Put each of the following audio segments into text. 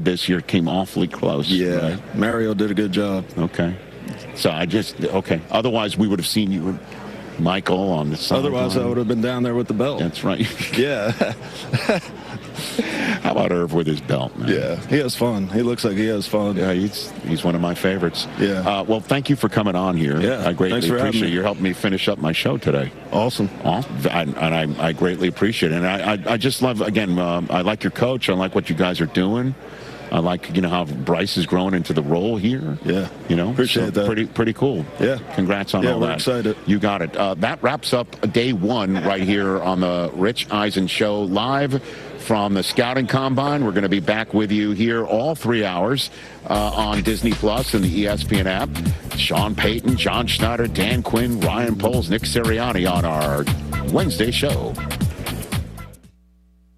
this year came awfully close. Yeah, right? Mario did a good job. Okay. So okay. Otherwise, we would have seen you, Michael, on the sideline. Otherwise, I would have been down there with the belt. That's right. Yeah. How about Irv with his belt, man? Yeah, he has fun. He looks like he has fun. Yeah, he's one of my favorites. Yeah. Well, thank you for coming on here. Yeah, I greatly thanks for having appreciate me. you helping me finish up my show today. Awesome. I greatly appreciate it. And I just love, again, I like your coach. I like what you guys are doing. I like, how Bryce is growing into the role here. Yeah. Appreciate that. Pretty cool. Yeah. Congrats on all that. Yeah, we're excited. You got it. That wraps up day one right here on the Rich Eisen Show live from the Scouting Combine. We're going to be back with you here all 3 hours on Disney Plus and the ESPN app. Sean Payton, John Schneider, Dan Quinn, Ryan Poles, Nick Sirianni on our Wednesday show.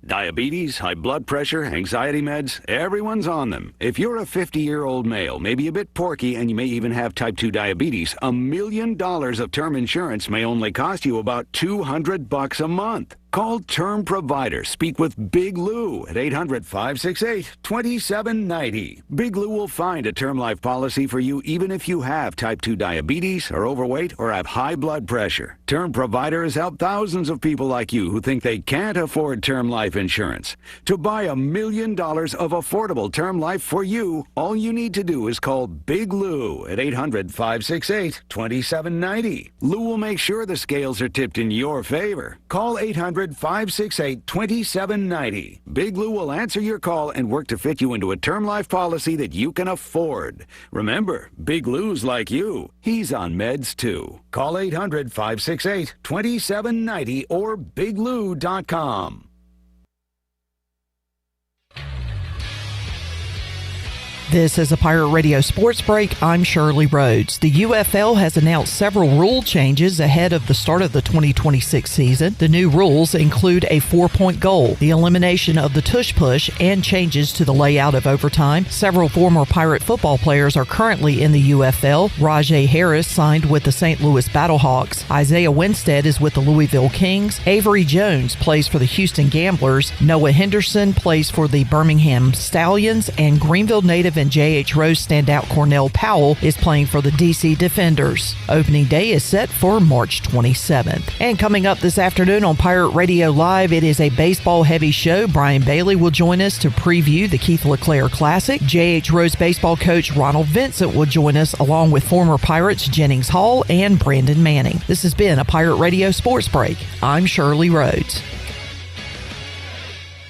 Diabetes, high blood pressure, anxiety meds, everyone's on them. If you're a 50-year-old male, maybe a bit porky, and you may even have type 2 diabetes, $1 million of term insurance may only cost you about $200 a month. Call Term Provider. Speak with Big Lou at 800-568-2790. Big Lou will find a term life policy for you even if you have type 2 diabetes, are overweight, or have high blood pressure. Term Provider has helped thousands of people like you who think they can't afford term life insurance. To buy $1 million of affordable term life for you, all you need to do is call Big Lou at 800-568-2790. Lou will make sure the scales are tipped in your favor. Call 800-568-2790. Big Lou will answer your call and work to fit you into a term life policy that you can afford. Remember, Big Lou's like you. He's on meds too. Call 800-568-2790 or biglou.com. This is a Pirate Radio Sports Break. I'm Shirley Rhodes. The UFL has announced several rule changes ahead of the start of the 2026 season. The new rules include a 4-point goal, the elimination of the tush push, and changes to the layout of overtime. Several former Pirate football players are currently in the UFL. Rajay Harris signed with the St. Louis Battlehawks. Isaiah Winstead is with the Louisville Kings. Avery Jones plays for the Houston Gamblers. Noah Henderson plays for the Birmingham Stallions, and Greenville native and J.H. Rose standout Cornell Powell is playing for the D.C. Defenders. Opening day is set for March 27th. And coming up this afternoon on Pirate Radio Live, it is a baseball-heavy show. Brian Bailey will join us to preview the Keith LeClaire Classic. J.H. Rose baseball coach Ronald Vincent will join us along with former Pirates Jennings Hall and Brandon Manning. This has been a Pirate Radio Sports Break. I'm Shirley Rhodes.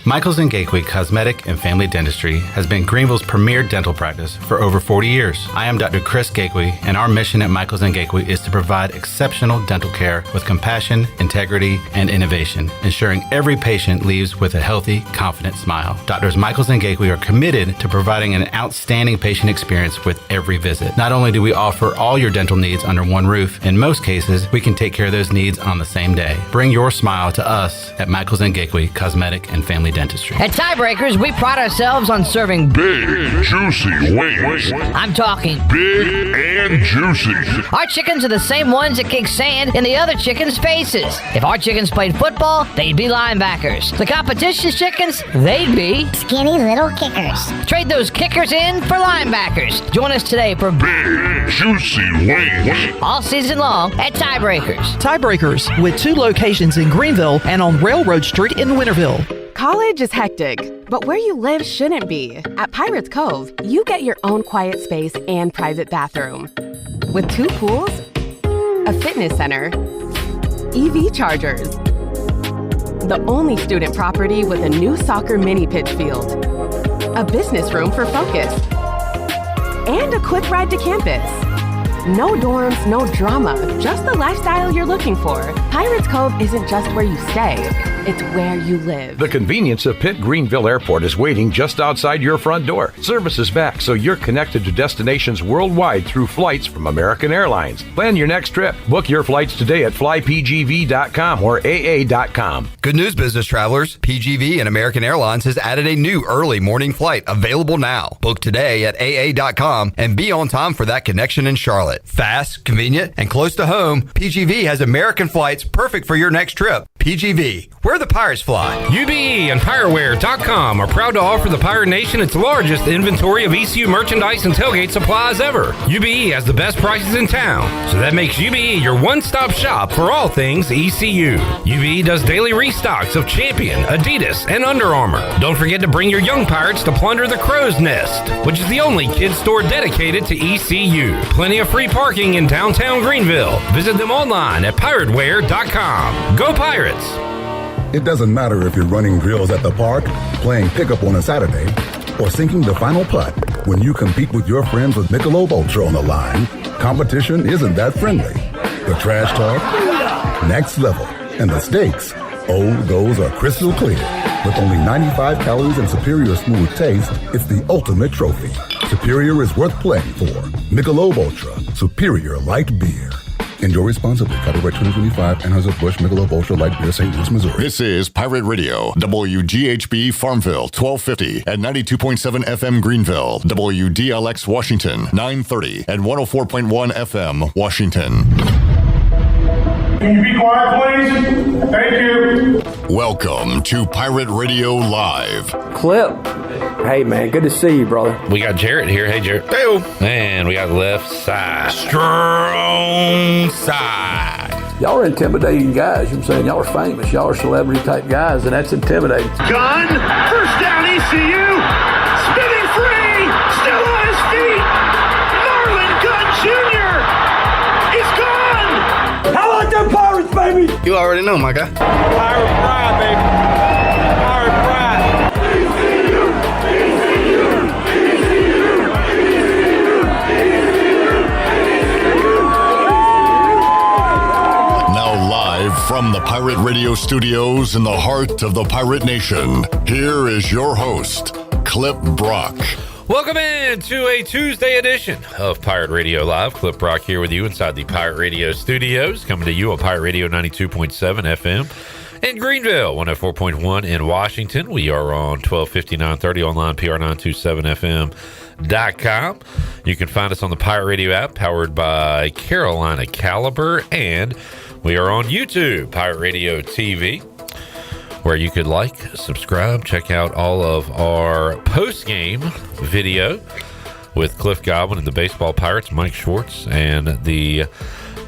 Michaels & Gateway Cosmetic and Family Dentistry has been Greenville's premier dental practice for over 40 years. I am Dr. Chris Gateway, and our mission at Michaels & Gateway is to provide exceptional dental care with compassion, integrity, and innovation, ensuring every patient leaves with a healthy, confident smile. Doctors Michaels & Gateway are committed to providing an outstanding patient experience with every visit. Not only do we offer all your dental needs under one roof, in most cases, we can take care of those needs on the same day. Bring your smile to us at Michaels & Gateway Cosmetic and Family Dentistry. At Tiebreakers, we pride ourselves on serving big, juicy wings. I'm talking big and juicy. Our chickens are the same ones that kick sand in the other chickens' faces. If our chickens played football, they'd be linebackers. The competition's chickens, they'd be skinny little kickers. Trade those kickers in for linebackers. Join us today for big, juicy wings. All season long at Tiebreakers. Tiebreakers, with 2 locations in Greenville and on Railroad Street in Winterville. College is hectic, but where you live shouldn't be. At Pirates Cove, you get your own quiet space and private bathroom. With 2 pools, a fitness center, EV chargers, the only student property with a new soccer mini pitch field, a business room for focus, and a quick ride to campus. No dorms, no drama, just the lifestyle you're looking for. Pirates Cove isn't just where you stay, it's where you live. The convenience of Pitt Greenville Airport is waiting just outside your front door. Service is back, so you're connected to destinations worldwide through flights from American Airlines. Plan your next trip. Book your flights today at flypgv.com or aa.com. Good news, business travelers. PGV and American Airlines has added a new early morning flight available now. Book today at aa.com and be on time for that connection in Charlotte. Fast, convenient, and close to home, PGV has American flights perfect for your next trip. PGV, where where the Pirates fly. UBE and PirateWear.com are proud to offer the Pirate Nation its largest inventory of ECU merchandise and tailgate supplies ever. UBE has the best prices in town, so that makes UBE your one-stop shop for all things ECU. UBE does daily restocks of Champion, Adidas, and Under Armour. Don't forget to bring your young Pirates to plunder the Crow's Nest, which is the only kids store dedicated to ECU. Plenty of free parking in downtown Greenville. Visit them online at PirateWear.com. Go Pirates! It doesn't matter if you're running drills at the park, playing pickup on a Saturday, or sinking the final putt. When you compete with your friends with Michelob Ultra on the line, competition isn't that friendly. The trash talk, next level, and the stakes, oh, those are crystal clear. With only 95 calories and superior smooth taste, it's the ultimate trophy. Superior is worth playing for. Michelob Ultra, superior light beer. Enjoy responsibly. Copyright 2025, Anheuser-Busch Michelob Ultra Light Beer, St. Louis, Missouri. This is Pirate Radio, WGHB Farmville, 1250 at 92.7 FM Greenville, WDLX Washington, 930 and 104.1 FM Washington. Can you be quiet, please? Thank you. Welcome to Pirate Radio Live. Clip. Hey, man, good to see you, brother. We got Jarrett here. Hey, Jarrett. Hey, and we got left side. Strong side. Y'all are intimidating guys. You know what I'm saying? Y'all are famous. Y'all are celebrity type guys, and that's intimidating. Gun. First down, ECU. Spinning free. Still on his feet. Marlon Gunn Jr. is gone. How about them Pirates, baby? You already know, my guy. Pirate pride, baby. Pirate pride. From the Pirate Radio studios in the heart of the Pirate Nation, here is your host, Clip Brock. Welcome in to a Tuesday edition of Pirate Radio Live. Clip Brock here with you inside the Pirate Radio studios, coming to you on Pirate Radio 92.7 FM in Greenville, 104.1 in Washington. We are on 1250, 930 online, PR927FM.com. You can find us on the Pirate Radio app, powered by Carolina Caliber, and we are on YouTube, Pirate Radio TV, where you could like, subscribe, check out all of our post-game video with Cliff Godwin and the Baseball Pirates, Mike Schwartz, and the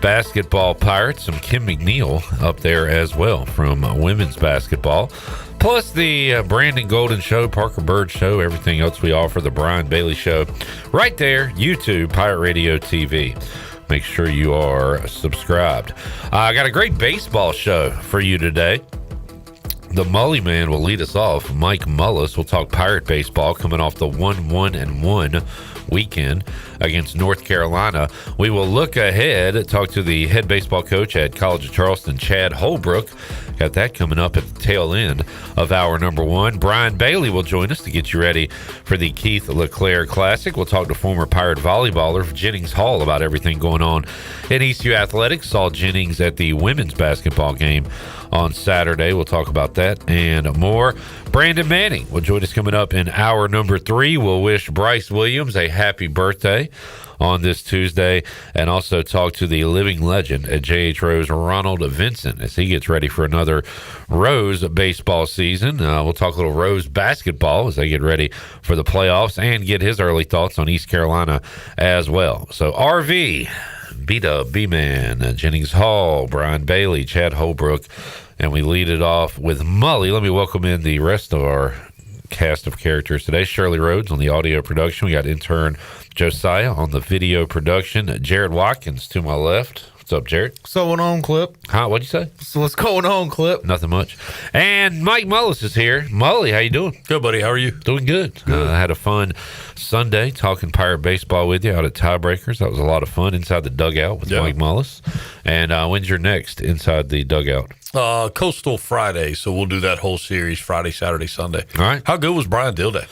Basketball Pirates, and Kim McNeil up there as well from women's basketball. Plus the Brandon Golden Show, Parker Bird Show, everything else we offer, the Brian Bailey Show, right there, YouTube, Pirate Radio TV. Make sure you are subscribed. I got a great baseball show for you today. The Mully man will lead us off. Mike Mullis will talk Pirate baseball coming off the 1-1-1 weekend against North Carolina. We will look ahead, talk to the head baseball coach at College of Charleston, Chad Holbrook. Got that coming up at the tail end of hour number one. Brian Bailey will join us to get you ready for the Keith LeClaire Classic. We'll talk to former Pirate volleyballer Jennings Hall about everything going on in ECU athletics. Saw Jennings at the women's basketball game on Saturday. We'll talk about that and more. Brandon Manning will join us coming up in hour number 3. We'll wish Bryce Williams a happy birthday on this Tuesday, and also talk to the living legend at J.H. Rose, Ronald Vincent, as he gets ready for another Rose baseball season. We'll talk a little Rose basketball as they get ready for the playoffs, and get his early thoughts on East Carolina as well. So RV, B-Dub, B-Man, Jennings Hall, Brian Bailey, Chad Holbrook, and we lead it off with Mully. Let me welcome in the rest of our cast of characters today. Shirley Rhodes on the audio production. We got intern Josiah on the video production. Jared Watkins to my left. What's up, Jared? What's going on, Clip? Huh? What'd you say? So what's going on, Clip? Nothing much. And Mike Mullis is here. Mully, how you doing? Good, buddy. How are you? Doing good. I had a fun Sunday talking Pirate baseball with you out at Tiebreakers. That was a lot of fun inside the dugout with Mike Mullis. And when's your next inside the dugout? Coastal Friday, so we'll do that whole series Friday, Saturday, Sunday. All right. How good was Brian Dilday?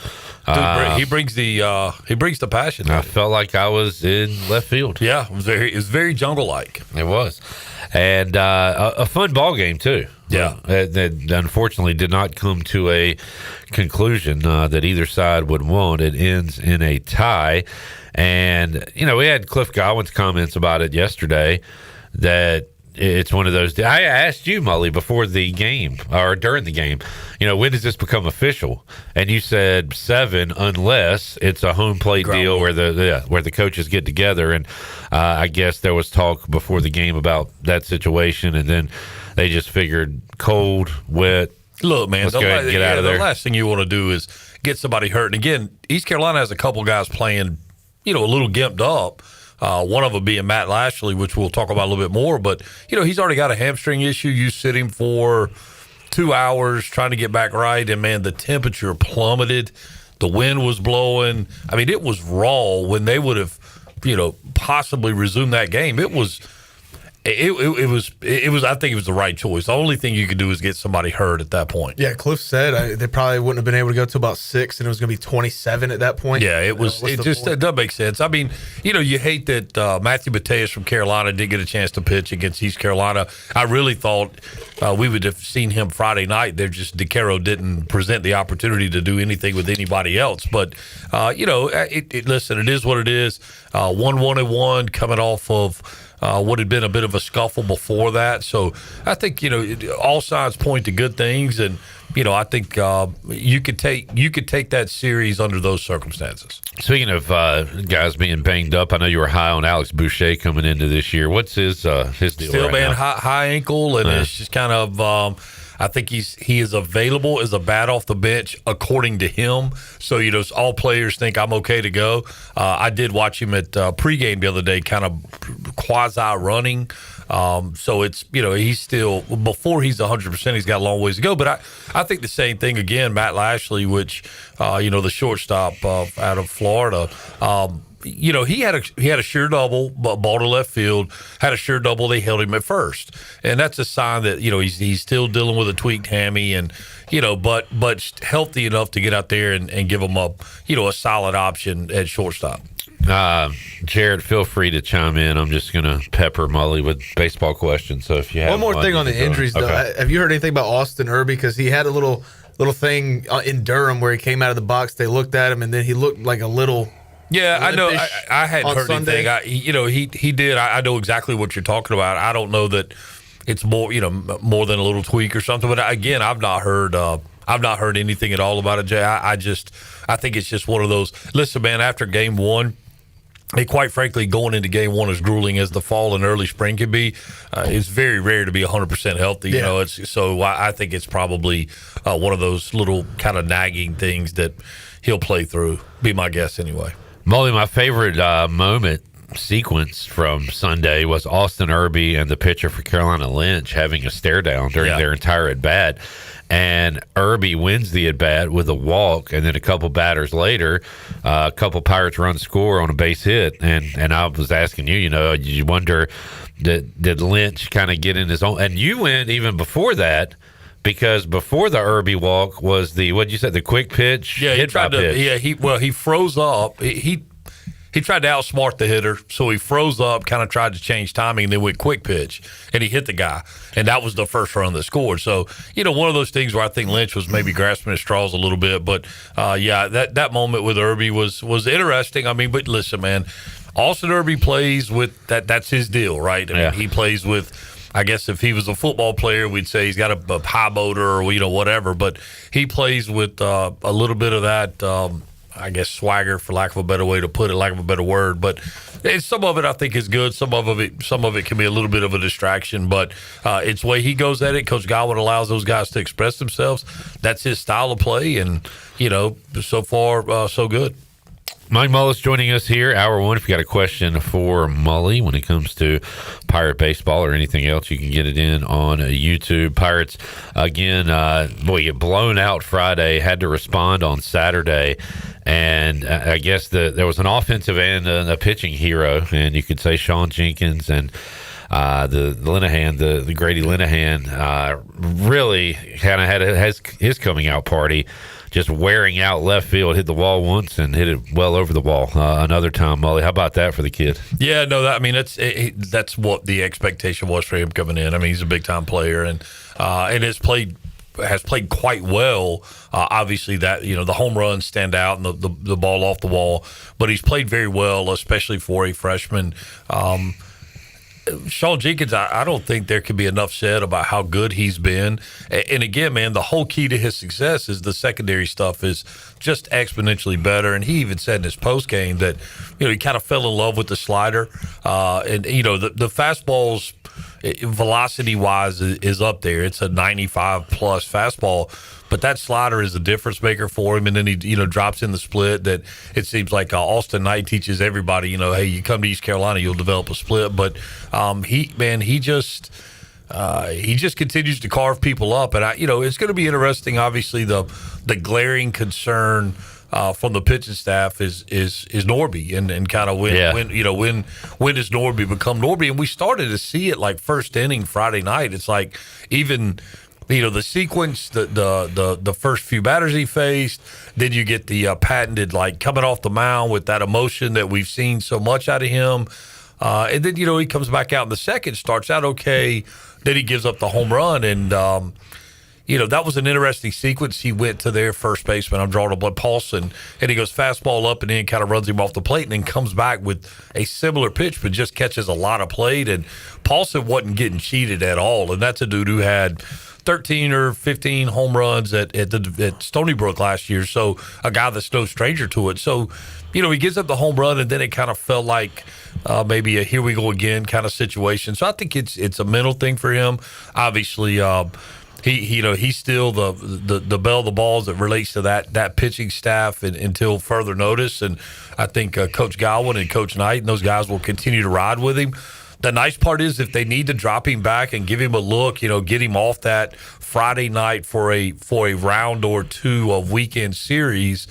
He brings the passion. I felt like I was in left field. Yeah, it was very jungle-like. It was, and a fun ball game too. Yeah, that unfortunately did not come to a conclusion that either side would want. It ends in a tie, and we had Cliff Godwin's comments about it yesterday that it's one of those. I asked you, Mully, before the game or during the game, when does this become official? And you said 7, unless it's a home plate deal where the coaches get together. And I guess there was talk before the game about that situation, and then they just figured cold, wet. Look, man, let's go ahead and get out of there. The last thing you want to do is get somebody hurt. And again, East Carolina has a couple guys playing, a little gimped up. One of them being Matt Lashley, which we'll talk about a little bit more. But, he's already got a hamstring issue. You sit him for 2 hours trying to get back right. And, man, the temperature plummeted. The wind was blowing. I mean, it was raw when they would have, possibly resumed that game. It was. I think it was the right choice. The only thing you could do is get somebody hurt at that point. Yeah, Cliff said they probably wouldn't have been able to go to about 6, and it was going to be 27 at that point. Yeah, it was. It doesn't make sense. I mean, you hate that Matthew Mateus from Carolina didn't get a chance to pitch against East Carolina. I really thought we would have seen him Friday night. DeCaro didn't present the opportunity to do anything with anybody else. But listen, it is what it is. 1-1-1 coming off of what had been a bit of a scuffle before that. So I think, all signs point to good things. And, I think you could take that series under those circumstances. Speaking of guys being banged up, I know you were high on Alex Boucher coming into this year. What's his deal Still, right man, now? high ankle, and it's just kind of I think he is available as a bat off the bench, according to him. So, all players think I'm okay to go. I did watch him at pregame the other day, kind of quasi-running. So it's, he's still, before he's 100%, he's got a long ways to go. But I think the same thing again, Matt Lashley, which, the shortstop out of Florida, he had a sure double, ball to left field, had a sure double. They held him at first. And that's a sign that, he's still dealing with a tweaked hammy and, but healthy enough to get out there and give him a solid option at shortstop. Jared, feel free to chime in. I'm just going to pepper Mully with baseball questions. So if you have one more thing on the injuries, though, have you heard anything about Austin Irby? Because he had a little thing in Durham where he came out of the box. They looked at him, and then he looked like a little. Yeah, I know. I hadn't heard anything. He did. I know exactly what you're talking about. I don't know that it's more than a little tweak or something. But again, I've not heard anything at all about it, Jay. I think it's just one of those. Listen, man. After game one. Quite frankly, going into game one as grueling as the fall and early spring can be, it's very rare to be 100% healthy. Yeah. So I think it's probably one of those little kind of nagging things that he'll play through. Be my guess anyway. Mully, my favorite moment sequence from Sunday was Austin Irby and the pitcher for Carolina, Lynch, having a stare down during their entire at bat. And Irby wins the at-bat with a walk, and then a couple batters later, a couple Pirates run score on a base hit. And I was asking you, you wonder, did Lynch kind of get in his own? And you went even before that, because before the Irby walk was what'd you say, the quick pitch? Yeah, he tried to. Pitch. Yeah, he froze up. He tried to outsmart the hitter, so he froze up, kind of tried to change timing, and then went quick pitch, and he hit the guy, and that was the first run that scored. So, one of those things where I think Lynch was maybe grasping at straws a little bit, but that moment with Irby was interesting. I mean, but listen, man, Austin Irby plays with that. That's his deal, right? I mean, he plays with. I guess if he was a football player, we'd say he's got a high motor or whatever, but he plays with a little bit of that. I guess swagger, for lack of a better way to put it, lack of a better word. But some of it I think is good. Some of it can be a little bit of a distraction. But it's the way he goes at it. Coach Godwin allows those guys to express themselves. That's his style of play, and so far so good. Mike Mullis joining us here, hour one. If you got a question for Mully when it comes to Pirate baseball or anything else, you can get it in on YouTube. Pirates, again, get blown out Friday, had to respond on Saturday. And I guess there was an offensive and a pitching hero, and you could say Sean Jenkins and the Linehan, the Grady Linehan, really kind of has his coming out party. Just wearing out left field, hit the wall once and hit it well over the wall another time. Mully, how about that for the kid? Yeah, no, that's what the expectation was for him coming in. I mean, he's a big time player and has played quite well. Obviously, that the home runs stand out and the ball off the wall, but he's played very well, especially for a freshman. Sean Jenkins, I don't think there can be enough said about how good he's been. And again, man, the whole key to his success is the secondary stuff is just exponentially better. And he even said in his post game that, he kind of fell in love with the slider. And the fastballs, velocity wise, is up there. It's a 95 plus fastball. But that slider is a difference maker for him, and then he, drops in the split that it seems like Austin Knight teaches everybody. Hey, you come to East Carolina, you'll develop a split. But he just continues to carve people up, and it's going to be interesting. Obviously, the glaring concern from the pitching staff is Norby and kind of when does Norby become Norby? And we started to see it like first inning Friday night. It's like even. The sequence, the first few batters he faced, then you get the patented coming off the mound with that emotion that we've seen so much out of him, and then he comes back out in the second, starts out okay, then he gives up the home run, and that was an interesting sequence. He went to their first baseman, I'm drawing a blood Paulson, and he goes fastball up and then kind of runs him off the plate and then comes back with a similar pitch but just catches a lot of plate, and Paulson wasn't getting cheated at all, and that's a dude who had 13 or 15 home runs at Stony Brook last year, so a guy that's no stranger to it. So, he gives up the home run, and then it kind of felt like maybe a here we go again kind of situation. So I think it's a mental thing for him. Obviously, he's still the belle of the balls that relates to that pitching staff until further notice. And I think Coach Godwin and Coach Knight and those guys will continue to ride with him. The nice part is if they need to drop him back and give him a look, get him off that Friday night for a round or two of weekend series,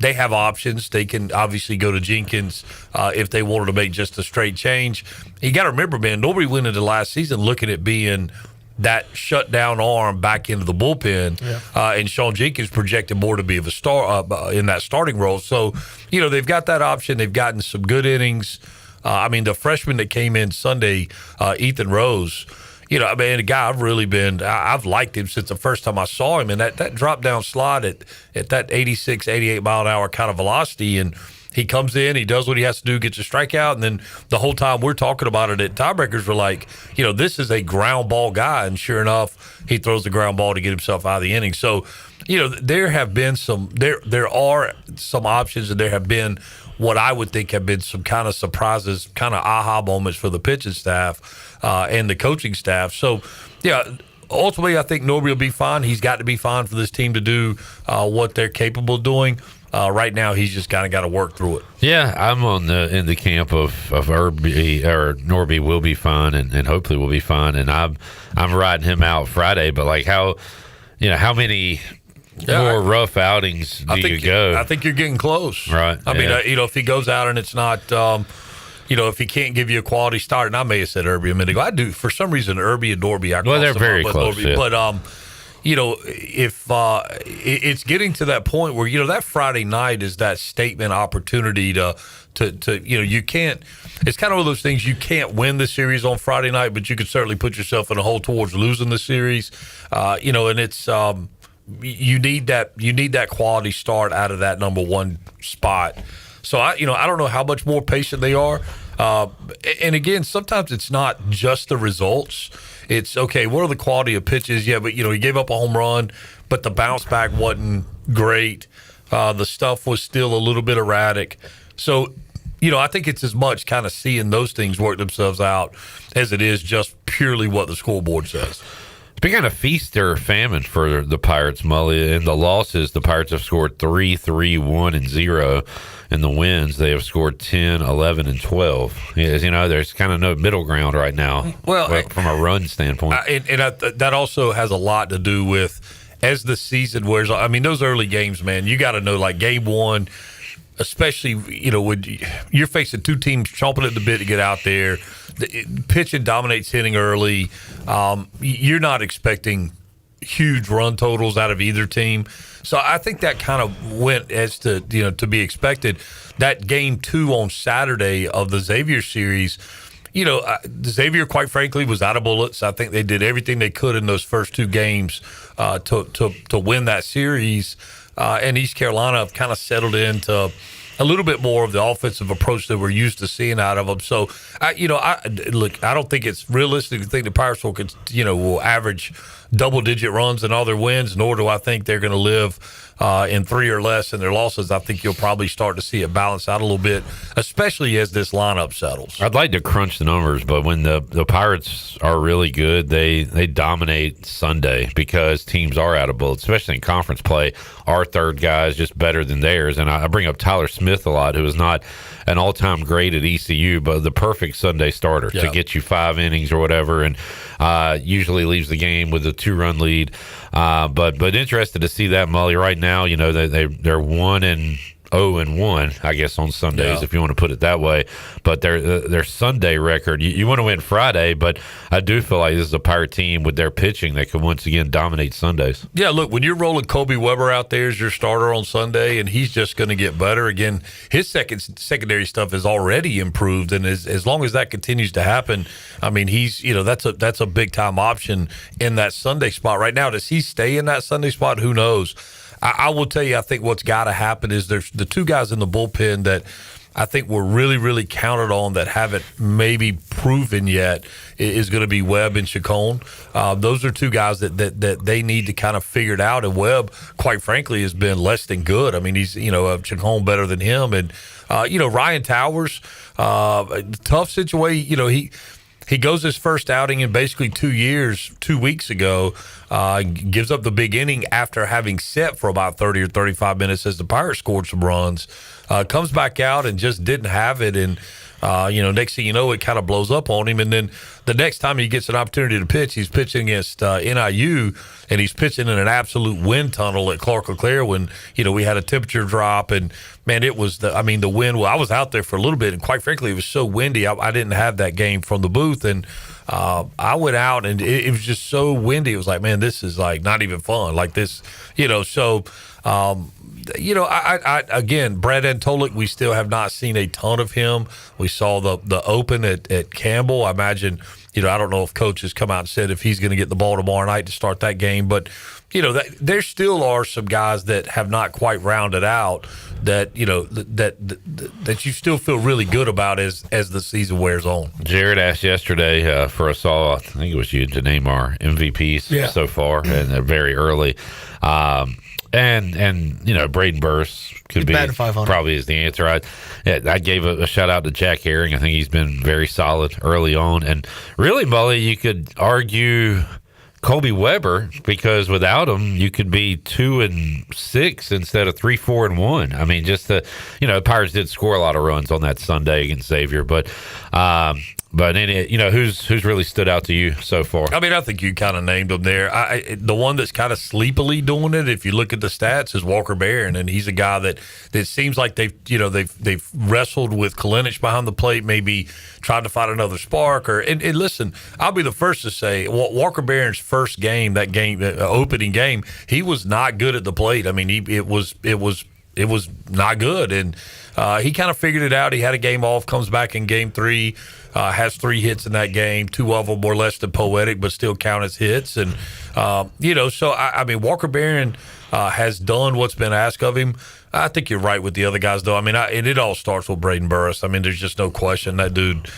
they have options. They can obviously go to Jenkins if they wanted to make just a straight change. You got to remember, man, nobody went into last season looking at being that shutdown arm back into the bullpen, and Sean Jenkins projected more to be of a star in that starting role. So, they've got that option. They've gotten some good innings. The freshman that came in Sunday, Ethan Rose, a guy I've liked him since the first time I saw him. And that drop down slide at that 86, 88 mile an hour kind of velocity. And he comes in, he does what he has to do, gets a strikeout. And then the whole time we're talking about it at Tiebreakers, we're like, this is a ground ball guy. And sure enough, he throws the ground ball to get himself out of the inning. So, there have been there are some options, and there have been what I would think have been some kind of surprises, kind of aha moments for the pitching staff and the coaching staff. So, ultimately, I think Norby will be fine. He's got to be fine for this team to do what they're capable of doing. Right now, he's just kind of got to work through it. Yeah, I'm in the camp of Norby will be fine and hopefully will be fine. And I'm riding him out Friday. But how many more rough outings do you go? I think you're getting close. Right. I mean, if he goes out and it's not, if he can't give you a quality start, and I may have said Irby a minute ago. I do, for some reason, Irby and Norby. They're very close. Norby, but, if it's getting to that point where, that Friday night is that statement opportunity to you can't, it's kind of one of those things, you can't win the series on Friday night, but you could certainly put yourself in a hole towards losing the series, and it's, you need that quality start out of that number one spot. So I don't know how much more patient they are. And again, sometimes it's not just the results. It's okay, what are the quality of pitches? Yeah, but he gave up a home run, but the bounce back wasn't great. The stuff was still a little bit erratic. So, I think it's as much kind of seeing those things work themselves out as it is just purely what the scoreboard says. It's been kind of feast or famine for the Pirates, Mully. In the losses, the Pirates have scored 3, 3, 1, and 0. In the wins, they have scored 10, 11, and 12. There's kind of no middle ground right now. Well, from a run standpoint, that also has a lot to do with as the season wears on. I mean, those early games, man, you got to know, like game one, especially when you're facing two teams chomping at the bit to get out there. Pitching dominates hitting early. You're not expecting huge run totals out of either team. So I think that kind of went as to be expected. That game 2 on Saturday of the Xavier series, Xavier, quite frankly, was out of bullets. I think they did everything they could in those first 2 games to win that series. And East Carolina have kind of settled into a little bit more of the offensive approach that we're used to seeing out of them. So, I don't think it's realistic to think the Pirates will average double-digit runs in all their wins, nor do I think they're going to live in 3 or less in their losses. I think you'll probably start to see it balance out a little bit, especially as this lineup settles. I'd like to crunch the numbers, but when the Pirates are really good, they dominate Sunday because teams are out of bullets, especially in conference play. Our third guy is just better than theirs. And I bring up Tyler Smith a lot, who is not an all-time great at ECU, but the perfect Sunday starter to get you 5 innings or whatever, and usually leaves the game with a 2-run lead. But interested to see that, Mully. Right now, they're 1-0-1, I guess, on Sundays, if you want to put it that way. But their Sunday record, you want to win Friday, but I do feel like this is a Pirate team with their pitching that can once again dominate Sundays. Yeah, look, when you're rolling Kobe Weber out there as your starter on Sunday, and he's just going to get better again, his secondary stuff has already improved, and as long as that continues to happen, I mean, he's that's a big time option in that Sunday spot right now. Does he stay in that Sunday spot? Who knows? I will tell you, I think what's got to happen is there's the 2 guys in the bullpen that I think were really, really counted on that haven't maybe proven yet is going to be Webb and Chacon. Those are 2 guys that they need to kind of figure it out. And Webb, quite frankly, has been less than good. I mean, he's, Chacon better than him. And, Ryan Towers, tough situation. He goes his first outing in basically 2 years, 2 weeks ago, gives up the big inning after having set for about 30 or 35 minutes as the Pirates scored some runs, comes back out and just didn't have it. And, next thing you know, it kind of blows up on him. And then the next time he gets an opportunity to pitch, he's pitching against NIU, and he's pitching in an absolute wind tunnel at Clark LeClaire when, we had a temperature drop. And, man, it was the wind. Well, I was out there for a little bit, and quite frankly, it was so windy. I didn't have that game from the booth, and I went out, and it was just so windy. It was like, man, this is like not even fun. Like this, so. Again, Brad Antolik, we still have not seen a ton of him. We saw the open at Campbell. I imagine, I don't know if coach has come out and said if he's going to get the ball tomorrow night to start that game, but there still are some guys that have not quite rounded out that that you still feel really good about as the season wears on. Jared asked yesterday for us all, I think it was you, to name our MVPs so far, and they're very early. And Braden Burris could be probably is the answer. I gave a shout out to Jack Herring. I think he's been very solid early on. And really, Mully, you could argue Kobe Weber, because without him, you could be 2-6 instead of 3-4-1. I mean, just the Pirates did score a lot of runs on that Sunday against Xavier, but who's really stood out to you so far? I mean, I think you kind of named them there. The one that's kind of sleepily doing it, if you look at the stats, is Walker Barron, and he's a guy that seems like they've wrestled with Kalinic behind the plate, maybe tried to find another spark. And listen, I'll be the first to say Walker Barron's first game, opening game, he was not good at the plate. I mean, it was not good, and he kind of figured it out. He had a game off, comes back in game 3, has 3 hits in that game. 2 of them more or less than poetic, but still count as hits. And so I mean, Walker Barron has done what's been asked of him. I think you're right with the other guys, though. I mean, and it all starts with Braden Burris. I mean, there's just no question that dude.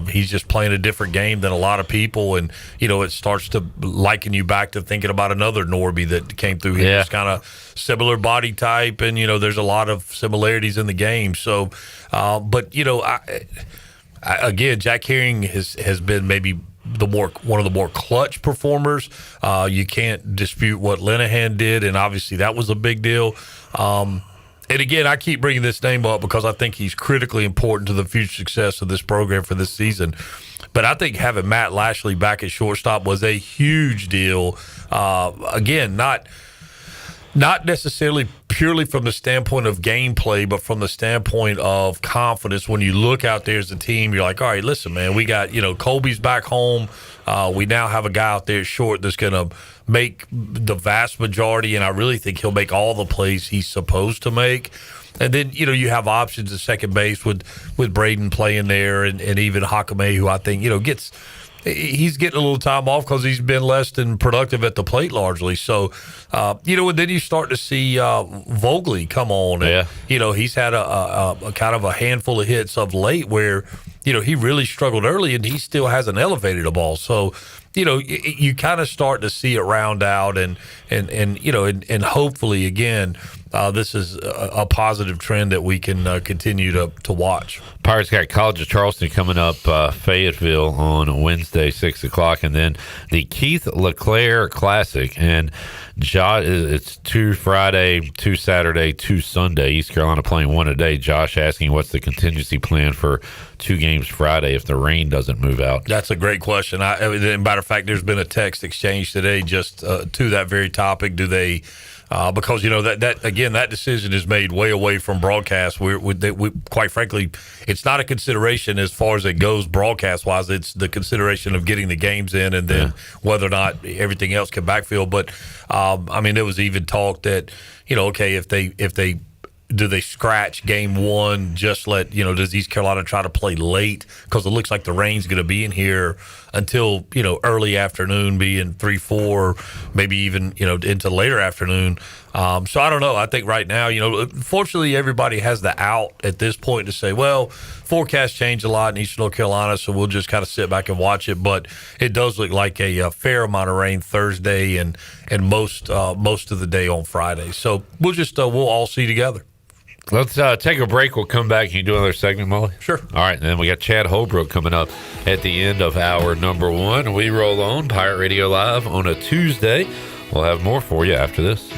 He's just playing a different game than a lot of people, and it starts to liken you back to thinking about another Norby that came through here. It's kind of similar body type, and there's a lot of similarities in the game. So, again, Jack Herring has been maybe one of the more clutch performers. You can't dispute what Linehan did, and obviously that was a big deal. And again, I keep bringing this name up because I think he's critically important to the future success of this program for this season. But I think having Matt Lashley back at shortstop was a huge deal. Again, not necessarily purely from the standpoint of gameplay, but from the standpoint of confidence. When you look out there as a team, you're like, all right, listen, man, we got, Colby's back home. We now have a guy out there short that's going to make the vast majority, and I really think he'll make all the plays he's supposed to make. And then, you have options at second base with Braden playing there, and even Hakame, who I think, gets he's getting a little time off because he's been less than productive at the plate largely. So, and then you start to see Vogley come on. And, he's had a kind of a handful of hits of late where, he really struggled early and he still hasn't elevated the ball. So, you kind of start to see it round out and hopefully, again, this is a positive trend that we can continue to watch. Pirates got College of Charleston coming up, Fayetteville on Wednesday, 6 o'clock, and then the Keith LeClaire Classic. And Josh, it's 2 Friday, 2 Saturday, 2 Sunday. East Carolina playing one a day. Josh asking what's the contingency plan for 2 games Friday if the rain doesn't move out? That's a great question. Matter of fact, there's been a text exchange today just to that very topic. Do they... because that decision is made way away from broadcast. We quite frankly, it's not a consideration as far as it goes broadcast wise. It's the consideration of getting the games in and then whether or not everything else can backfill. But there was even talk that if they do they scratch game 1, just let, does East Carolina try to play late? Because it looks like the rain's going to be in here until, early afternoon, being 3-4, maybe even, into later afternoon. So I don't know. I think right now, fortunately everybody has the out at this point to say, well, forecast changed a lot in Eastern North Carolina, so we'll just kind of sit back and watch it. But it does look like a fair amount of rain Thursday and most of the day on Friday. So we'll all see together. Let's take a break. We'll come back. Can you do another segment, Mully? Sure. All right. And then we got Chad Holbrook coming up at the end of hour number 1. We roll on Pirate Radio Live on a Tuesday. We'll have more for you after this.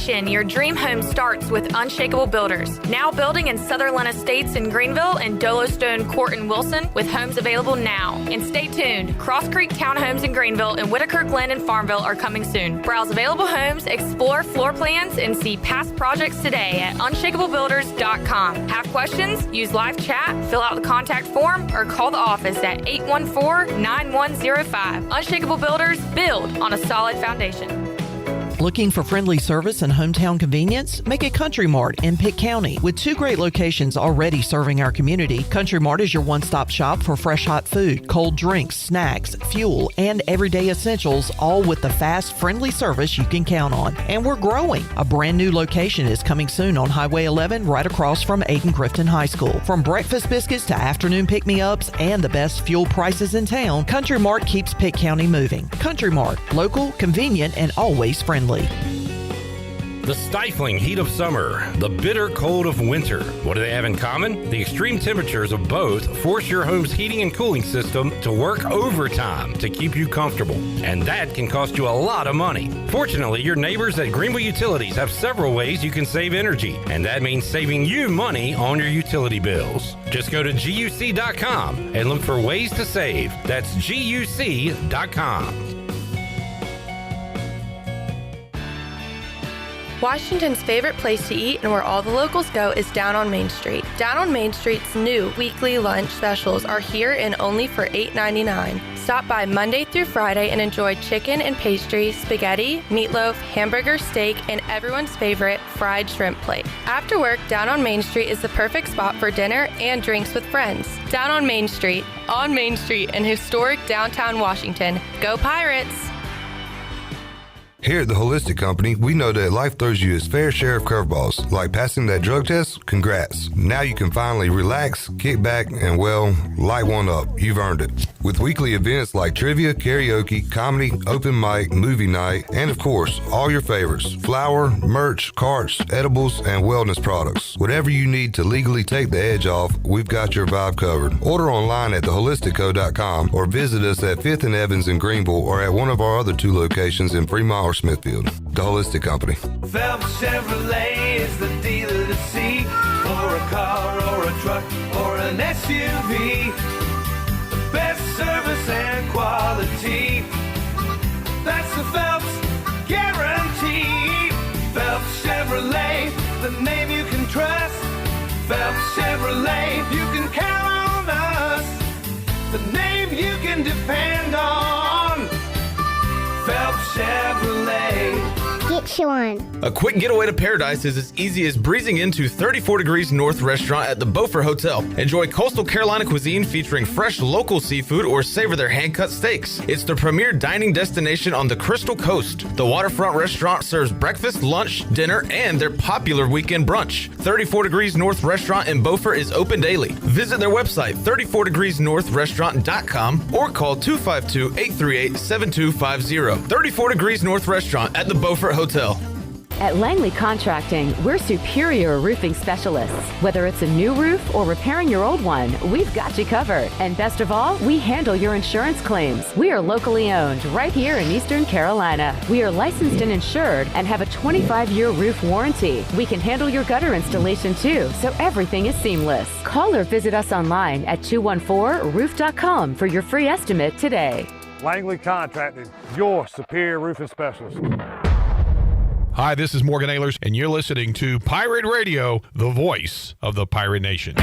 Your dream home starts with Unshakable Builders. Now building in Sutherland Estates in Greenville and Dolostone Court in Wilson with homes available now. And stay tuned. Cross Creek Townhomes in Greenville and Whitaker Glen in Farmville are coming soon. Browse available homes, explore floor plans, and see past projects today at unshakablebuilders.com. Have questions? Use live chat, fill out the contact form, or call the office at 814-9105. Unshakable Builders, build on a solid foundation. Looking for friendly service and hometown convenience? Make it Country Mart in Pitt County. With 2 great locations already serving our community, Country Mart is your one-stop shop for fresh hot food, cold drinks, snacks, fuel, and everyday essentials, all with the fast, friendly service you can count on. And we're growing. A brand new location is coming soon on Highway 11 right across from Aiken-Crifton High School. From breakfast biscuits to afternoon pick-me-ups and the best fuel prices in town, Country Mart keeps Pitt County moving. Country Mart, local, convenient, and always friendly. The stifling heat of summer, the bitter cold of winter. What do they have in common? The extreme temperatures of both force your home's heating and cooling system to work overtime to keep you comfortable. And that can cost you a lot of money. Fortunately, your neighbors at Greenville Utilities have several ways you can save energy. And that means saving you money on your utility bills. Just go to GUC.com and look for ways to save. That's GUC.com. Washington's favorite place to eat and where all the locals go is down on Main Street. Down on Main Street's new weekly lunch specials are here and only for $8.99. Stop by Monday through Friday and enjoy chicken and pastry, spaghetti, meatloaf, hamburger, steak, and everyone's favorite fried shrimp plate. After work, Down on Main Street is the perfect spot for dinner and drinks with friends. Down on Main Street in historic downtown Washington. Go Pirates! Here at the Holistic Company, we know that life throws you its fair share of curveballs. Like passing that drug test? Congrats. Now you can finally relax, kick back, and well, light one up. You've earned it. With weekly events like trivia, karaoke, comedy, open mic, movie night, and of course, all your favorites. Flour, merch, carts, edibles, and wellness products. Whatever you need to legally take the edge off, we've got your vibe covered. Order online at theholisticco.com or visit us at 5th and Evans in Greenville or at one of our other 2 locations in Fremont or Smithfield. The Holistic Company. Phelps Chevrolet is the dealer to see for a car or a truck or an SUV. The best service and quality. That's the Phelps guarantee. Phelps Chevrolet, the name you can trust. Phelps Chevrolet, you can count on us. The name you can depend on. Phelps Chevrolet. Get you one. A quick getaway to paradise is as easy as breezing into 34 Degrees North restaurant at the Beaufort Hotel. Enjoy coastal Carolina cuisine featuring fresh local seafood or savor their hand-cut steaks. It's the premier dining destination on the Crystal Coast. The waterfront restaurant serves breakfast, lunch, dinner, and their popular weekend brunch. 34 Degrees North restaurant in Beaufort is open daily. Visit their website, 34degreesnorthrestaurant.com, or call 252-838-7250. 34 Degrees North restaurant at the Beaufort Hotel. At Langley Contracting, we're superior roofing specialists. Whether it's a new roof or repairing your old one, we've got you covered. And best of all, we handle your insurance claims. We are locally owned right here in Eastern Carolina. We are licensed and insured and have a 25-year roof warranty. We can handle your gutter installation too, so everything is seamless. Call or visit us online at 214roof.com for your free estimate today. Langley Contracting, your superior roofing specialist. Hi, this is Morgan Ehlers, and you're listening to Pirate Radio, the voice of the Pirate Nation.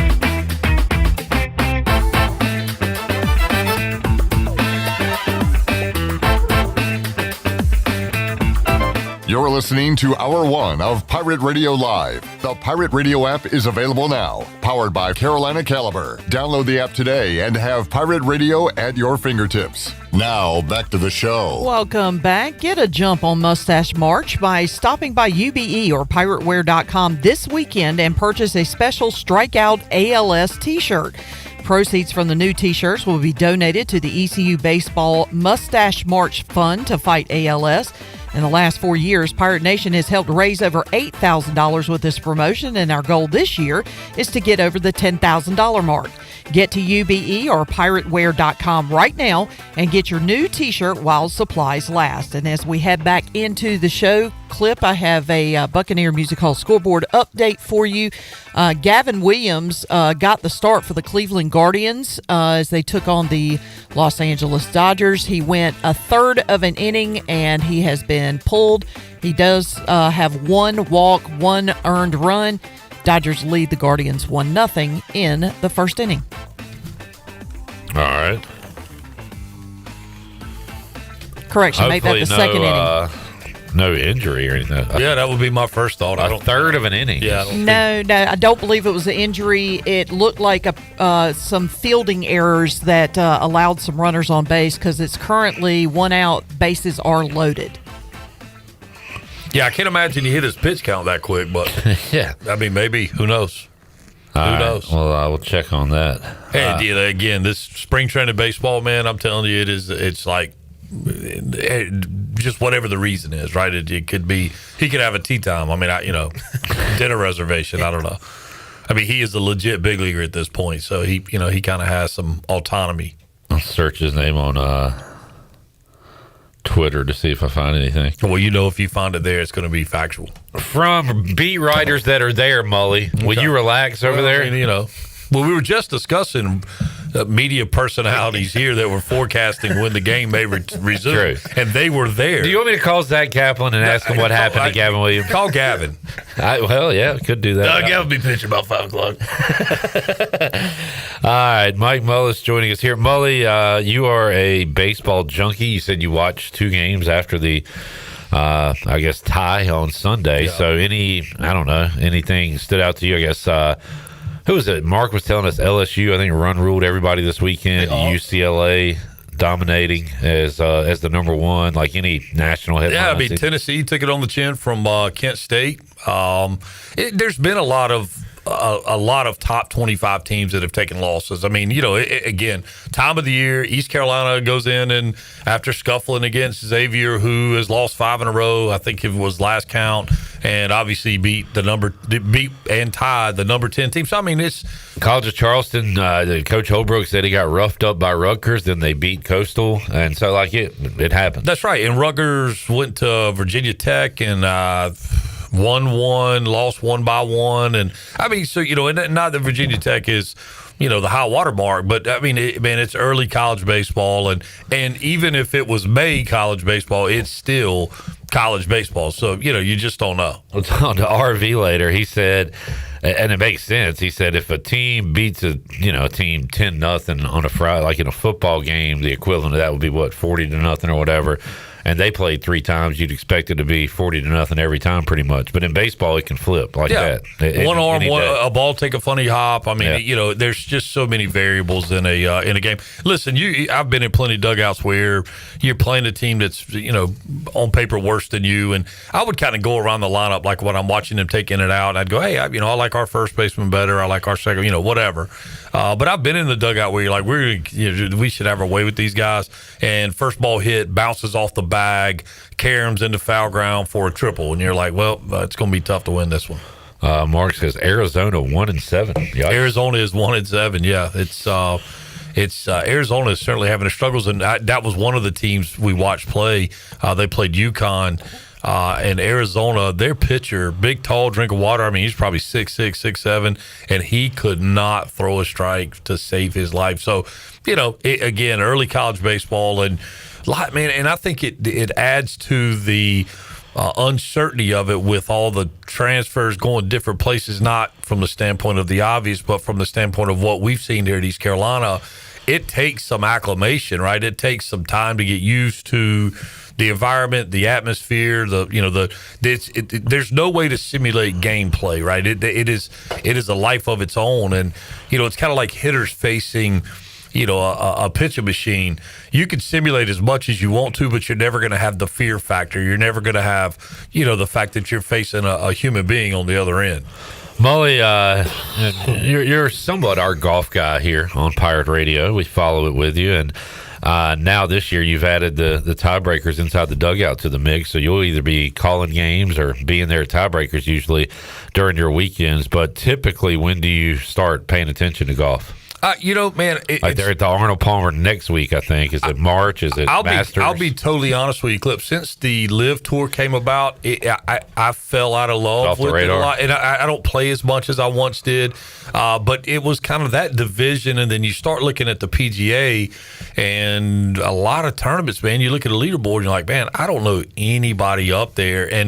You're listening to Hour 1 of Pirate Radio Live. The Pirate Radio app is available now. Powered by Carolina Caliber. Download the app today and have Pirate Radio at your fingertips. Now, back to the show. Welcome back. Get a jump on Mustache March by stopping by UBE or pirateware.com this weekend and purchase a special Strikeout ALS t-shirt. Proceeds from the new t-shirts will be donated to the ECU Baseball Mustache March Fund to fight ALS. In the last 4 years, Pirate Nation has helped raise over $8,000 with this promotion, and our goal this year is to get over the $10,000 mark. Get to UBE or pirateware.com right now and get your new t-shirt while supplies last. And as we head back into the show clip, I have a Buccaneer Music Hall scoreboard update for you. Gavin Williams got the start for the Cleveland Guardians as they took on the Los Angeles Dodgers. He went a third of an inning and he has been pulled. He does have one walk, one earned run. Dodgers lead the Guardians 1-0 in the first inning. All right. Correction, make that the second inning. No injury or anything. Yeah, that would be my first thought. A third of an inning. Yeah. No, I don't believe it was an injury. It looked like some fielding errors that allowed some runners on base because it's currently 1 out, bases are loaded. Yeah, I can't imagine he hit his pitch count that quick, but yeah, I mean, maybe. Who knows? Who knows? Well, I will check on that. And again, this spring training baseball, man, I'm telling you, it's like just whatever the reason is, right? It could be he could have a tea time. I mean, dinner reservation. I don't know. I mean, he is a legit big leaguer at this point, so he kind of has some autonomy. I'll search his name on Twitter to see if I find anything. Well, if you find it there, it's going to be factual. From beat writers that are there, Mully. Will you relax over there? I mean, well, we were just discussing media personalities here that were forecasting when the game may resume, and they were there. Do you want me to call Zach Kaplan and ask him what happened to Gavin Williams? Call Gavin. Well, yeah, could do that. Gavin will be pitching about 5 o'clock. All right, Mike Mullis joining us here. Mully, you are a baseball junkie. You said you watched 2 games after the tie on Sunday. Yeah. So anything stood out to you? I guess who was it? Mark was telling us LSU, I think, run ruled everybody this weekend. UCLA dominating as the number one, like any national headline. Yeah, I mean, Tennessee took it on the chin from Kent State. There's been a lot of top 25 teams that have taken losses. I mean, again, time of the year, East Carolina goes in and after scuffling against Xavier, who has lost 5 in a row, I think it was last count, and obviously beat and tied the number 10 team. So, I mean, it's College of Charleston. Coach Holbrook said he got roughed up by Rutgers, then they beat Coastal, and so it happened. That's right. And Rutgers went to Virginia Tech and won 1, lost 1 by 1, and I mean, so and not that Virginia Tech is the high water mark, but I mean, it's early college baseball, and even if it was May college baseball, it's still college baseball. So you just don't know. On to RV later, he said, and it makes sense. He said if a team beats a team 10-0 on a Friday, like in a football game, the equivalent of that would be 40-0 or whatever. and they played 3 times, you'd expect it to be 40-0 every time pretty much. But in baseball, it can flip like that. One arm, a ball take a funny hop. I mean, there's just so many variables in a game. Listen, I've been in plenty of dugouts where you're playing a team that's, on paper worse than you, and I would kind of go around the lineup like when I'm watching them taking it out. I'd go, hey, I like our first baseman better. I like our second, whatever. But I've been in the dugout where you're like, we should have our way with these guys. And first ball hit, bounces off the bag, caroms into foul ground for a triple. And you're like, well, it's going to be tough to win this one. Mark says Arizona 1-7. Yikes. Arizona is 1-7. Yeah, it's Arizona is certainly having their struggles, and that was one of the teams we watched play. They played UConn. And Arizona, their pitcher, big, tall, drink of water. I mean, he's probably 6'6", 6'7", and he could not throw a strike to save his life. So, again, early college baseball, and I think it adds to the uncertainty of it with all the transfers going different places, not from the standpoint of the obvious, but from the standpoint of what we've seen here at East Carolina. It takes some acclimation, right? It takes some time to get used to the environment, the atmosphere, there's no way to simulate gameplay, right? It is a life of its own, and it's kind of like hitters facing a pitching machine. You can simulate as much as you want to, but you're never going to have the fear factor. You're never going to have the fact that you're facing a human being on the other end. Mully, you're somewhat our golf guy here on Pirate Radio. We follow it with you, and now this year you've added the tiebreakers inside the dugout to the mix, so you'll either be calling games or being there at tiebreakers usually during your weekends. But typically, when do you start paying attention to golf? Man, they're at the Arnold Palmer next week, I think. Is it March? Is it Masters? I'll be totally honest with you, Clip. Since the Live Tour came about, I fell out of love with it a lot, and I don't play as much as I once did. But it was kind of that division, and then you start looking at the PGA and a lot of tournaments. Man, you look at a leaderboard, and you're like, man, I don't know anybody up there, and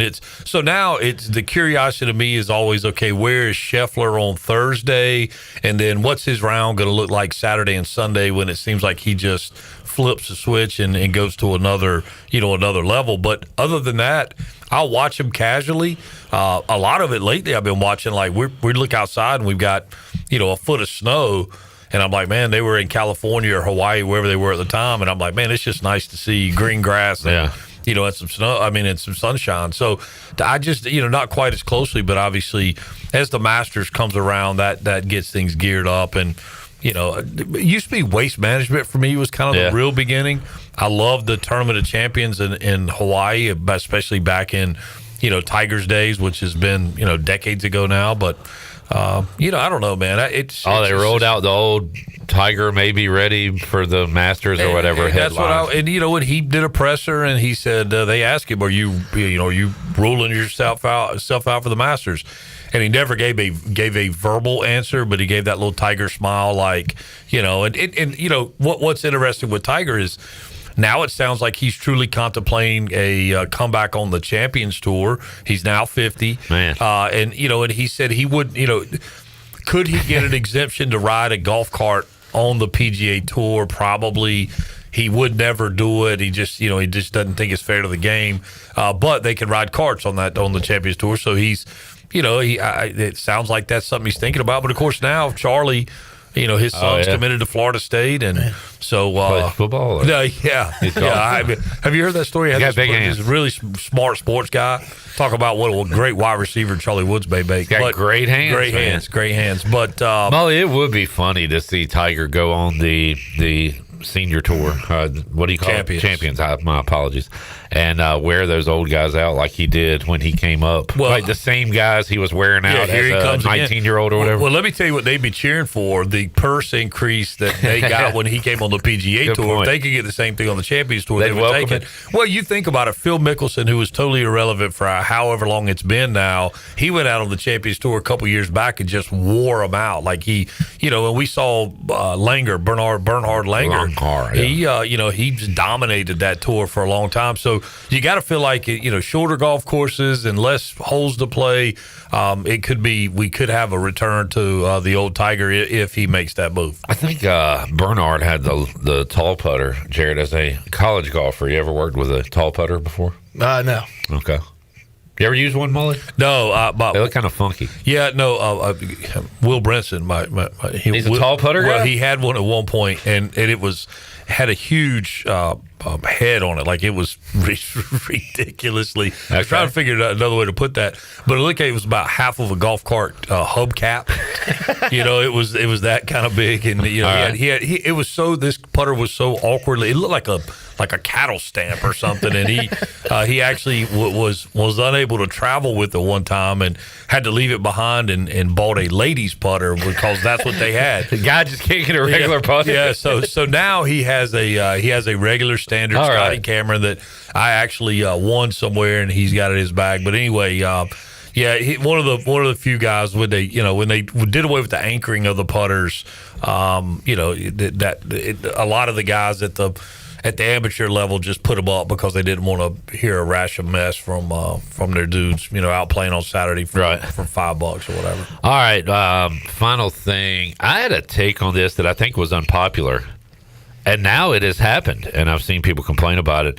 now it's the curiosity to me is always, okay, where is Scheffler on Thursday, and then what's his round going to look like Saturday and Sunday when it seems like he just flips a switch and goes to another level. But other than that, I'll watch him casually. A lot of it lately I've been watching, like we look outside and we've got a foot of snow, and I'm like, man, they were in California or Hawaii, wherever they were at the time, and I'm like, man, it's just nice to see green grass and and some snow, and some sunshine. So I just, not quite as closely, but obviously as the Masters comes around, that gets things geared up. And it used to be Waste Management for me was kind of the real beginning. I loved the Tournament of Champions in Hawaii, especially back in, Tiger's days, which has been, decades ago now. But, I don't know, man. They rolled out the old Tiger may be ready for the Masters or whatever. And that's when he did a presser and he said, they asked him, are you ruling yourself out for the Masters? And he never gave a verbal answer, but he gave that little Tiger smile, like, what's interesting with Tiger is now it sounds like he's truly contemplating a comeback on the Champions Tour. He's now 50. Man. And he said he would, could he get an exemption to ride a golf cart on the PGA Tour? Probably. He would never do it. He just doesn't think it's fair to the game. But they can ride carts on the Champions Tour. So he's, it sounds like that's something he's thinking about. But of course now Charlie, his son's committed to Florida State, and so plays football. Have you heard that story? He got big hands. He's a really smart sports guy. Talk about what a great wide receiver Charlie Woods may make. He's got great hands. Great hands. But Mully, it would be funny to see Tiger go on the senior tour. What do you call it? Champions. My apologies. And wear those old guys out like he did when he came up. Well, like the same guys he was wearing out as a 19-year-old or whatever. Well, let me tell you what they'd be cheering for, the purse increase that they got when he came on the PGA Tour. If they could get the same thing on the Champions Tour, they would take it. Well, you think about it. Phil Mickelson, who was totally irrelevant for however long it's been now, he went out on the Champions Tour a couple years back and just wore them out. Like he, when we saw Bernhard Langer, car. Yeah. He's dominated that tour for a long time. So you got to feel like, shorter golf courses and less holes to play. We could have a return to the old Tiger if he makes that move. I think Bernard had the tall putter, Jared, as a college golfer. You ever worked with a tall putter before? No. Okay. You ever use one, Mully? No, they look kind of funky. Yeah, no. Will Brinson, he's a tall putter guy. Well, he had one at one point, and it had a huge head on it. Like, it was ridiculously. I was trying to figure out another way to put that, but it looked like it was about half of a golf cart hubcap. It was that kind of big, and this putter was so awkwardly. It looked like a cattle stamp or something, and he actually was unable to travel with it one time and had to leave it behind and bought a ladies putter because that's what they had. The guy just can't get a regular putter. Yeah, so now he has a regular standard Scotty Cameron that I actually won somewhere, and he's got it in his bag. But anyway, one of the few guys when they did away with the anchoring of the putters, a lot of the guys at the amateur level just put them up because they didn't want to hear a rash of mess from their dudes, out playing on Saturday for $5 or whatever. All right, final thing. I had a take on this that I think was unpopular, and now it has happened, and I've seen people complain about it.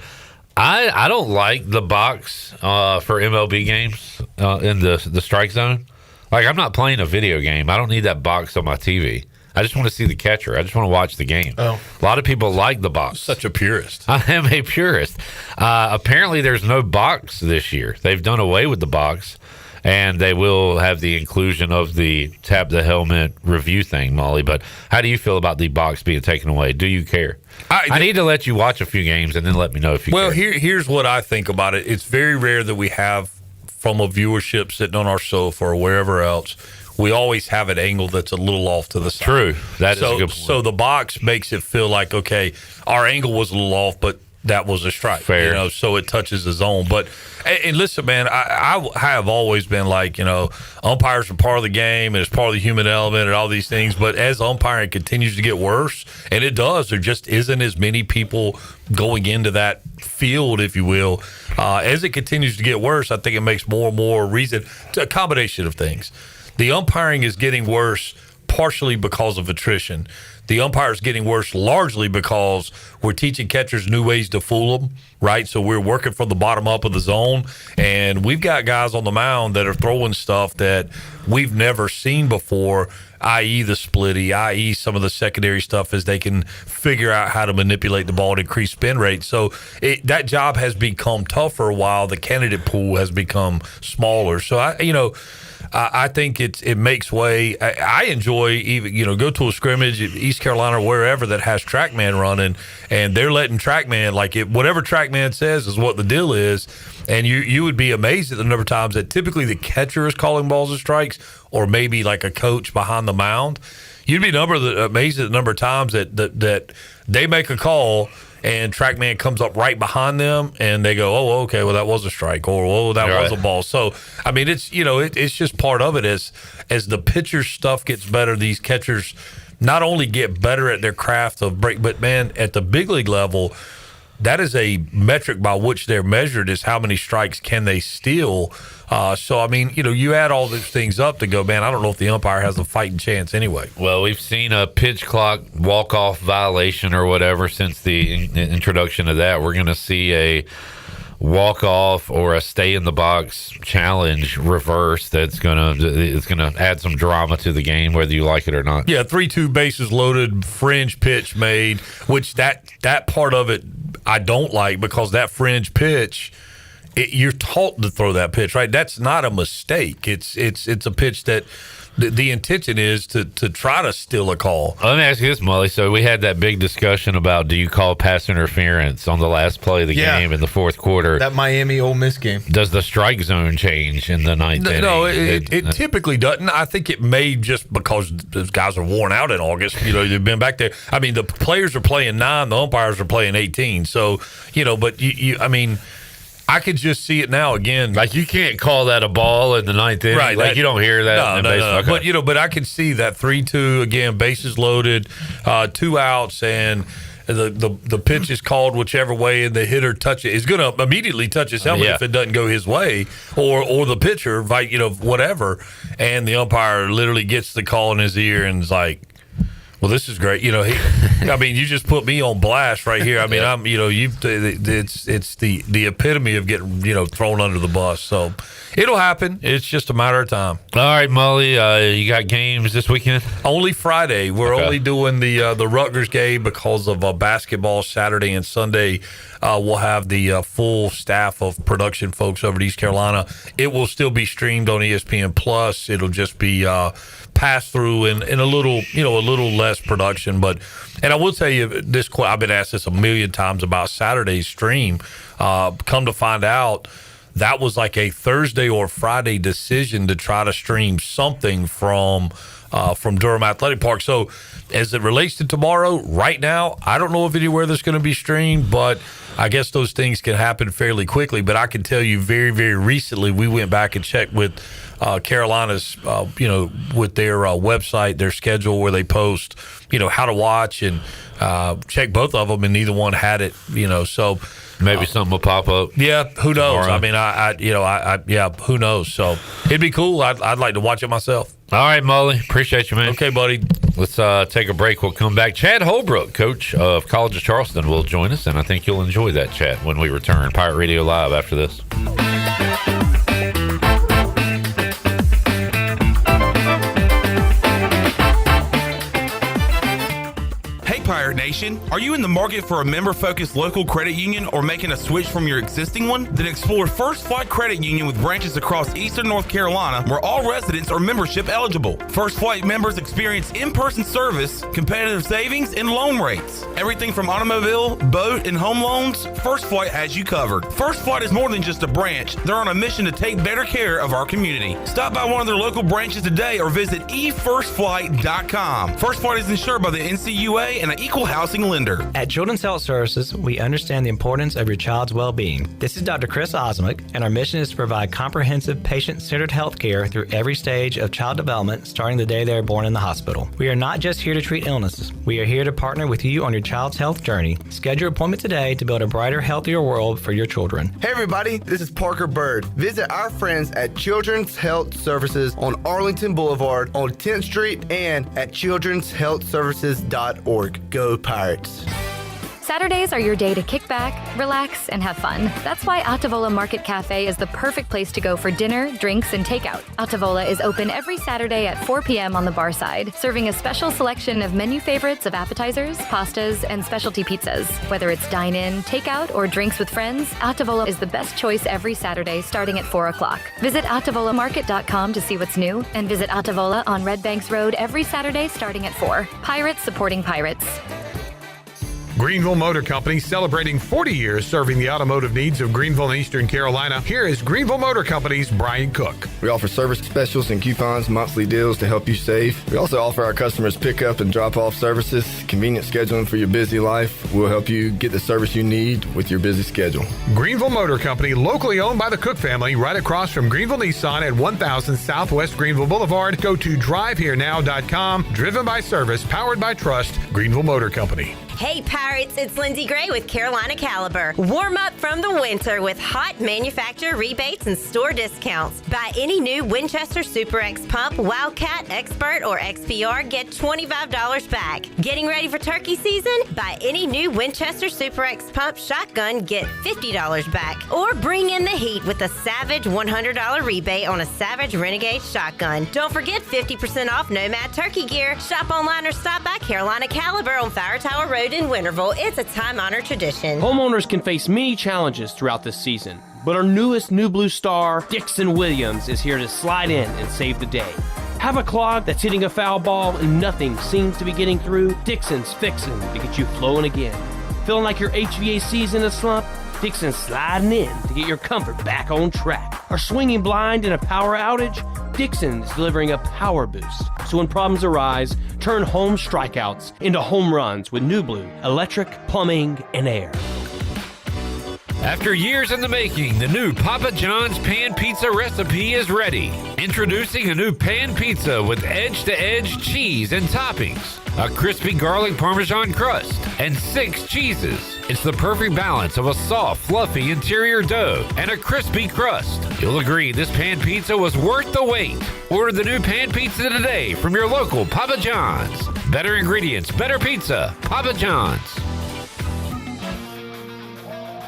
I don't like the box for MLB games in the strike zone. Like, I'm not playing a video game. I don't need that box on my TV. I just want to see the catcher. I just want to watch the game. Oh. A lot of people like the box. Such a purist. I am a purist. Apparently, there's no box this year. They've done away with the box, and they will have the inclusion of the tap the helmet review thing, Molly. But how do you feel about the box being taken away? Do you care? I need to let you watch a few games and then let me know if you care. Well, here's what I think about it. It's very rare that we have, from a viewership sitting on our sofa or wherever else, we always have an angle that's a little off to the side. True. That is a good point. So the box makes it feel like, okay, our angle was a little off, but that was a strike. Fair. So it touches the zone. But, and listen, man, I have always been like, umpires are part of the game and it's part of the human element and all these things. But as umpiring continues to get worse, and it does, there just isn't as many people going into that field, if you will. As it continues to get worse, I think it makes more and more reason to a combination of things. The umpiring is getting worse partially because of attrition. The umpire is getting worse largely because we're teaching catchers new ways to fool them, right? So we're working from the bottom up of the zone, and we've got guys on the mound that are throwing stuff that we've never seen before, i.e. the splitty, i.e. some of the secondary stuff, as they can figure out how to manipulate the ball to increase spin rate. So that job has become tougher while the candidate pool has become smaller. So I think it makes way. I enjoy even go to a scrimmage at East Carolina or wherever that has TrackMan running, and they're letting TrackMan, like, whatever TrackMan says is what the deal is. And you would be amazed at the number of times that typically the catcher is calling balls and strikes, or maybe like a coach behind the mound. You'd be amazed at the number of times that they make a call and TrackMan comes up right behind them, and they go, "Oh, okay, well that was a strike," or "Oh, that was a ball." So, I mean, it's it's just part of it. As the pitcher stuff gets better, these catchers not only get better at their craft of break, but man, at the big league level, that is a metric by which they're measured, is how many strikes can they steal. So, I mean, you add all these things up to go, man, I don't know if the umpire has a fighting chance anyway. Well, we've seen a pitch clock walk-off violation or whatever since the introduction of that. We're going to see a walk-off or a stay-in-the-box challenge reverse it's gonna add some drama to the game, whether you like it or not. Yeah, 3-2 bases loaded, fringe pitch made, which that part of it I don't like, because that fringe pitch, you're taught to throw that pitch, right? That's not a mistake. It's a pitch that the intention is to try to steal a call. Let me ask you this, Mully. So we had that big discussion about, do you call pass interference on the last play of the game in the fourth quarter? That Miami-Ole Miss game. Does the strike zone change in the ninth inning? No, it typically doesn't. I think it may, just because those guys are worn out in August. They've been back there. I mean, the players are playing 9, the umpires are playing 18. So, but I mean, I could just see it now again. Like, you can't call that a ball in the ninth inning. Right. Like, you don't hear that. No. Okay. But I could see that 3-2 again, bases loaded, 2 outs, and the pitch is called whichever way and the hitter is going to immediately touch his helmet if it doesn't go his way, or the pitcher, whatever, and the umpire literally gets the call in his ear and is like, well, this is great. I mean, you just put me on blast right here. I mean, it's the epitome of getting, thrown under the bus. So it'll happen. It's just a matter of time. All right, Mully, you got games this weekend? Only Friday. We're only doing the Rutgers game because of basketball Saturday and Sunday. We'll have the full staff of production folks over at East Carolina. It will still be streamed on ESPN Plus. It'll just be passed through in a little less production. And I will tell you this: I've been asked this a million times about Saturday's stream. Come to find out, that was like a Thursday or Friday decision to try to stream something from Durham Athletic Park. So as it relates to tomorrow, right now, I don't know of anywhere that's going to be streamed, but I guess those things can happen fairly quickly. But I can tell you very, very recently, we went back and checked with Carolina's, with their website, their schedule, where they post, how to watch, and check both of them, and neither one had it, so maybe something will pop up. Yeah, who knows? Tomorrow. I mean, who knows? So it'd be cool. I'd like to watch it myself. All right, Mully. Appreciate you, man. Okay, buddy. Let's take a break. We'll come back. Chad Holbrook, coach of College of Charleston, will join us, and I think you'll enjoy that chat when we return. Pirate Radio Live after this. Pirate Nation, are you in the market for a member-focused local credit union or making a switch from your existing one? Then explore First Flight Credit Union with branches across Eastern North Carolina, where all residents are membership eligible. First Flight members experience in-person service, competitive savings, and loan rates. Everything from automobile, boat, and home loans, First Flight has you covered. First Flight is more than just a branch. They're on a mission to take better care of our community. Stop by one of their local branches today or visit efirstflight.com. First Flight is insured by the NCUA and an equal housing lender. At Children's Health Services, we understand the importance of your child's well-being. This is Dr. Chris Osmick, and our mission is to provide comprehensive, patient-centered health care through every stage of child development, starting the day they are born in the hospital. We are not just here to treat illnesses. We are here to partner with you on your child's health journey. Schedule your appointment today to build a brighter, healthier world for your children. Hey everybody, this is Parker Bird. Visit our friends at Children's Health Services on Arlington Boulevard on 10th Street and at childrenshealthservices.org. Go Pirates. Saturdays are your day to kick back, relax, and have fun. That's why Altavola Market Cafe is the perfect place to go for dinner, drinks, and takeout. Altavola is open every Saturday at 4 p.m. on the bar side, serving a special selection of menu favorites of appetizers, pastas, and specialty pizzas. Whether it's dine-in, takeout, or drinks with friends, Altavola is the best choice every Saturday starting at 4 o'clock. Visit AltavolaMarket.com to see what's new, and visit Altavola on Red Banks Road every Saturday starting at 4. Pirates supporting pirates. Greenville Motor Company, celebrating 40 years serving the automotive needs of Greenville and Eastern Carolina. Here is Greenville Motor Company's Brian Cook. We offer service specials and coupons, monthly deals to help you save. We also offer our customers pickup and drop-off services, convenient scheduling for your busy life. We'll help you get the service you need with your busy schedule. Greenville Motor Company, locally owned by the Cook family, right across from Greenville Nissan at 1000 Southwest Greenville Boulevard. Go to driveherenow.com. Driven by service, powered by trust. Greenville Motor Company. Hey Pirates, it's Lindsay Gray with Carolina Caliber. Warm up from the winter with hot manufacturer rebates and store discounts. Buy any new Winchester Super X Pump, Wildcat, Expert, or XPR, get $25 back. Getting ready for turkey season? Buy any new Winchester Super X Pump Shotgun, get $50 back. Or bring in the heat with a Savage $100 rebate on a Savage Renegade Shotgun. Don't forget 50% off Nomad turkey gear. Shop online or stop by Carolina Caliber on Fire Tower Road in Winterville. It's a time-honored tradition. Homeowners can face many challenges throughout this season, but our newest New Blue star, Dixon Williams, is here to slide in and save the day. Have a clog that's hitting a foul ball and nothing seems to be getting through? Dixon's fixing to get you flowing again. Feeling like your HVAC's in a slump? Dixon's sliding in to get your comfort back on track. Are swinging blind in a power outage? Dixon is delivering a power boost. So when problems arise, turn home strikeouts into home runs with New Blue, electric, plumbing, and air. After years in the making, the new Papa John's Pan Pizza recipe is ready. Introducing a new pan pizza with edge-to-edge cheese and toppings, a crispy garlic Parmesan crust, and 6 cheeses. It's the perfect balance of a soft, fluffy interior dough and a crispy crust. You'll agree this pan pizza was worth the wait. Order the new pan pizza today from your local Papa John's. Better ingredients, better pizza. Papa John's.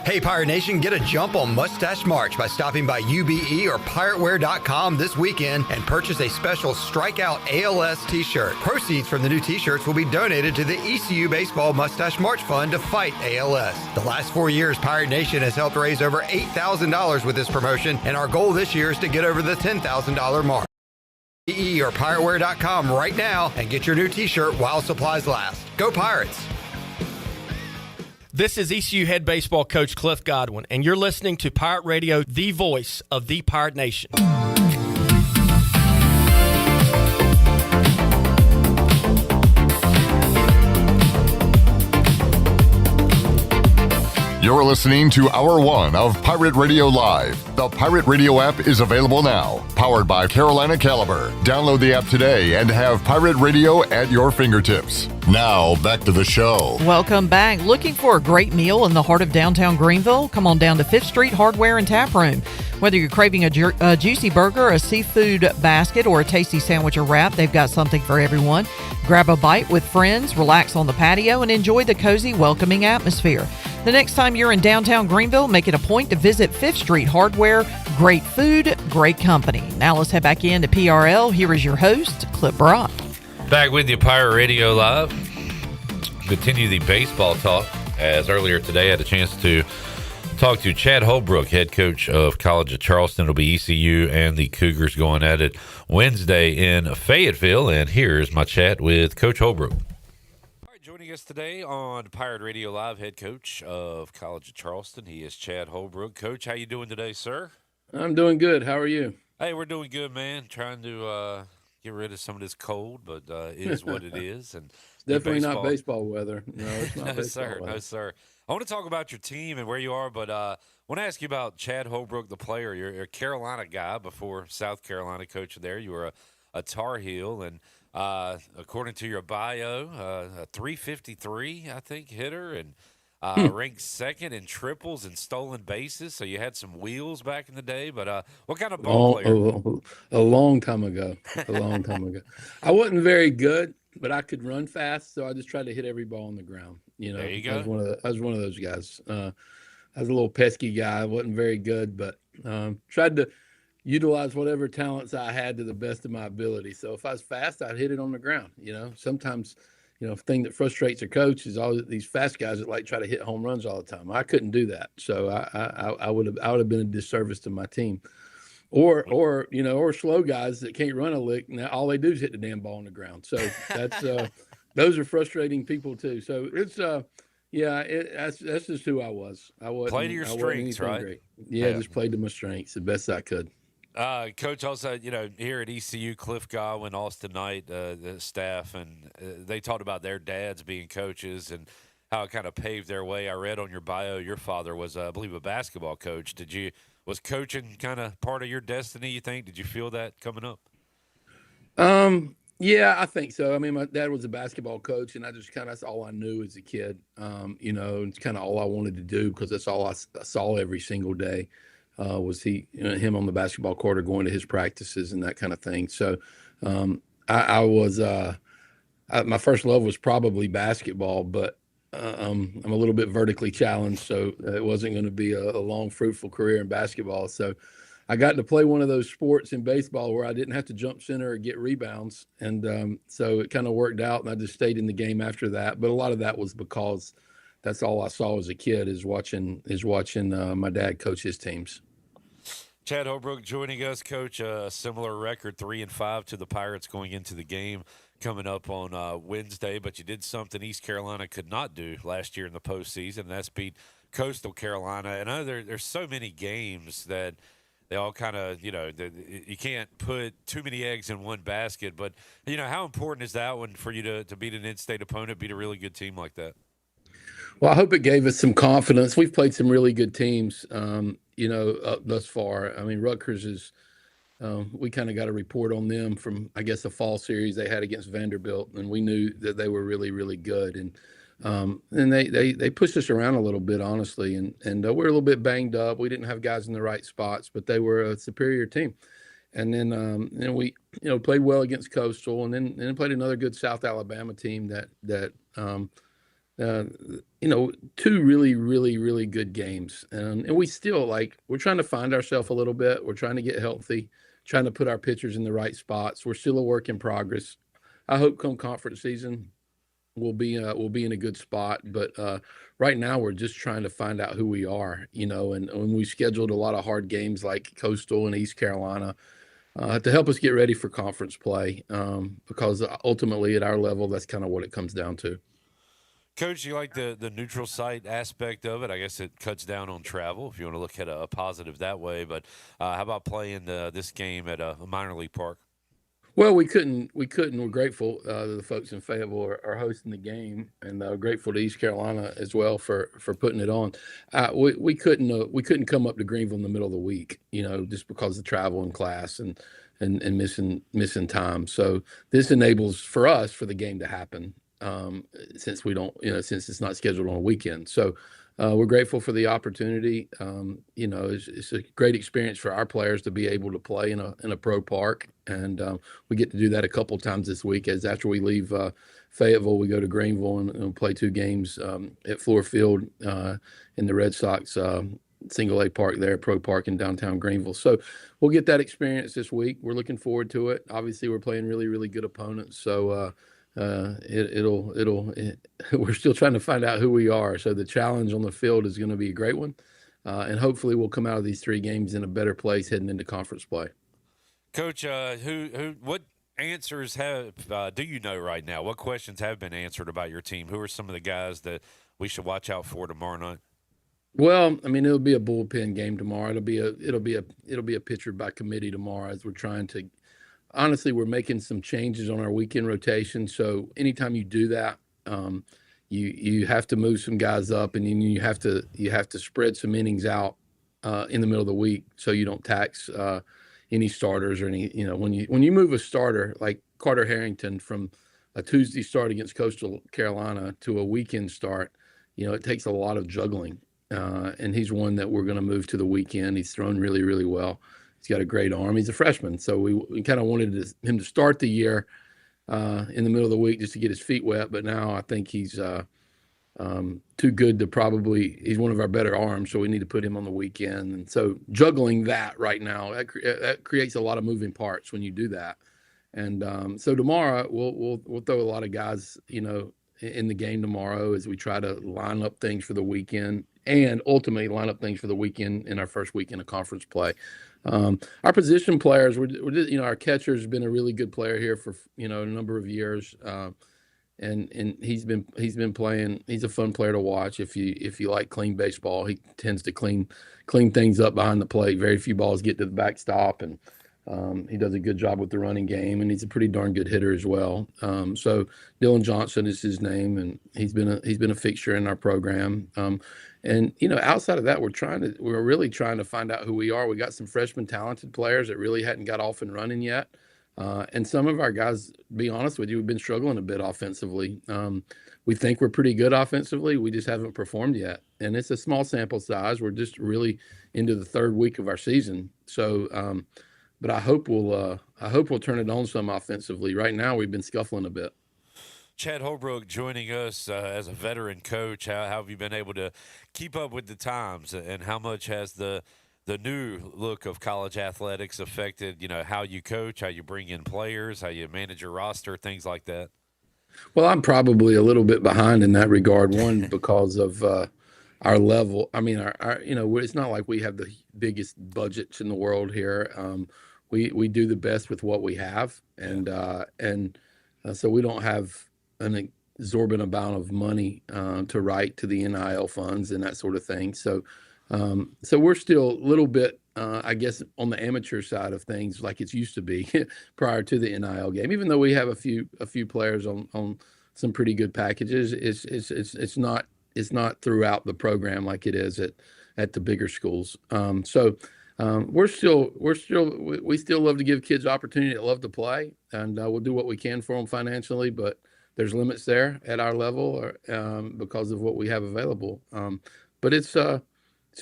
Hey, Pirate Nation, get a jump on Mustache March by stopping by UBE or pirateware.com this weekend and purchase a special Strikeout ALS t-shirt. Proceeds from the new t-shirts will be donated to the ECU Baseball Mustache March Fund to fight ALS. The last 4 years, Pirate Nation has helped raise over $8,000 with this promotion, and our goal this year is to get over the $10,000 mark. UBE or pirateware.com right now and get your new t-shirt while supplies last. Go Pirates! This is ECU head baseball coach Cliff Godwin, and you're listening to Pirate Radio, the voice of the Pirate Nation. You're listening to Hour 1 of Pirate Radio Live. The Pirate Radio app is available now, powered by Carolina Caliber. Download the app today and have Pirate Radio at your fingertips. Now, back to the show. Welcome back. Looking for a great meal in the heart of downtown Greenville? Come on down to 5th Street Hardware and Tap Room. Whether you're craving a juicy burger, a seafood basket, or a tasty sandwich or wrap, they've got something for everyone. Grab a bite with friends, relax on the patio, and enjoy the cozy, welcoming atmosphere. The next time you're in downtown Greenville, make it a point to visit 5th Street Hardware. Great food, great company. Now let's head back into PRL. Here is your host, Clip Brock. Back with you, Pirate Radio Live. Continue the baseball talk, as earlier today I had a chance to talk to Chad Holbrook, head coach of College of Charleston. It'll be ECU and the Cougars going at it Wednesday in Fayetteville. And here's my chat with Coach Holbrook. All right, joining us today on Pirate Radio Live, head coach of College of Charleston. He is Chad Holbrook. Coach, how you doing today, sir? I'm doing good. How are you? Hey, we're doing good, man. Trying to get rid of some of this cold, but it is what it is. And it's definitely not baseball weather. No, it's not no, baseball sir. weather. No, sir. I want to talk about your team and where you are, but I want to ask you about Chad Holbrook, the player. You're a Carolina guy before South Carolina coach there. You were a Tar Heel, and according to your bio, a 353, I think, hitter, and ranked second in triples and stolen bases. So you had some wheels back in the day, but what kind of ball player? A long time ago. A long time ago. I wasn't very good, but I could run fast, so I just tried to hit every ball on the ground. You know, there you go. I was one of those guys. I was a little pesky guy. I wasn't very good, but tried to utilize whatever talents I had to the best of my ability. So if I was fast, I'd hit it on the ground. You know, sometimes, you know, the thing that frustrates a coach is all these fast guys that like try to hit home runs all the time. I couldn't do that, so I would have been a disservice to my team. Or you know, or slow guys that can't run a lick. Now all they do is hit the damn ball on the ground. So that's those are frustrating people too. So it's that's just who I was. I wasn't play to your strengths, right? Great. Yeah, just played to my strengths the best I could. Coach, also, you know, here at ECU, Cliff Godwin, Austin Knight, the staff, and they talked about their dads being coaches and how it kind of paved their way. I read on your bio your father was, I believe, a basketball coach. Was coaching kind of part of your destiny, you think? Did you feel that coming up? Yeah, I think so. I mean, my dad was a basketball coach, and that's all I knew as a kid. You know, it's kind of all I wanted to do because that's all I saw every single day. Was him on the basketball court or going to his practices and that kind of thing. So I was my first love was probably basketball, but I'm a little bit vertically challenged, so it wasn't going to be a long, fruitful career in basketball. So I got to play one of those sports in baseball where I didn't have to jump center or get rebounds, and so it kind of worked out, and I just stayed in the game after that. But a lot of that was because that's all I saw as a kid is watching my dad coach his teams. Chad Holbrook joining us, Coach. A similar record, 3-5 to the Pirates going into the game coming up on Wednesday. But you did something East Carolina could not do last year in the postseason, and that's beat Coastal Carolina. And I know there's so many games that they all kind of, you know, you can't put too many eggs in one basket. But, you know, how important is that one for you to beat an in-state opponent, beat a really good team like that? Well, I hope it gave us some confidence. We've played some really good teams, thus far. I mean, Rutgers is. We kind of got a report on them from, I guess, a fall series they had against Vanderbilt, and we knew that they were really, really good. And they pushed us around a little bit, honestly, and we're a little bit banged up. We didn't have guys in the right spots, but they were a superior team. And then we played well against Coastal, and then played another good South Alabama team that two really, really, really good games. And we still we're trying to find ourselves a little bit. We're trying to get healthy, trying to put our pitchers in the right spots. We're still a work in progress. I hope come conference season we'll be in a good spot. But right now we're just trying to find out who we are, and we scheduled a lot of hard games like Coastal and East Carolina to help us get ready for conference play, because ultimately at our level, that's kind of what it comes down to. Coach, you like the neutral site aspect of it? I guess it cuts down on travel if you want to look at a positive that way. But how about playing this game at a minor league park? Well, we couldn't. We're grateful the folks in Fayetteville are hosting the game, and grateful to East Carolina as well for putting it on. We couldn't come up to Greenville in the middle of the week, just because of travel and class and missing time. So this enables for us for the game to happen. Since we don't, since it's not scheduled on a weekend. So we're grateful for the opportunity. It's a great experience for our players to be able to play in a pro park. And we get to do that a couple times this week, as after we leave Fayetteville, we go to Greenville and play 2 games at Fluor Field in the Red Sox single A park there, pro park in downtown Greenville. So we'll get that experience this week. We're looking forward to it. Obviously we're playing really, really good opponents. So, we're still trying to find out who we are. So the challenge on the field is going to be a great one. And hopefully we'll come out of these 3 games in a better place heading into conference play. Coach, what answers do you know right now? What questions have been answered about your team? Who are some of the guys that we should watch out for tomorrow night? Well, I mean, it'll be a bullpen game tomorrow. It'll be a pitcher by committee tomorrow, as we're trying to. Honestly, we're making some changes on our weekend rotation. So anytime you do that, you have to move some guys up, and then you have to spread some innings out in the middle of the week, so you don't tax any starters or any. When you move a starter like Carter Harrington from a Tuesday start against Coastal Carolina to a weekend start, it takes a lot of juggling, and he's one that we're going to move to the weekend. He's thrown really, really well. He's got a great arm. He's a freshman, so we kind of wanted him to start the year in the middle of the week just to get his feet wet. But now I think he's too good to probably. He's one of our better arms, so we need to put him on the weekend. And so juggling that right now, that creates a lot of moving parts when you do that. And so tomorrow we'll throw a lot of guys, in the game tomorrow as we try to line up things for the weekend, and ultimately line up things for the weekend in our first weekend of conference play. Our position players, our catcher's been a really good player here for a number of years, and he's been playing. He's a fun player to watch. If you like clean baseball, he tends to clean things up behind the plate. Very few balls get to the backstop, and he does a good job with the running game, and he's a pretty darn good hitter as well. So Dylan Johnson is his name, and he's been a fixture in our program. And outside of that, we're really trying to find out who we are. We got some freshman talented players that really hadn't got off and running yet. And some of our guys, to be honest with you, we've been struggling a bit offensively. We think we're pretty good offensively. We just haven't performed yet. And it's a small sample size. We're just really into the 3rd week of our season. So, but I hope we'll turn it on some offensively. Right now, we've been scuffling a bit. Chad Holbrook joining us as a veteran coach. How have you been able to keep up with the times, and how much has the new look of college athletics affected, how you coach, how you bring in players, how you manage your roster, things like that? Well, I'm probably a little bit behind in that regard. One, because of our level. I mean, our it's not like we have the biggest budgets in the world here. We do the best with what we have, and so we don't have an exorbitant amount of money to write to the NIL funds and that sort of thing. So we're still a little bit, I guess, on the amateur side of things, like it's used to be prior to the NIL game. Even though we have a few players on some pretty good packages, it's not throughout the program like it is at the bigger schools. We still love to give kids opportunity that love to play, and we'll do what we can for them financially, but there's limits there at our level because of what we have available. But it's a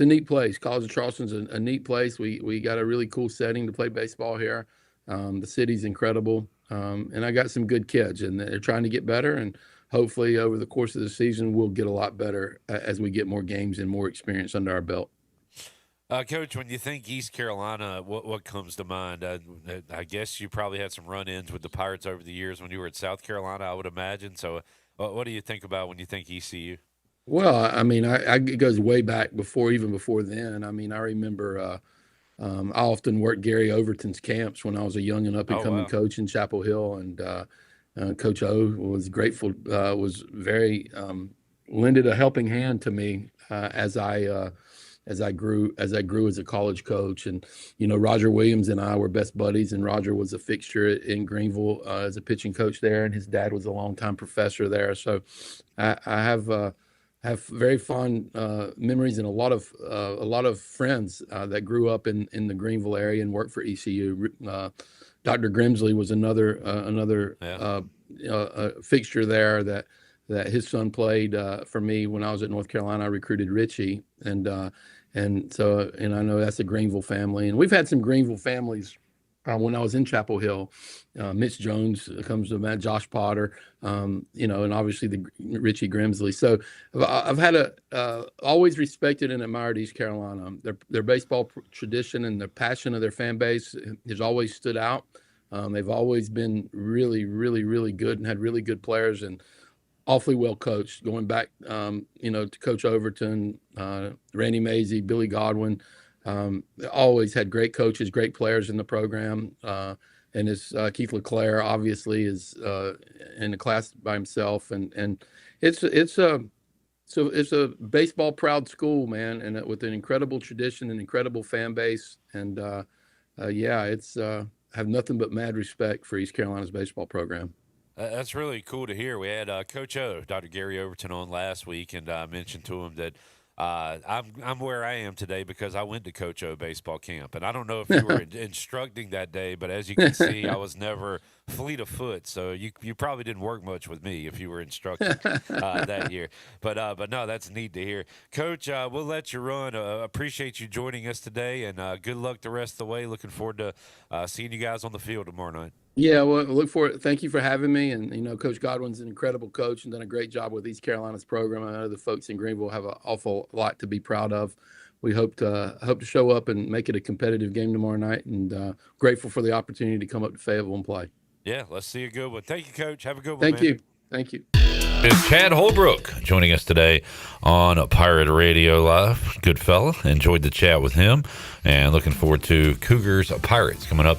neat place. College of Charleston's a neat place. We got a really cool setting to play baseball here. The city's incredible, and I got some good kids, and they're trying to get better. And hopefully, over the course of the season, we'll get a lot better as we get more games and more experience under our belt. Coach, when you think East Carolina, what comes to mind? I guess you probably had some run-ins with the Pirates over the years when you were at South Carolina, I would imagine. So what do you think about when you think ECU? Well, I mean, it goes way back even before then. I mean, I remember I often worked Gary Overton's camps when I was a young and up-and-coming coach in Chapel Hill, and Coach O was grateful, was very lended a helping hand to me as I grew as a college coach. And Roger Williams and I were best buddies, and Roger was a fixture in Greenville as a pitching coach there, and his dad was a longtime professor there. So I have very fond memories and a lot of friends that grew up in the Greenville area and worked for ECU. Dr. Grimsley was another fixture there that his son played for me when I was at North Carolina. I recruited Richie, and I know that's a Greenville family, and we've had some Greenville families when I was in Chapel Hill. Mitch Jones comes to mind, Josh Potter, and obviously the Richie Grimsley. So I've had always respected and admired East Carolina. Their baseball tradition and the passion of their fan base has always stood out. They've always been really, really, really good and had really good players and awfully well coached, going back, to Coach Overton, Randy Mazey, Billy Godwin. Always had great coaches, great players in the program. And Keith LeClaire obviously is in the class by himself. And it's a baseball proud school, man, and with an incredible tradition and incredible fan base. And have nothing but mad respect for East Carolina's baseball program. That's really cool to hear. We had Coach O, Dr. Gary Overton, on last week, and I mentioned to him that I'm where I am today because I went to Coach O baseball camp. And I don't know if you were instructing that day, but as you can see, I was never fleet of foot. So you probably didn't work much with me if you were instructing that year. But no, that's neat to hear. Coach, we'll let you run. Appreciate you joining us today, and good luck the rest of the way. Looking forward to seeing you guys on the field tomorrow night. Yeah, well, look for it. Thank you for having me. And, Coach Godwin's an incredible coach and done a great job with East Carolina's program. I know the folks in Greenville have an awful lot to be proud of. We hope to show up and make it a competitive game tomorrow night, and grateful for the opportunity to come up to Fayetteville and play. Yeah, let's see a good one. Thank you, Coach. Have a good one, Thank you. Thank you. It's Chad Holbrook joining us today on Pirate Radio Live. Good fella. Enjoyed the chat with him, and looking forward to Cougars Pirates coming up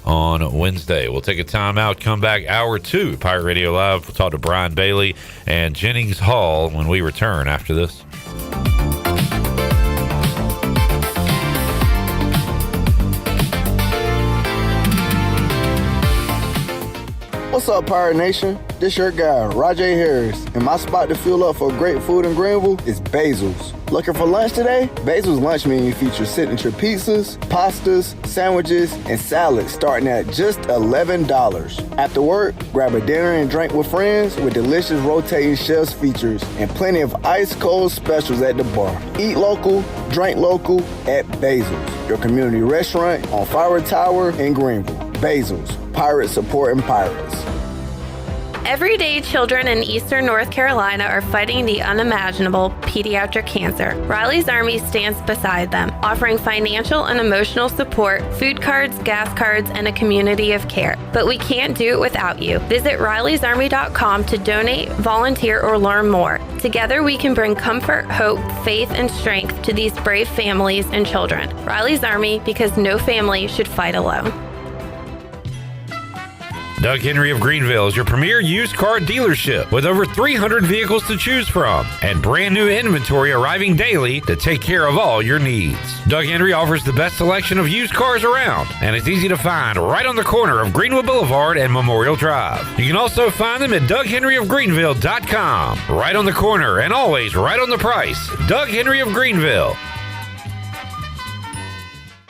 on Wednesday. We'll take a time out, come back hour 2, Pirate Radio Live. We'll talk to Brian Bailey and Jennings Hall when we return after this. What's up, Pirate Nation? This your guy, Rajay Harris, and my spot to fuel up for great food in Greenville is Basil's. Looking for lunch today? Basil's lunch menu features signature pizzas, pastas, sandwiches, and salads starting at just $11. After work, grab a dinner and drink with friends with delicious rotating shelves features and plenty of ice-cold specials at the bar. Eat local, drink local at Basil's, your community restaurant on Fire Tower in Greenville. Basil's, Pirates supporting pirates. Everyday children in eastern North Carolina are fighting the unimaginable pediatric cancer. Riley's Army stands beside them, offering financial and emotional support, food cards, gas cards, and a community of care. But we can't do it without you. Visit Riley'sArmy.com to donate, volunteer, or learn more. Together we can bring comfort, hope, faith, and strength to these brave families and children. Riley's Army, because no family should fight alone. Doug Henry of Greenville is your premier used car dealership with over 300 vehicles to choose from and brand new inventory arriving daily to take care of all your needs. Doug Henry offers the best selection of used cars around, and it's easy to find right on the corner of Greenwood Boulevard and Memorial Drive. You can also find them at DougHenryofGreenville.com. Right on the corner and always right on the price. Doug Henry of Greenville.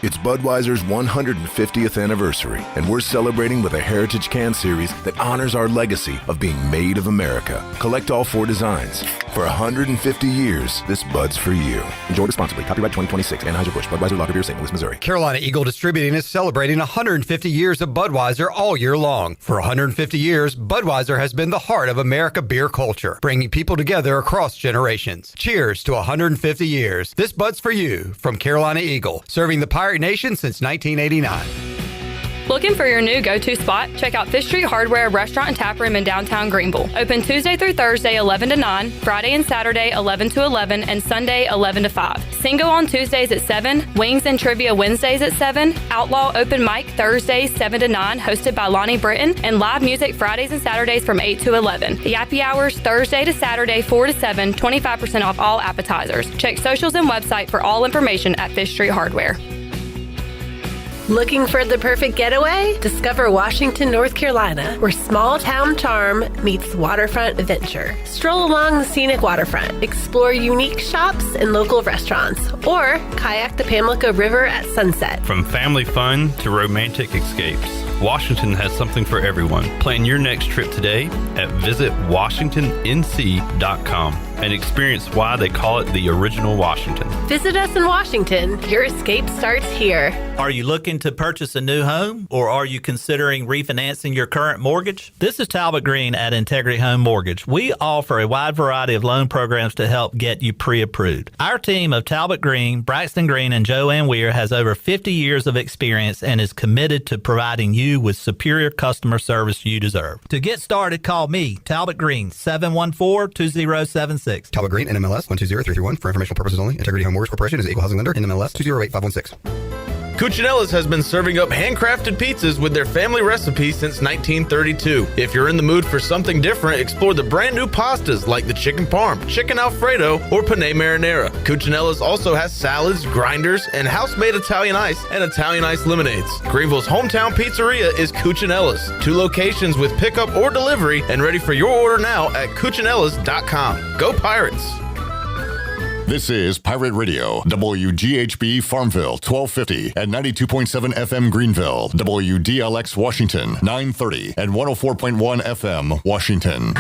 It's Budweiser's 150th anniversary, and we're celebrating with a Heritage Can Series that honors our legacy of being made of America. Collect all 4 designs. For 150 years, this Bud's for you. Enjoy responsibly. Copyright 2026. Anheuser-Busch. Budweiser Lager Beer, St. Louis, Missouri. Carolina Eagle Distributing is celebrating 150 years of Budweiser all year long. For 150 years, Budweiser has been the heart of America beer culture, bringing people together across generations. Cheers to 150 years. This Bud's for you from Carolina Eagle, serving the Pirate Nation since 1989. Looking for your new go-to spot? Check out Fish Street Hardware Restaurant and Tap Room in downtown Greenville. Open Tuesday through Thursday 11 to 9, Friday and Saturday 11 to 11, and Sunday 11 to 5. Single on Tuesdays at 7, Wings and Trivia Wednesdays at 7, Outlaw Open Mic Thursdays 7 to 9 hosted by Lonnie Britton, and live music Fridays and Saturdays from 8 to 11. The Yappy Hours Thursday to Saturday 4 to 7, 25% off all appetizers. Check socials and website for all information at Fish Street Hardware. Looking for the perfect getaway? Discover Washington, North Carolina, where small town charm meets waterfront adventure. Stroll along the scenic waterfront, explore unique shops and local restaurants, or kayak the Pamlico River at sunset. From family fun to romantic escapes, Washington has something for everyone. Plan your next trip today at visitwashingtonnc.com and experience why they call it the original Washington. Visit us in Washington. Your escape starts here. Are you looking to purchase a new home, or are you considering refinancing your current mortgage? This is Talbot Green at Integrity Home Mortgage. We offer a wide variety of loan programs to help get you pre-approved. Our team of Talbot Green, Braxton Green, and Joanne Weir has over 50 years of experience and is committed to providing you with superior customer service you deserve. To get started, call me, Talbot Green, 714-2076. Talbot Green, NMLS 120331. For informational purposes only. Integrity Home Mortgage Corporation is an equal housing lender. NMLS 208516. Cuccinella's has been serving up handcrafted pizzas with their family recipe since 1932. If you're in the mood for something different, explore the brand new pastas like the chicken parm, chicken alfredo, or penne marinara. Cuccinella's also has salads, grinders, and house-made Italian ice and Italian ice lemonades. Greenville's hometown pizzeria is Cuccinella's. 2 locations with pickup or delivery, and ready for your order now at cuccinellas.com. Go Pirates! This is Pirate Radio, WGHB Farmville, 1250 and 92.7 FM Greenville, WDLX Washington, 930 and 104.1 FM Washington.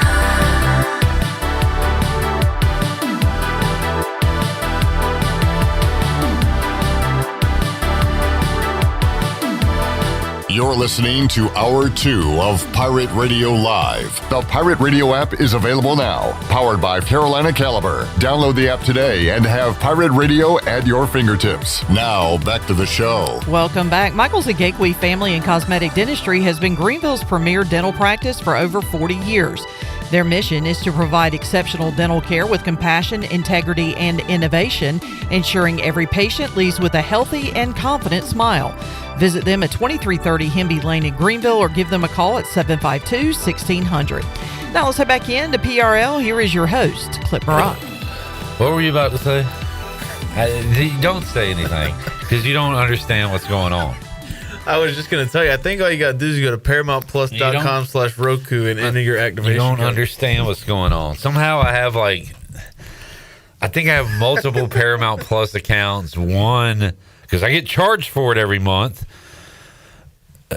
You're listening to Hour 2 of Pirate Radio Live. The Pirate Radio app is available now, powered by Carolina Caliber. Download the app today and have Pirate Radio at your fingertips. Now, back to the show. Welcome back. Michael's Agekwe Family and Cosmetic Dentistry has been Greenville's premier dental practice for over 40 years. Their mission is to provide exceptional dental care with compassion, integrity, and innovation, ensuring every patient leaves with a healthy and confident smile. Visit them at 2330 Hemby Lane in Greenville or give them a call at 752-1600. Now let's head back in to PRL. Here is your host, Clip Barak. What were you about to say? Don't say anything because you don't understand what's going on. I was just going to tell you, I think all you got to do is go to ParamountPlus.com/Roku and enter your activation. You don't code. understand what's going on. Somehow I have I think I have multiple Paramount Plus accounts. One, because I get charged for it every month.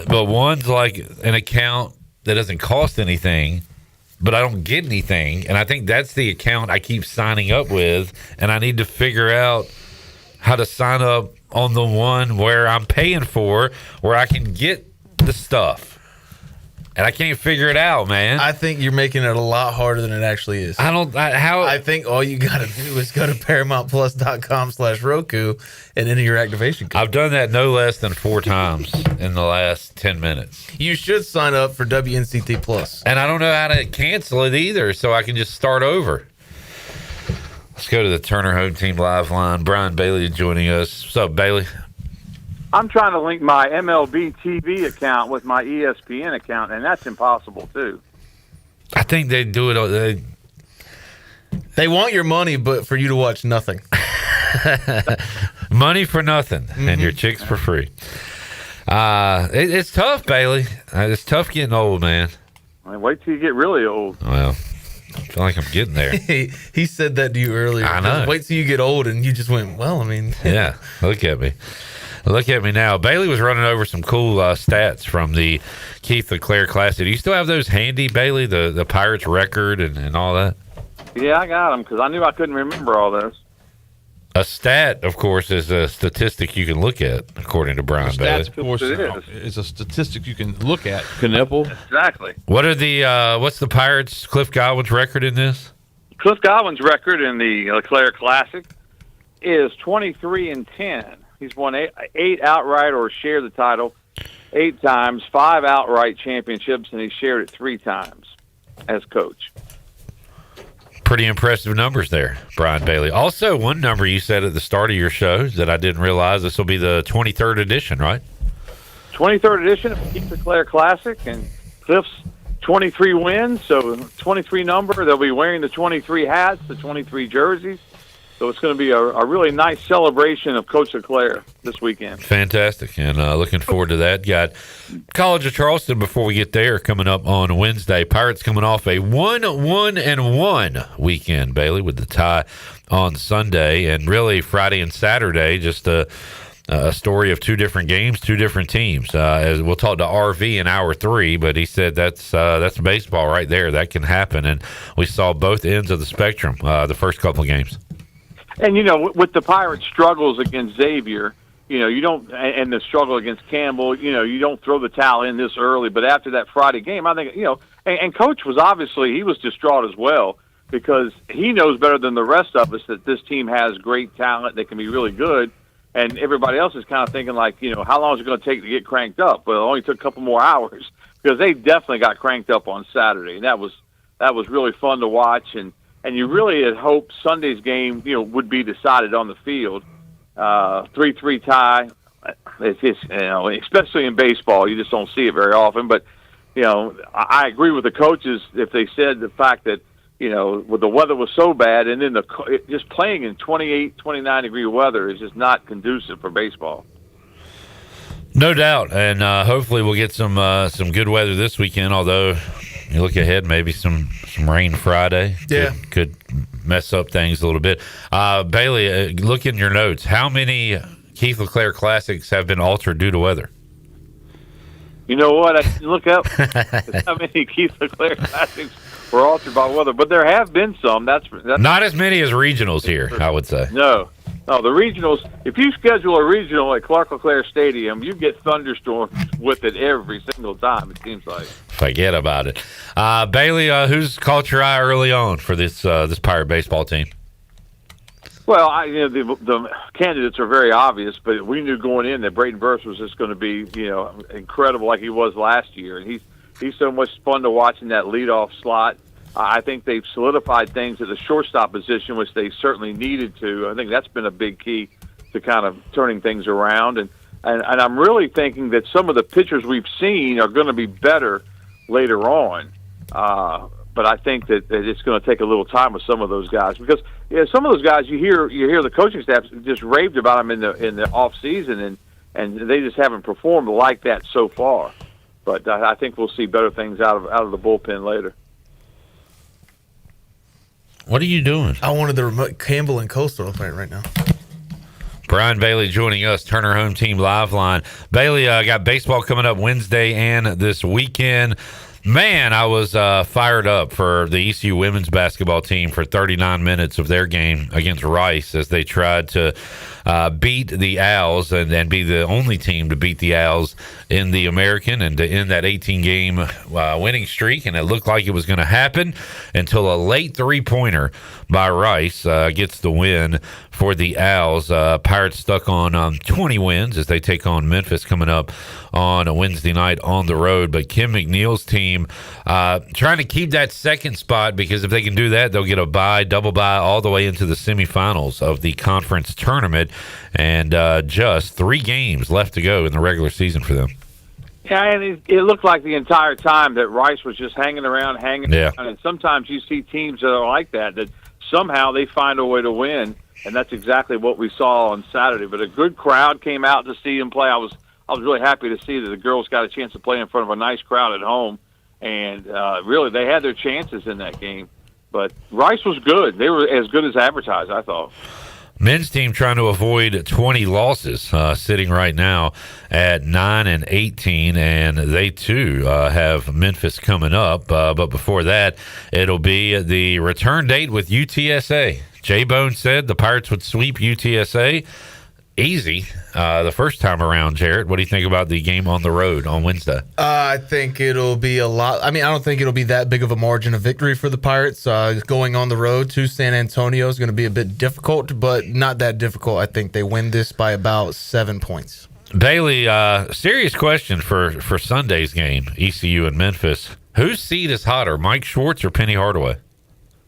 But one's like an account that doesn't cost anything, but I don't get anything. And I think that's the account I keep signing up with. And I need to figure out how to sign up on the one where I'm paying for, where I can get the stuff. And I can't figure it out, man. I think you're making it a lot harder than it actually is. I think all you got to do is go to ParamountPlus.com/Roku and enter your activation code. I've done that no less than 4 times in the last 10 minutes. You should sign up for WNCT Plus. And I don't know how to cancel it either, so I can just start over. Let's go to the Turner Home Team Live line. Brian Bailey joining us. What's up, Bailey? I'm trying to link my MLB TV account with my ESPN account, and that's impossible too. I think they do it. They want your money, but for you to watch nothing. Money for nothing, and your chicks for free. It's tough, Bailey. It's tough getting old, man. Wait till you get really old. Well, I feel like I'm getting there. He said that to you earlier. I know. Wait till you get old, and you just went, well, I mean. Yeah, look at me. Look at me now. Bailey was running over some cool stats from the Keith LeClaire Classic. Do you still have those handy, Bailey, the Pirates record and all that? Yeah, I got them because I knew I couldn't remember all those. A stat, of course, is a statistic you can look at, according to Brian Bailey. Of course, is a statistic you can look at. Knipple. Exactly. What are the what's the Pirates' Cliff Godwin's record in this? Cliff Godwin's record in the LeClaire Classic is 23-10. He's won eight outright or shared the title 8 times, 5 outright championships, and he shared it 3 times as coach. Pretty impressive numbers there, Brian Bailey. Also, one number you said at the start of your show that I didn't realize, this will be the 23rd edition, right? 23rd edition of the Keith LeClaire Classic, and Cliff's 23 wins, so 23 number. They'll be wearing the 23 hats, the 23 jerseys. So it's going to be a really nice celebration of Coach LeClaire this weekend. Fantastic, and looking forward to that. Got College of Charleston before we get there coming up on Wednesday. Pirates coming off a 1-1-1 weekend, Bailey, with the tie on Sunday, and really Friday and Saturday, just a story of 2 different games, 2 different teams. As we'll talk to RV in hour 3, but he said that's baseball right there. That can happen, and we saw both ends of the spectrum the first couple of games. And, with the Pirates' struggles against Xavier, you don't, and the struggle against Campbell, you don't throw the towel in this early. But after that Friday game, I think, and Coach was he was distraught as well because he knows better than the rest of us that this team has great talent. They can be really good. And everybody else is kind of thinking like, how long is it going to take to get cranked up? Well, it only took a couple more hours because they definitely got cranked up on Saturday. And that was really fun to watch. And you really had hoped Sunday's game, would be decided on the field. 3-3 tie. It's especially in baseball, you just don't see it very often. But, I agree with the coaches if they said the fact that, with the weather was so bad and then just playing in 28, 29-degree weather is just not conducive for baseball. No doubt, and hopefully we'll get some good weather this weekend, although you look ahead, maybe some rain Friday. Yeah. Could mess up things a little bit. Bailey, look in your notes. How many Keith LeClaire Classics have been altered due to weather? You know what? I didn't look up how many Keith LeClaire Classics were altered by weather, but there have been some. That's not as many as regionals here, I would say. No, the regionals, if you schedule a regional at Clark LeClaire Stadium, you get thunderstorms with it every single time, it seems like. Forget about it. Bailey, who's caught your eye early on for this Pirate baseball team? Well, the candidates are very obvious, but we knew going in that Braden Burst was just going to be, incredible like he was last year. And he's so much fun to watch in that leadoff slot. I think they've solidified things at the shortstop position, which they certainly needed to. I think that's been a big key to kind of turning things around. And I'm really thinking that some of the pitchers we've seen are going to be better later on. But I think that it's going to take a little time with some of those guys because some of those guys you hear the coaching staff just raved about them in the off season and they just haven't performed like that so far. But I think we'll see better things out of the bullpen later. What are you doing? I wanted the remote. Campbell and Coastal are playing right now. Brian Bailey joining us, Turner Home Team Live Line. Bailey, got baseball coming up Wednesday and this weekend. Man, I was fired up for the ECU women's basketball team for 39 minutes of their game against Rice as they tried to beat the Owls and be the only team to beat the Owls in the American and to end that 18-game winning streak. And it looked like it was going to happen until a late three-pointer by Rice gets the win for the Owls. Pirates stuck on 20 wins as they take on Memphis coming up on a Wednesday night on the road. But Kim McNeil's team trying to keep that second spot, because if they can do that, they'll get a double bye all the way into the semifinals of the conference tournament, and just 3 games left to go in the regular season for them. Yeah, and it looked like the entire time that Rice was just hanging around. And sometimes you see teams that are like that somehow they find a way to win, and that's exactly what we saw on Saturday. But a good crowd came out to see him play. I was really happy to see that the girls got a chance to play in front of a nice crowd at home, and really they had their chances in that game. But Rice was good. They were as good as advertised, I thought. Men's team trying to avoid 20 losses, sitting right now at 9-18, and they too have Memphis coming up. But before that, it'll be the return date with UTSA. J-Bone said the Pirates would sweep UTSA easy the first time around. Jarrett, what do you think about the game on the road on Wednesday? I think it'll be a lot. I mean, I don't think it'll be that big of a margin of victory for the Pirates. Going on the road to San Antonio is going to be a bit difficult, but not that difficult. I think they win this by about 7 points. Bailey, serious question for Sunday's game, ECU and Memphis. Whose seat is hotter, Mike Schwartz or Penny Hardaway?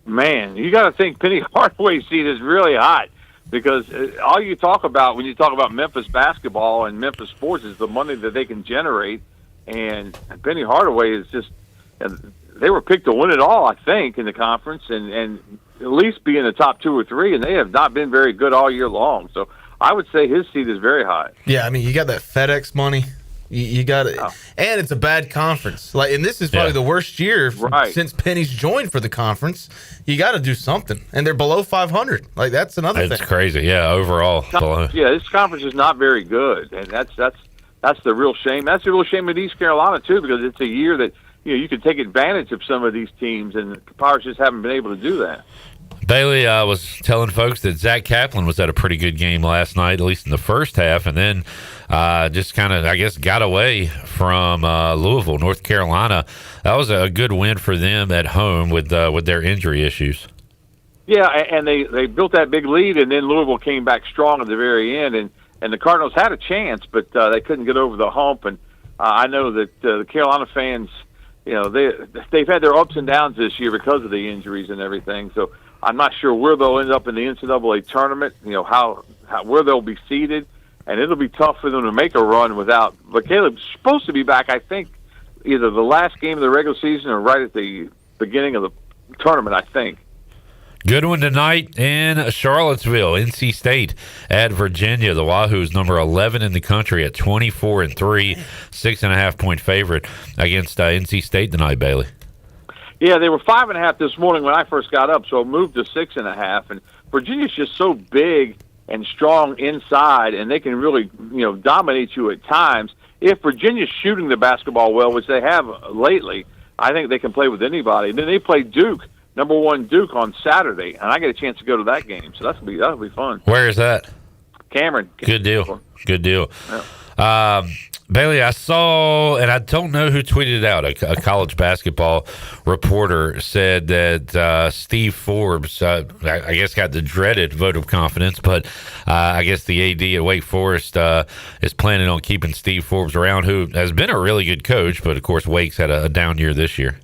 Man, you got to think Penny Hardaway's seat is really hot, because all you talk about when you talk about Memphis basketball and Memphis sports is the money that they can generate. And Penny Hardaway is just – they were picked to win it all, I think, in the conference and at least be in the top 2 or 3, and they have not been very good all year long. So I would say his seat is very high. Yeah, I mean, you got that FedEx money. You got it, and it's a bad conference. And this is probably the worst year since Penny's joined for the conference. You got to do something, and they're below 500. That's another thing. It's crazy, overall. Yeah, this conference is not very good, and that's the real shame. That's the real shame with East Carolina too, because it's a year that you could take advantage of some of these teams, and the Pirates just haven't been able to do that. Bailey was telling folks that Zach Kaplan was at a pretty good game last night, at least in the first half, and then just kind of, I guess, got away from Louisville, North Carolina. That was a good win for them at home with their injury issues. Yeah, and they built that big lead, and then Louisville came back strong at the very end, and the Cardinals had a chance, but they couldn't get over the hump. And I know that the Carolina fans, they've had their ups and downs this year because of the injuries and everything. So I'm not sure where they'll end up in the NCAA tournament, where they'll be seeded, and it'll be tough for them to make a run without. But Caleb's supposed to be back, I think, either the last game of the regular season or right at the beginning of the tournament, I think. Good one tonight in Charlottesville. NC State at Virginia. The Wahoos, number 11 in the country at 24-3, 6.5-point favorite against NC State tonight, Bailey. Yeah, they were 5.5 this morning when I first got up, so it moved to 6.5. And Virginia's just so big and strong inside, and they can really, dominate you at times. If Virginia's shooting the basketball well, which they have lately, I think they can play with anybody. And then they play Duke, number 1 Duke, on Saturday, and I get a chance to go to that game, so that'll be fun. Where is that? Cameron. Good deal. Good deal. Yeah. Bailey, I saw, and I don't know who tweeted it out, a college basketball reporter said that Steve Forbes, I guess, got the dreaded vote of confidence, but I guess the AD at Wake Forest is planning on keeping Steve Forbes around, who has been a really good coach, but, of course, Wake's had a down year this year.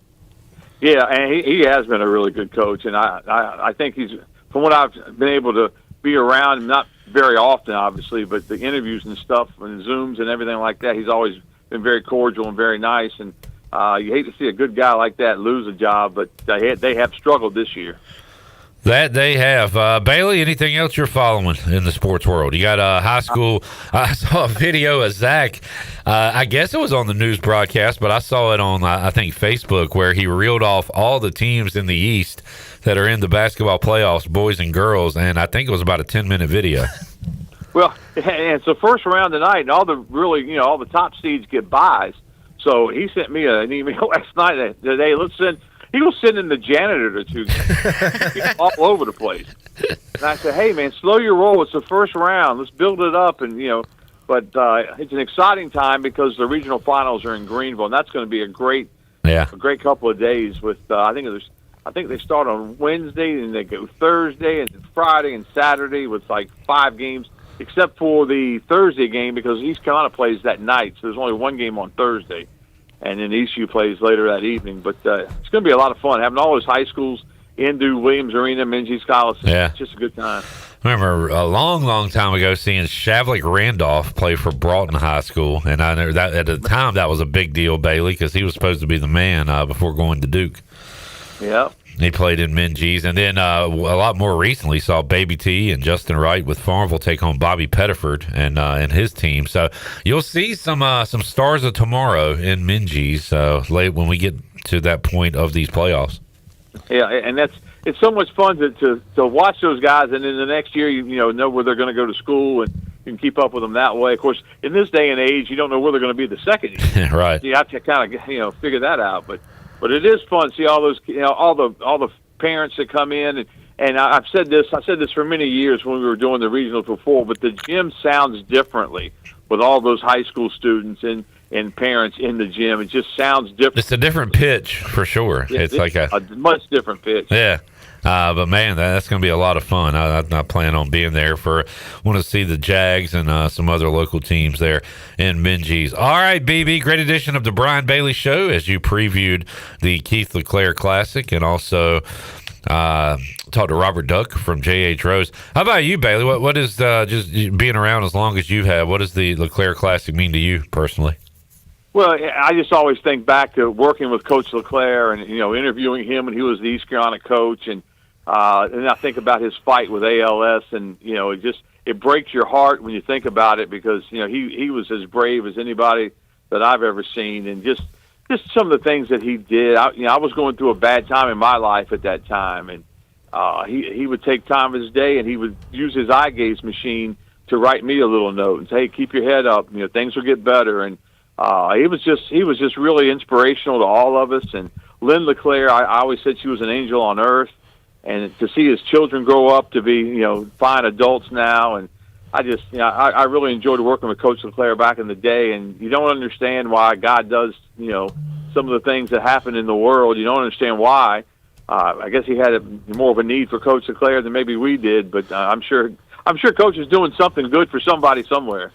Yeah, and he has been a really good coach, and I think he's, from what I've been able to be around, not very often, obviously, but the interviews and stuff and Zooms and everything like that, he's always been very cordial and very nice, and you hate to see a good guy like that lose a job, but they have struggled this year. That they have. Bailey, anything else you're following in the sports world? You got high school. I saw a video of Zach. I guess it was on the news broadcast, but I saw it on, I think, Facebook, where he reeled off all the teams in the East that are in the basketball playoffs, boys and girls, and I think it was about a 10-minute video. Well, and it's the first round tonight, and all the top seeds get buys. So he sent me an email last night that, hey, he was sending the janitor to all over the place. And I said, hey, man, slow your roll. It's the first round. Let's build it up. And, but it's an exciting time because the regional finals are in Greenville, and that's going to be a great couple of days with, I think there's I think they start on Wednesday and they go Thursday and Friday and Saturday with like 5 games, except for the Thursday game because East Carolina plays that night. So there's only one game on Thursday, and then ECU plays later that evening. But it's going to be a lot of fun having all those high schools into Williams Arena, Minges College. It's just a good time. I remember a long, long time ago seeing Shavlik Randolph play for Broughton High School, and I know that at the time that was a big deal, Bailey, because he was supposed to be the man before going to Duke. Yeah. He played in Minges, and then a lot more recently saw Baby T and Justin Wright with Farmville take on Bobby Pettiford and his team. So you'll see some stars of tomorrow in Minges late when we get to that point of these playoffs. Yeah, and it's so much fun to watch those guys, and then the next year you know where they're going to go to school, and you can keep up with them that way. Of course, in this day and age, you don't know where they're going to be the second year. Right. So you have to kind of figure that out. But it is fun to see all those all the parents that come in, and I've said this for many years when we were doing the regional before, but the gym sounds differently with all those high school students and parents in the gym. It just sounds different. It's a different pitch for sure. It's like a much different pitch. Yeah. But man, that's going to be a lot of fun. I'm not planning on being there want to see the Jags and some other local teams there in Minges. All right, BB, great edition of the Brian Bailey Show as you previewed the Keith LeClaire Classic and also talked to Robert Duck from J.H. Rose. How about you, Bailey? What is just being around as long as you have? What does the LeClaire Classic mean to you personally? Well, I just always think back to working with Coach LeClaire and interviewing him when he was the East Carolina coach, and I think about his fight with ALS, and it breaks your heart when you think about it because he was as brave as anybody that I've ever seen, and just some of the things that he did. I was going through a bad time in my life at that time, and he would take time of his day and he would use his eye gaze machine to write me a little note and say, "Hey, keep your head up. Things will get better." And he was just really inspirational to all of us. And Lynn LeClaire, I always said she was an angel on earth. And to see his children grow up to be, fine adults now, and I really enjoyed working with Coach LeClaire back in the day. And you don't understand why God does, some of the things that happen in the world. You don't understand why. I guess he had more of a need for Coach LeClaire than maybe we did, but I'm sure Coach is doing something good for somebody somewhere.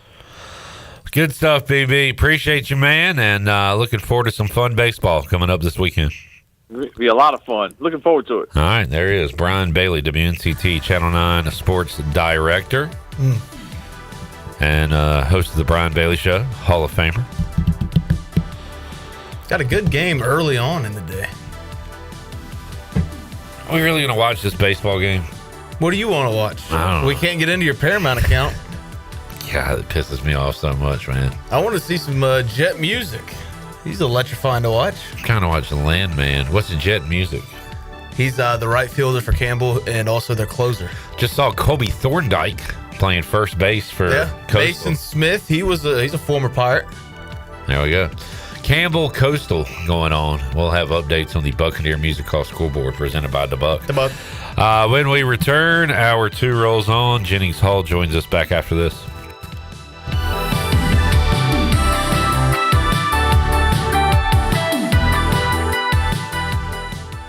Good stuff, BB. Appreciate you, man, and looking forward to some fun baseball coming up this weekend. It'll be a lot of fun. Looking forward to it. All right, there he is, Brian Bailey, WNCT Channel 9 Sports Director and host of the Brian Bailey Show, Hall of Famer. Got a good game early on in the day. Are we really going to watch this baseball game? What do you want to watch? I don't know. We can't get into your Paramount account. God, it pisses me off so much, man. I want to see some Jet Music. He's electrifying to watch. I'm kind of watching Landman. What's Jet Music? He's the right fielder for Campbell and also their closer. Just saw Kobe Thorndike playing first base for Coastal. Mason Smith. He's a former Pirate. There we go. Campbell Coastal going on. We'll have updates on the Buccaneer Music Hall scoreboard presented by The Buck. The Buck. When we return, hour 2 rolls on. Jennings Hall joins us back after this.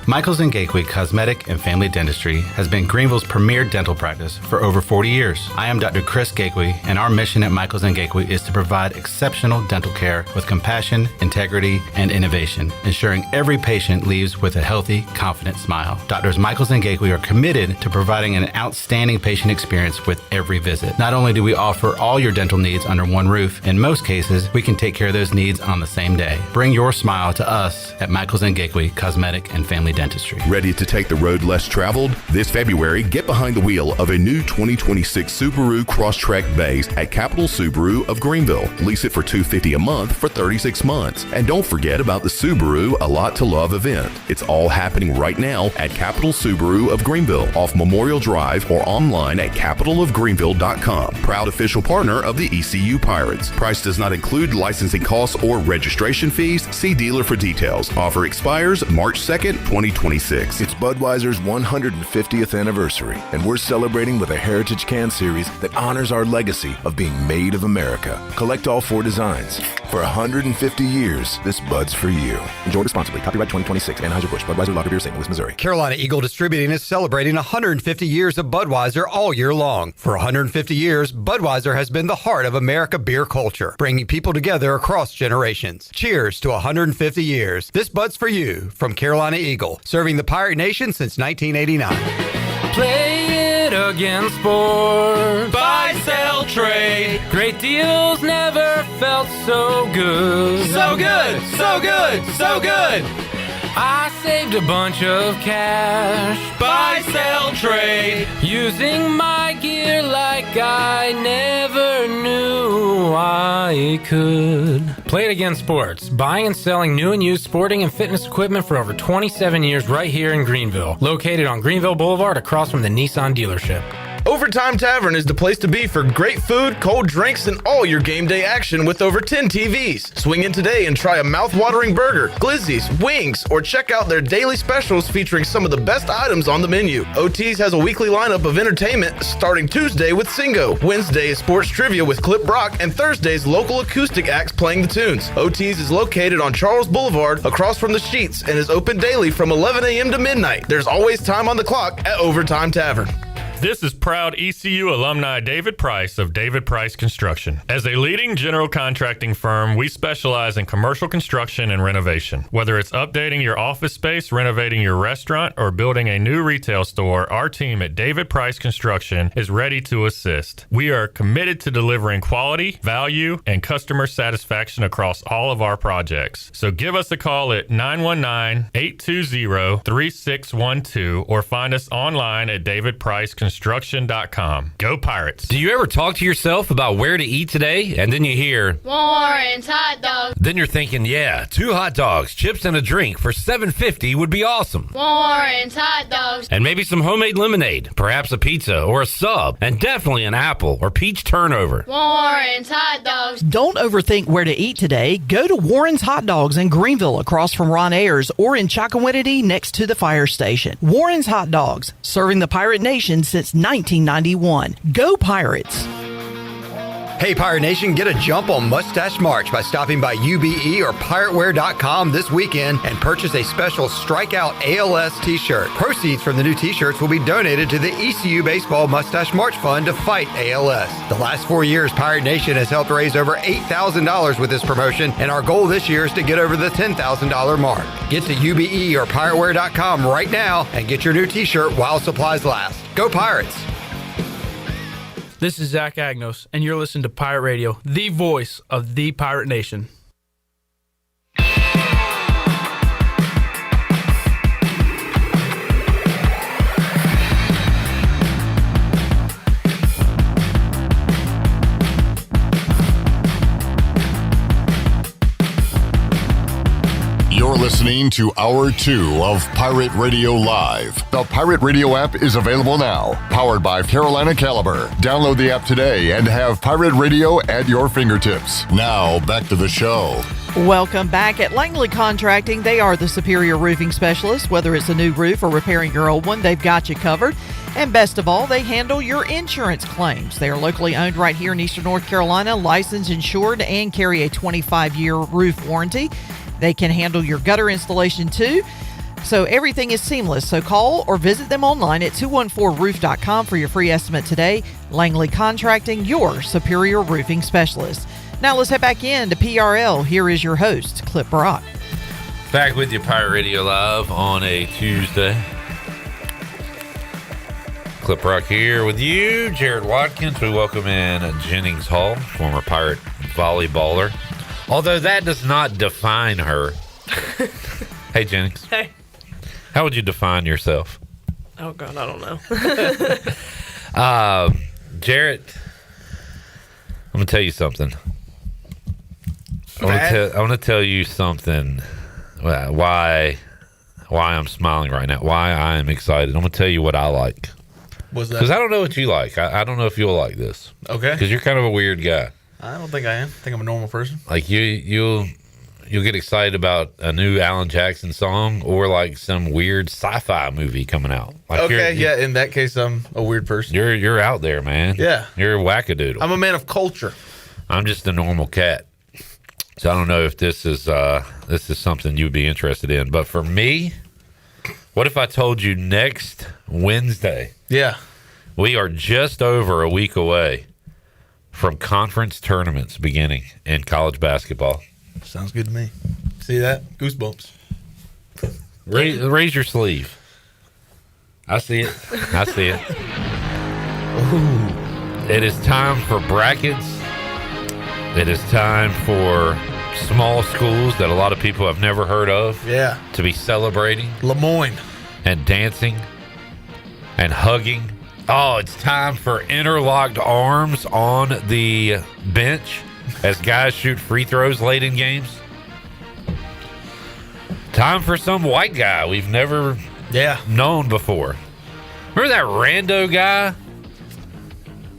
Michaels & Gakwe Cosmetic and Family Dentistry has been Greenville's premier dental practice for over 40 years. I am Dr. Chris Gakwe, and our mission at Michaels & Gakwe is to provide exceptional dental care with compassion, integrity, and innovation, ensuring every patient leaves with a healthy, confident smile. Doctors Michaels & Gakwe are committed to providing an outstanding patient experience with every visit. Not only do we offer all your dental needs under one roof, in most cases, we can take care of those needs on the same day. Bring your smile to us at Michaels & Gakwe Cosmetic and Family Dentistry. Ready to take the road less traveled? This February, get behind the wheel of a new 2026 Subaru Crosstrek base at Capital Subaru of Greenville. Lease it for $250 a month for 36 months. And don't forget about the Subaru A Lot to Love event. It's all happening right now at Capital Subaru of Greenville off Memorial Drive or online at capitalofgreenville.com. Proud official partner of the ECU Pirates. Price does not include licensing costs or registration fees. See dealer for details. Offer expires March 2nd, 2026. 2026. It's Budweiser's 150th anniversary, and we're celebrating with a Heritage Can Series that honors our legacy of being made of America. Collect all 4 designs. For 150 years, this Bud's for you. Enjoy responsibly. Copyright 2026. Anheuser-Busch. Budweiser Lager Beer, St. Louis, Missouri. Carolina Eagle Distributing is celebrating 150 years of Budweiser all year long. For 150 years, Budweiser has been the heart of America beer culture, bringing people together across generations. Cheers to 150 years. This Bud's for you from Carolina Eagle, serving the Pirate Nation since 1989. Play it again, sport. Buy, sell, trade. Great deals never felt so good. So good, so good, so good. I saved a bunch of cash. Buy, sell, trade. Using my gear like I never knew I could. Play It Again Sports. Buying and selling new and used sporting and fitness equipment for over 27 years right here in Greenville. Located on Greenville Boulevard across from the Nissan dealership. Overtime Tavern is the place to be for great food, cold drinks, and all your game day action with over 10 TVs. Swing in today and try a mouth-watering burger, glizzies, wings, or check out their daily specials featuring some of the best items on the menu. OT's has a weekly lineup of entertainment starting Tuesday with Singo, Wednesday is sports trivia with Clip Brock, and Thursday's local acoustic acts playing the tunes. OT's is located on Charles Boulevard across from the Sheets and is open daily from 11 a.m. to midnight. There's always time on the clock at Overtime Tavern. This is proud ECU alumni David Price of David Price Construction. As a leading general contracting firm, we specialize in commercial construction and renovation. Whether it's updating your office space, renovating your restaurant, or building a new retail store, our team at David Price Construction is ready to assist. We are committed to delivering quality, value, and customer satisfaction across all of our projects. So give us a call at 919-820-3612 or find us online at davidpriceconstruction.com. Go Pirates. Do you ever talk to yourself about where to eat today? And then you hear, Warren's Hot Dogs. Then you're thinking, yeah, 2 hot dogs, chips, and a drink for $7.50 would be awesome. Warren's Hot Dogs. And maybe some homemade lemonade, perhaps a pizza or a sub, and definitely an apple or peach turnover. Warren's Hot Dogs. Don't overthink where to eat today. Go to Warren's Hot Dogs in Greenville across from Ron Ayers or in Chocowinity next to the fire station. Warren's Hot Dogs, serving the Pirate Nation since 1991. Go Pirates! Hey, Pirate Nation, get a jump on Mustache March by stopping by UBE or PirateWear.com this weekend and purchase a special Strikeout ALS t-shirt. Proceeds from the new t-shirts will be donated to the ECU Baseball Mustache March Fund to fight ALS. The last 4 years, Pirate Nation has helped raise over $8,000 with this promotion, and our goal this year is to get over the $10,000 mark. Get to UBE or PirateWear.com right now and get your new t-shirt while supplies last. Go Pirates! This is Zach Agnos, and you're listening to Pirate Radio, the voice of the Pirate Nation. You're listening to Hour 2 of Pirate Radio Live. The Pirate Radio app is available now, powered by Carolina Caliber. Download the app today and have Pirate Radio at your fingertips. Now, back to the show. Welcome back. At Langley Contracting, they are the superior roofing specialists. Whether it's a new roof or repairing your old one, they've got you covered. And best of all, they handle your insurance claims. They are locally owned right here in Eastern North Carolina, licensed, insured, and carry a 25-year roof warranty. They can handle your gutter installation too. So everything is seamless. So call or visit them online at 214roof.com for your free estimate today. Langley Contracting, your superior roofing specialist. Now let's head back in to PRL. Here is your host, Clip Brock. Back with you, Pirate Radio Live on a Tuesday. Clip Brock here with you, Jared Watkins. We welcome in Jennings Hall, former Pirate volleyballer. Although that does not define her. Hey, Jennings. Hey. How would you define yourself? Oh, God, I don't know. Jarrett, I'm going to tell you something. I want to tell you something. Why I'm smiling right now. Why I am excited. I'm going to tell you what I like. What's that? Because I don't know what you like. I don't know if you'll like this. Okay. Because you're kind of a weird guy. I don't think I am. I think I'm a normal person. Like you'll you'll get excited about a new Alan Jackson song or like some weird sci-fi movie coming out. Like Okay, yeah. In that case, I'm a weird person. You're out there, man. Yeah. You're a wackadoodle. I'm a man of culture. I'm just a normal cat. So I don't know if this is something you'd be interested in. But for me, what if I told you next Wednesday? Yeah. We are just over a week away from conference tournaments beginning in college basketball. Sounds good to me. See that? Goosebumps. Raise your sleeve. I see it. I see it. Ooh. It is time for brackets. It is time for small schools that a lot of people have never heard of. Yeah. To be celebrating. Lemoyne. And dancing. And hugging. Oh, it's time for interlocked arms on the bench as guys shoot free throws late in games. Time for some white guy we've never known before. Remember that rando guy?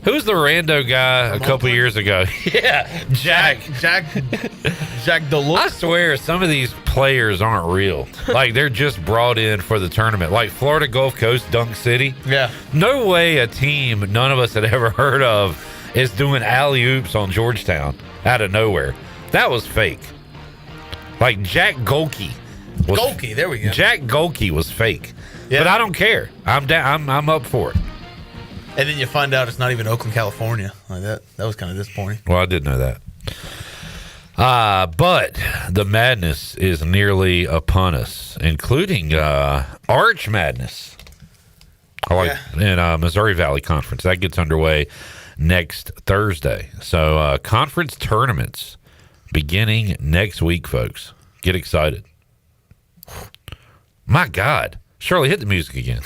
Who's the rando guy a couple years ago? Yeah, Jack DeLuc. I swear some of these players aren't real. Like, they're just brought in for the tournament. Like Florida Gulf Coast Dunk City. Yeah. No way a team none of us had ever heard of is doing alley-oops on Georgetown out of nowhere. That was fake. Like Jack Golke. There we go. Jack Golke was fake. Yeah. But I don't care. I'm up for it. And then you find out it's not even Oakland, California. Like that was kind of disappointing. Well, I did know that. But the madness is nearly upon us, including Arch Madness. In Missouri Valley Conference. That gets underway next Thursday. So conference tournaments beginning next week, folks. Get excited. My God. Shirley, hit the music again.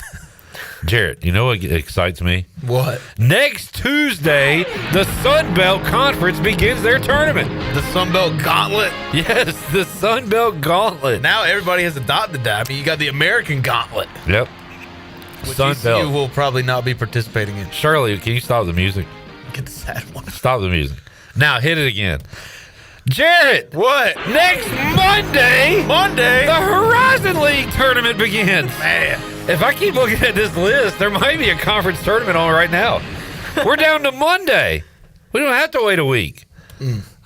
Jarrett, you know what excites me? What? Next Tuesday, the Sun Belt Conference begins their tournament. The Sun Belt Gauntlet? Yes, the Sun Belt Gauntlet. Now everybody has adopted that, but you got the American Gauntlet. Yep. Which Sun Belt. You will probably not be participating in. Shirley, can you stop the music? Get the sad one. Stop the music. Now hit it again. Jarrett! What? Next Monday, the Horizon League tournament begins. Man. If I keep looking at this list, there might be a conference tournament on right now. We're down to Monday. We don't have to wait a week.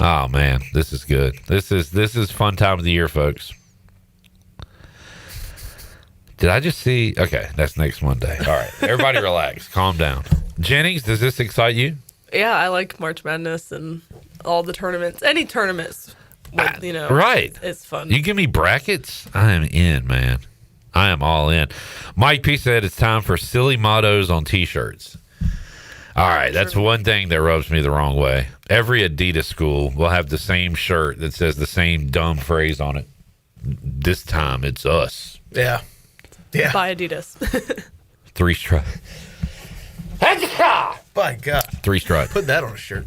Oh, man. This is good. This is fun time of the year, folks. Did I just see? Okay, that's next Monday. All right. Everybody relax. Calm down. Jennings, does this excite you? Yeah, I like March Madness and all the tournaments. Any tournaments, right? It's fun. You give me brackets, I am in, man. I am all in. Mike P said it's time for silly mottos on T-shirts. All right, that's one thing that rubs me the wrong way. Every Adidas school will have the same shirt that says the same dumb phrase on it. This time, it's us. Yeah. Buy Adidas. 3 stripe. By God. 3 stripe. Put that on a shirt.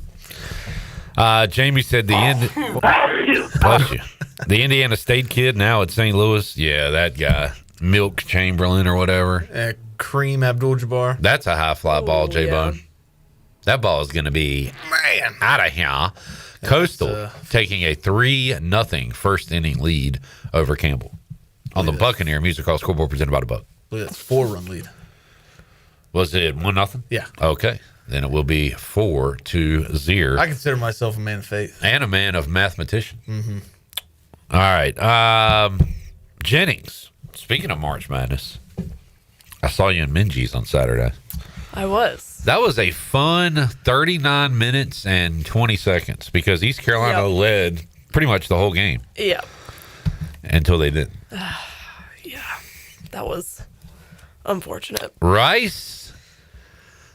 Jamie said bless you. The Indiana State kid now at St. Louis. Yeah, that guy. Milk Chamberlain or whatever. Kareem Abdul-Jabbar. That's a high fly ball, J-Bone. Yeah. That ball is going to be out of here. Coastal taking a 3-0 first inning lead over Campbell on the Buccaneer Music Hall scoreboard presented by the Buck. Look, that's 4-run lead. Was it 1-0? Yeah. Okay. Then it will be 4-0. I consider myself a man of faith. And a man of mathematician. Mm-hmm. All right. Jennings, speaking of March Madness, I saw you in Minji's on Saturday. I was. That was a fun 39 minutes and 20 seconds because East Carolina led pretty much the whole game. Yeah. Until they didn't. Yeah. That was unfortunate. Rice,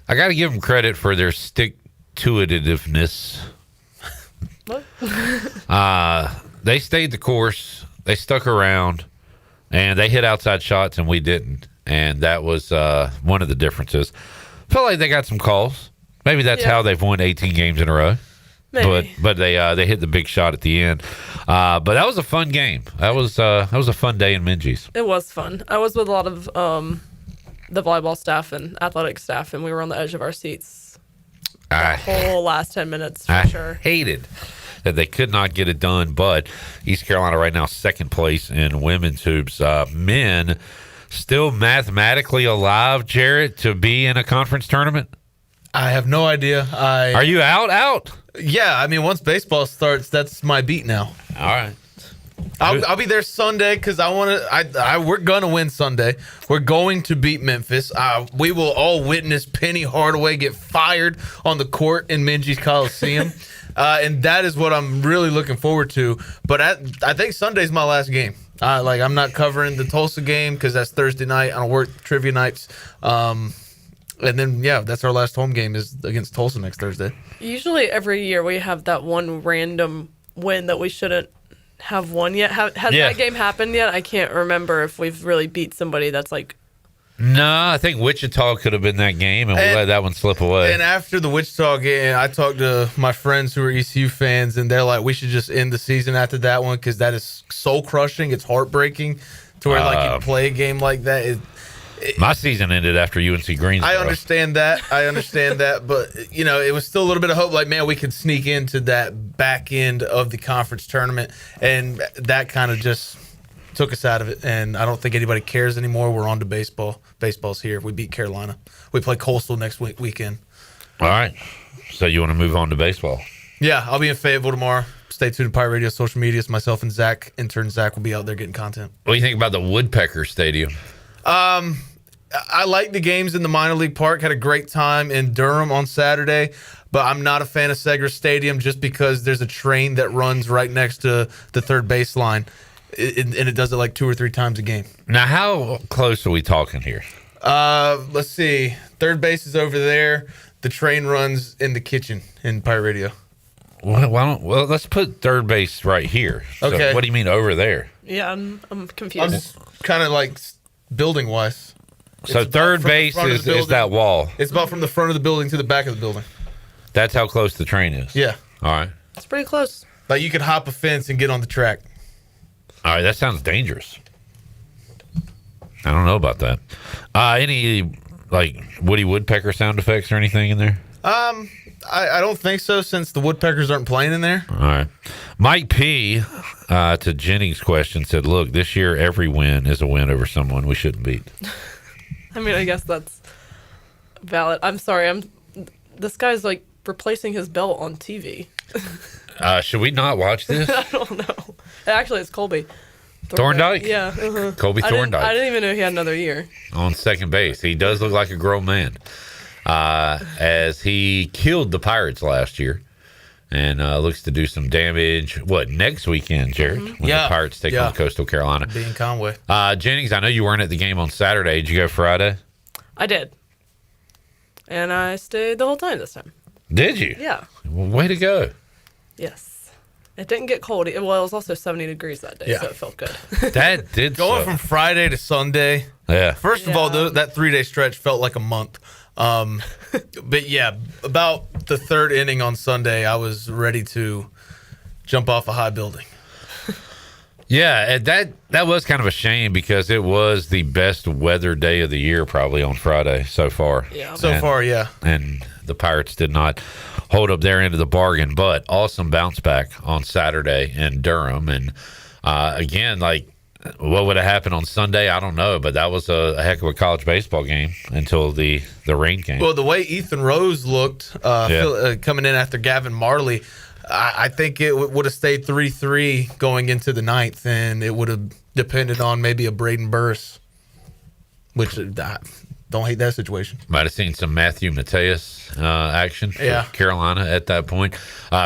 I got to give them credit for their stick-to-itiveness. What? They stayed the course. They stuck around, and they hit outside shots, and we didn't. And that was one of the differences. Felt like they got some calls. Maybe that's how they've won 18 games in a row. Maybe. But they hit the big shot at the end. But that was a fun game. That was a fun day in Minji's. It was fun. I was with a lot of the volleyball staff and athletic staff, and we were on the edge of our seats the whole last 10 minutes for sure. Hated that they could not get it done. But East Carolina right now second place in women's hoops. Men still mathematically alive, Jarrett, to be in a conference tournament? I have no idea. Are you out? Yeah, I mean, once baseball starts, that's my beat now. All right. I'll be there Sunday because we're gonna win Sunday. We're going to beat Memphis. We will all witness Penny Hardaway get fired on the court in Minji's Coliseum, and that is what I'm really looking forward to. But I think Sunday's my last game. I'm not covering the Tulsa game because that's Thursday night. I don't work trivia nights. And then, that's our last home game is against Tulsa next Thursday. Usually every year we have that one random win that we shouldn't have won yet. Has that game happened yet? I can't remember if we've really beat somebody that's like... No, I think Wichita could have been that game, and we let that one slip away. And after the Wichita game, I talked to my friends who are ECU fans, and they're like, we should just end the season after that one because that is soul-crushing. It's heartbreaking to where you play a game like that. My season ended after UNC Greensboro. I understand that. But, it was still a little bit of hope. We could sneak into that back end of the conference tournament. And that kind of just took us out of it. And I don't think anybody cares anymore. We're on to baseball. Baseball's here. We beat Carolina. We play Coastal next weekend. All right. So you want to move on to baseball? Yeah, I'll be in Fayetteville tomorrow. Stay tuned to Pirate Radio social medias. Myself and Zach, intern Zach, will be out there getting content. What do you think about the Woodpecker Stadium? I like the games in the minor league park. Had a great time in Durham on Saturday, but I'm not a fan of Segra Stadium just because there's a train that runs right next to the third baseline, and it does it 2 or 3 times a game. Now, how close are we talking here? Let's see. Third base is over there. The train runs in the kitchen in Pirate Radio. Well, let's put third base right here. Okay. So what do you mean over there? Yeah, I'm confused. I'm just kind of building wise. So third base is that wall. It's about from the front of the building to the back of the building. That's how close the train is. Yeah. All right. It's pretty close. You could hop a fence and get on the track. All right, that sounds dangerous. I don't know about that. Any Woody Woodpecker sound effects or anything in there? I don't think so, since the Woodpeckers aren't playing in there. All right. Mike P, to Jennings' question, said, look, this year every win is a win over someone we shouldn't beat. I mean, I guess that's valid. I'm sorry. This guy's replacing his belt on TV. Should we not watch this? I don't know. Actually, it's Colby Thorndike? Yeah. Uh-huh. Colby Thorndike. I didn't even know he had another year. On second base. He does look like a grown man. As he killed the Pirates last year and looks to do some damage. Next weekend, Jared? Mm-hmm. When the Pirates take on Coastal Carolina. Being Conway. Jennings, I know you weren't at the game on Saturday. Did you go Friday? I did. And I stayed the whole time this time. Did you? Yeah. Well, way to go. Yes. It didn't get cold. It was also 70 degrees that day, so it felt good. That did Going from Friday to Sunday. Yeah. First of all, that 3-day stretch felt like a month. But yeah, about the third inning on Sunday, I was ready to jump off a high building. Yeah, and that was kind of a shame because it was the best weather day of the year probably on Friday so far. Yeah. So far, yeah. And the Pirates did not hold up their end of the bargain, but awesome bounce back on Saturday in Durham. And again, what would have happened on Sunday? I don't know, but that was a heck of a college baseball game until the rain came. Well, the way Ethan Rose looked coming in after Gavin Marley, I think it would have stayed 3-3 going into the ninth, and it would have depended on maybe a Braden Burris, which don't hate that situation. Might have seen some Matthew Mateus action for Carolina at that point.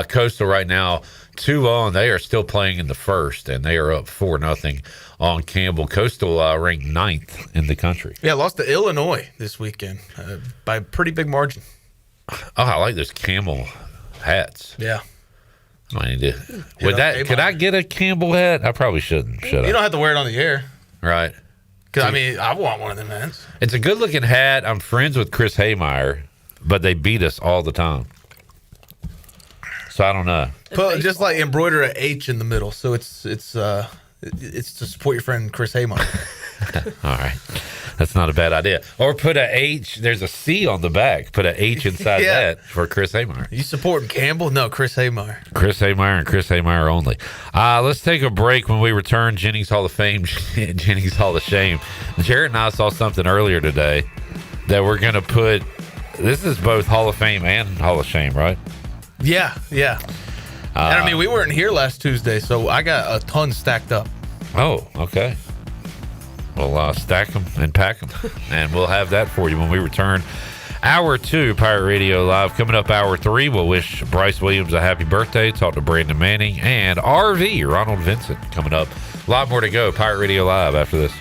Coastal right now 2-0. They are still playing in the first, and they are up 4-0 on Campbell. Coastal ranked 9th in the country. Yeah, lost to Illinois this weekend by a pretty big margin. Oh, I like those camel hats. Yeah. I need to. Could I get a Campbell hat? I probably shouldn't. Should I? You don't have to wear it on the air. Right. Because, I want one of them hats. It's a good-looking hat. I'm friends with Chris Haymeyer, but they beat us all the time. So I don't know. Just embroider an H in the middle, so it's to support your friend Chris Haymeyer. All right. That's not a bad idea. Or put a H. There's a C on the back. Put a H inside that for Chris Haymeyer. You supporting Campbell? No, Chris Haymeyer. Chris Haymeyer and Chris Haymeyer only. Let's take a break. When we return, Jennings Hall of Fame, Jennings Hall of Shame. Jarrett and I saw something earlier today that we're going to put. This is both Hall of Fame and Hall of Shame, right? Yeah. And I mean, we weren't here last Tuesday, so I got a ton stacked up. Oh, okay. We'll stack them and pack them, and we'll have that for you when we return. Hour 2, Pirate Radio Live. Coming up, Hour 3, we'll wish Bryce Williams a happy birthday, talk to Brandon Manning, and RV, Ronald Vincent, coming up. A lot more to go. Pirate Radio Live after this.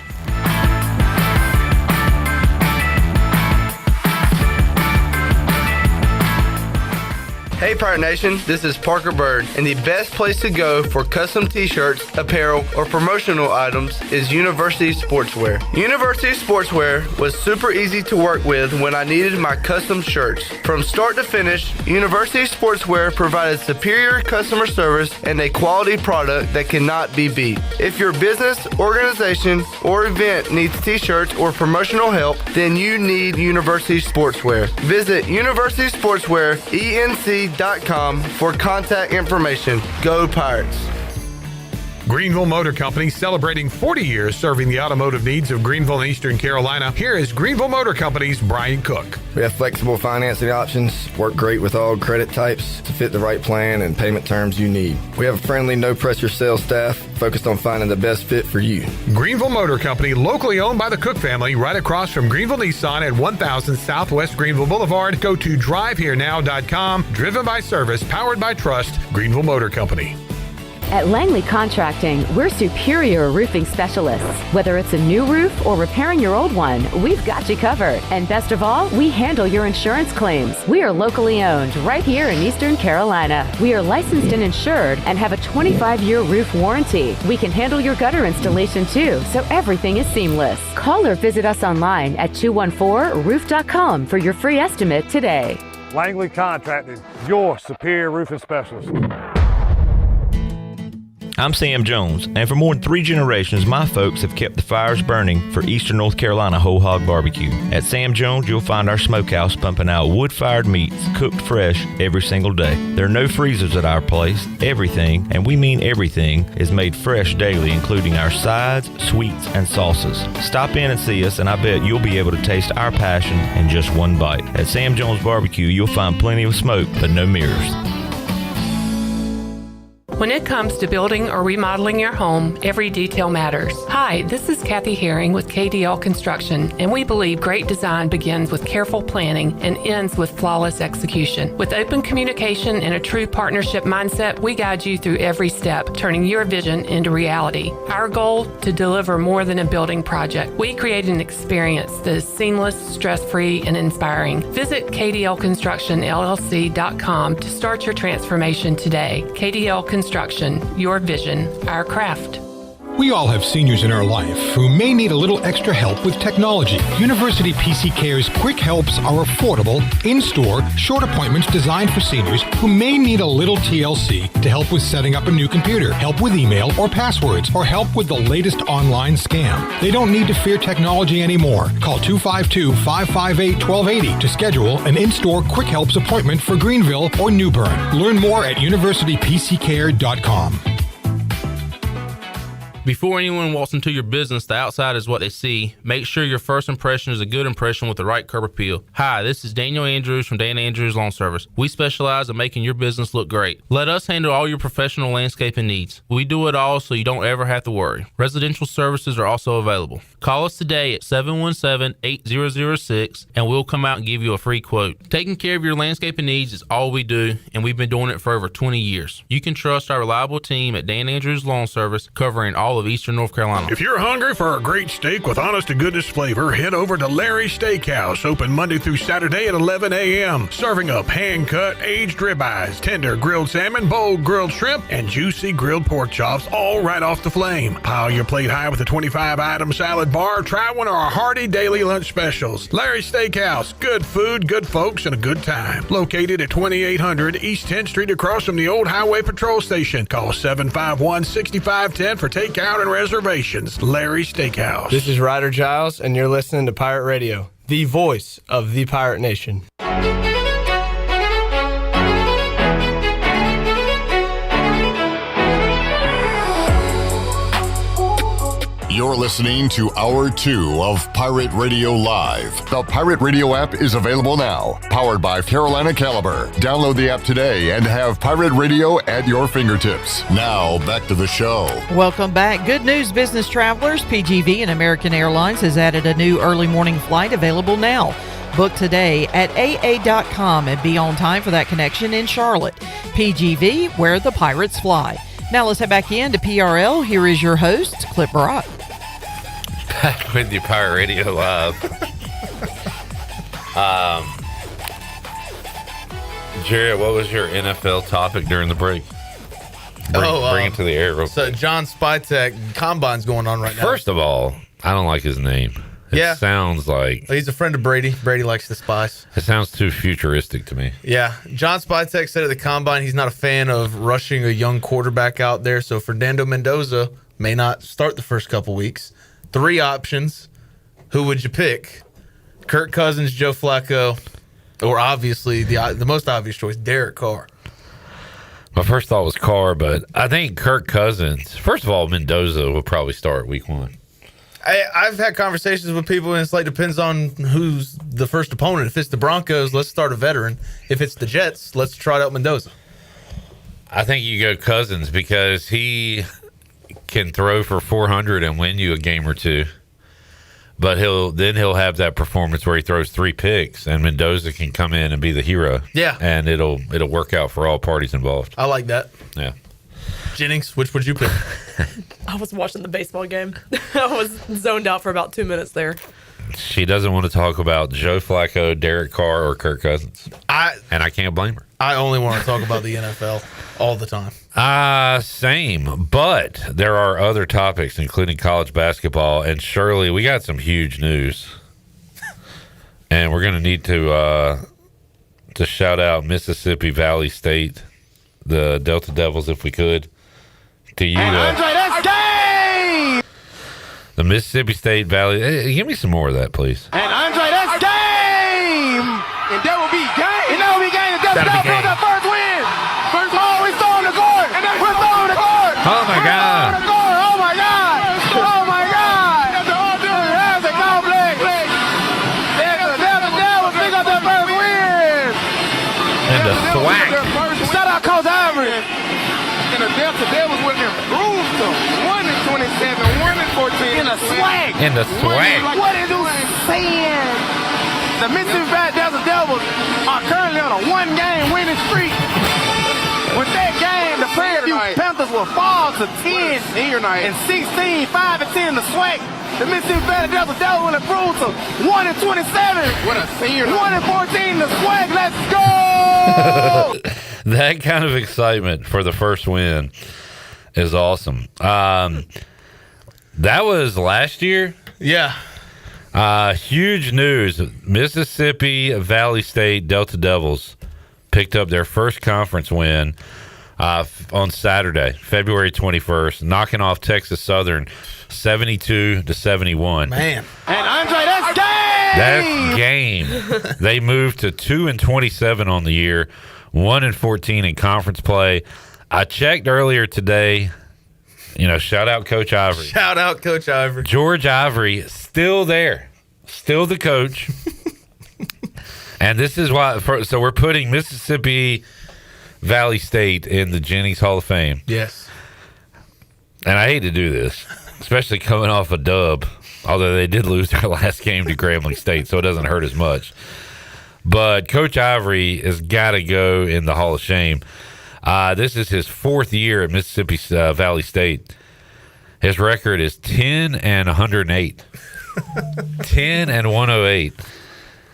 Hey Pirate Nation, this is Parker Bird, and the best place to go for custom t-shirts, apparel, or promotional items is University Sportswear. University Sportswear was super easy to work with when I needed my custom shirts. From start to finish, University Sportswear provided superior customer service and a quality product that cannot be beat. If your business, organization, or event needs t-shirts or promotional help, then you need University Sportswear. Visit University Sportswear, ENC.com for contact information. Go Pirates. Greenville Motor Company celebrating 40 years serving the automotive needs of Greenville and Eastern Carolina. Here is Greenville Motor Company's Brian Cook. We have flexible financing options, work great with all credit types to fit the right plan and payment terms you need. We have a friendly, no-pressure sales staff focused on finding the best fit for you. Greenville Motor Company, locally owned by the Cook family, right across from Greenville Nissan at 1000 Southwest Greenville Boulevard. Go to driveherenow.com. Driven by service, powered by trust. Greenville Motor Company. At Langley Contracting, we're superior roofing specialists. Whether it's a new roof or repairing your old one, we've got you covered. And best of all, we handle your insurance claims. We are locally owned right here in Eastern Carolina. We are licensed and insured and have a 25-year roof warranty. We can handle your gutter installation too, so everything is seamless. Call or visit us online at 214roof.com for your free estimate today. Langley Contracting, your superior roofing specialist. I'm Sam Jones, and for more than 3 generations, my folks have kept the fires burning for Eastern North Carolina whole hog barbecue. At Sam Jones, you'll find our smokehouse pumping out wood-fired meats cooked fresh every single day. There are no freezers at our place. Everything, and we mean everything, is made fresh daily, including our sides, sweets, and sauces. Stop in and see us, and I bet you'll be able to taste our passion in just one bite. At Sam Jones Barbecue, you'll find plenty of smoke, but no mirrors. When it comes to building or remodeling your home, every detail matters. Hi, this is Kathy Herring with KDL Construction, and we believe great design begins with careful planning and ends with flawless execution. With open communication and a true partnership mindset, we guide you through every step, turning your vision into reality. Our goal, to deliver more than a building project. We create an experience that is seamless, stress-free, and inspiring. Visit KDLConstructionLLC.com to start your transformation today. KDL Construction, your vision, our craft. We all have seniors in our life who may need a little extra help with technology. University PC Care's Quick Helps are affordable, in-store, short appointments designed for seniors who may need a little TLC to help with setting up a new computer, help with email or passwords, or help with the latest online scam. They don't need to fear technology anymore. Call 252-558-1280 to schedule an in-store Quick Helps appointment for Greenville or New Bern. Learn more at universitypccare.com. Before anyone walks into your business, the outside is what they see. Make sure your first impression is a good impression with the right curb appeal. Hi, this is Daniel Andrews from Dan Andrews Lawn Service. We specialize in making your business look great. Let us handle all your professional landscaping needs. We do it all so you don't ever have to worry. Residential services are also available. Call us today at 717-8006 and we'll come out and give you a free quote. Taking care of your landscaping needs is all we do, and we've been doing it for over 20 years. You can trust our reliable team at Dan Andrews Lawn Service, covering all of Eastern North Carolina. If you're hungry for a great steak with honest to goodness flavor, head over to Larry's Steakhouse, open Monday through Saturday at 11 a.m. Serving up hand-cut, aged ribeyes, tender grilled salmon, bold grilled shrimp, and juicy grilled pork chops, all right off the flame. Pile your plate high with a 25-item salad bar. Try one of our hearty daily lunch specials. Larry's Steakhouse, good food, good folks, and a good time. Located at 2800 East 10th Street across from the old Highway Patrol Station. Call 751-6510 for takeout discount and reservations. Larry Steakhouse. This is Ryder Giles, and you're listening to Pirate Radio, the voice of the Pirate Nation. You're listening to Hour 2 of Pirate Radio Live. The Pirate Radio app is available now, powered by Carolina Caliber. Download the app today and have Pirate Radio at your fingertips. Now, back to the show. Welcome back. Good news, business travelers. PGV and American Airlines has added a new early morning flight available now. Book today at AA.com and be on time for that connection in Charlotte. PGV, where the pirates fly. Now let's head back in to PRL. Here is your host, Clip Brock. Back with you, Pirate Radio Live. Jared, what was your NFL topic during the break? Bring it to the air real quick. So John Spytek, Combine's going on right now. First of all, I don't like his name. It sounds like... He's a friend of Brady. Brady likes the Spice. It sounds too futuristic to me. Yeah. John Spytek said at the Combine he's not a fan of rushing a young quarterback out there, so Fernando Mendoza may not start the first couple weeks. 3 options. Who would you pick? Kirk Cousins, Joe Flacco, or obviously the most obvious choice, Derek Carr. My first thought was Carr, but I think Kirk Cousins... First of all, Mendoza will probably start week 1. I've had conversations with people, and it's like depends on who's the first opponent. If it's the Broncos, let's start a veteran. If it's the Jets, let's try out Mendoza. I think you go Cousins because he can throw for 400 and win you a game or two. But he'll have that performance where he throws 3 picks, and Mendoza can come in and be the hero. Yeah, and it'll work out for all parties involved. I like that. Yeah. Jennings, which would you pick? I was watching the baseball game. I was zoned out for about 2 minutes there. She doesn't want to talk about Joe Flacco, Derek Carr, or Kirk Cousins. And I can't blame her. I only want to talk about the NFL all the time. Same. But there are other topics, including college basketball. And Shirley, we got some huge news. And we're going to need to shout out Mississippi Valley State, the Delta Devils, if we could. To you, Andre, that's game! The Mississippi State Valley. Hey, give me some more of that, please. And Andre, that's game! And that will be game. And that will be game. And that's the first win. First ball, we're throwing the court. And we're throwing the court. Oh, my God. Oh, my God. Oh, my God. That's a complex. The Devils pick up their first win. And the thwack. Shout out Coach Ivory. And the Delta Devils would have improved them. 1-27, 1-14. In a swag. In the swag. What is you saying? The Mississippi Valley Delta Devils are currently on a 1-game winning streak. With that game, the Prairie Panthers will fall to 10 and 16, 5-10 the swag. The Mississippi Valley Delta Devils will improve to 1-27. What a senior night. 1-14 the swag. Let's go! That kind of excitement for the first win is awesome. That was last year. Yeah. Huge news. Mississippi Valley State Delta Devils picked up their first conference win on Saturday, February 21st, knocking off Texas Southern 72-71. Man. And Andre, that's game! That's game. They moved to 2-27 on the year, 1-14 in conference play. I checked earlier today. Shout out Coach Ivory. Shout out Coach Ivory. George Ivory, still there. Still the coach. And this is why. So we're putting Mississippi Valley State in the Jennings Hall of Fame. Yes. And I hate to do this, especially coming off a dub, although they did lose their last game to Grambling State, so it doesn't hurt as much. But Coach Ivory has got to go in the Hall of Shame. This is his 4th year at Mississippi Valley State. His record is 10-108. 10-108.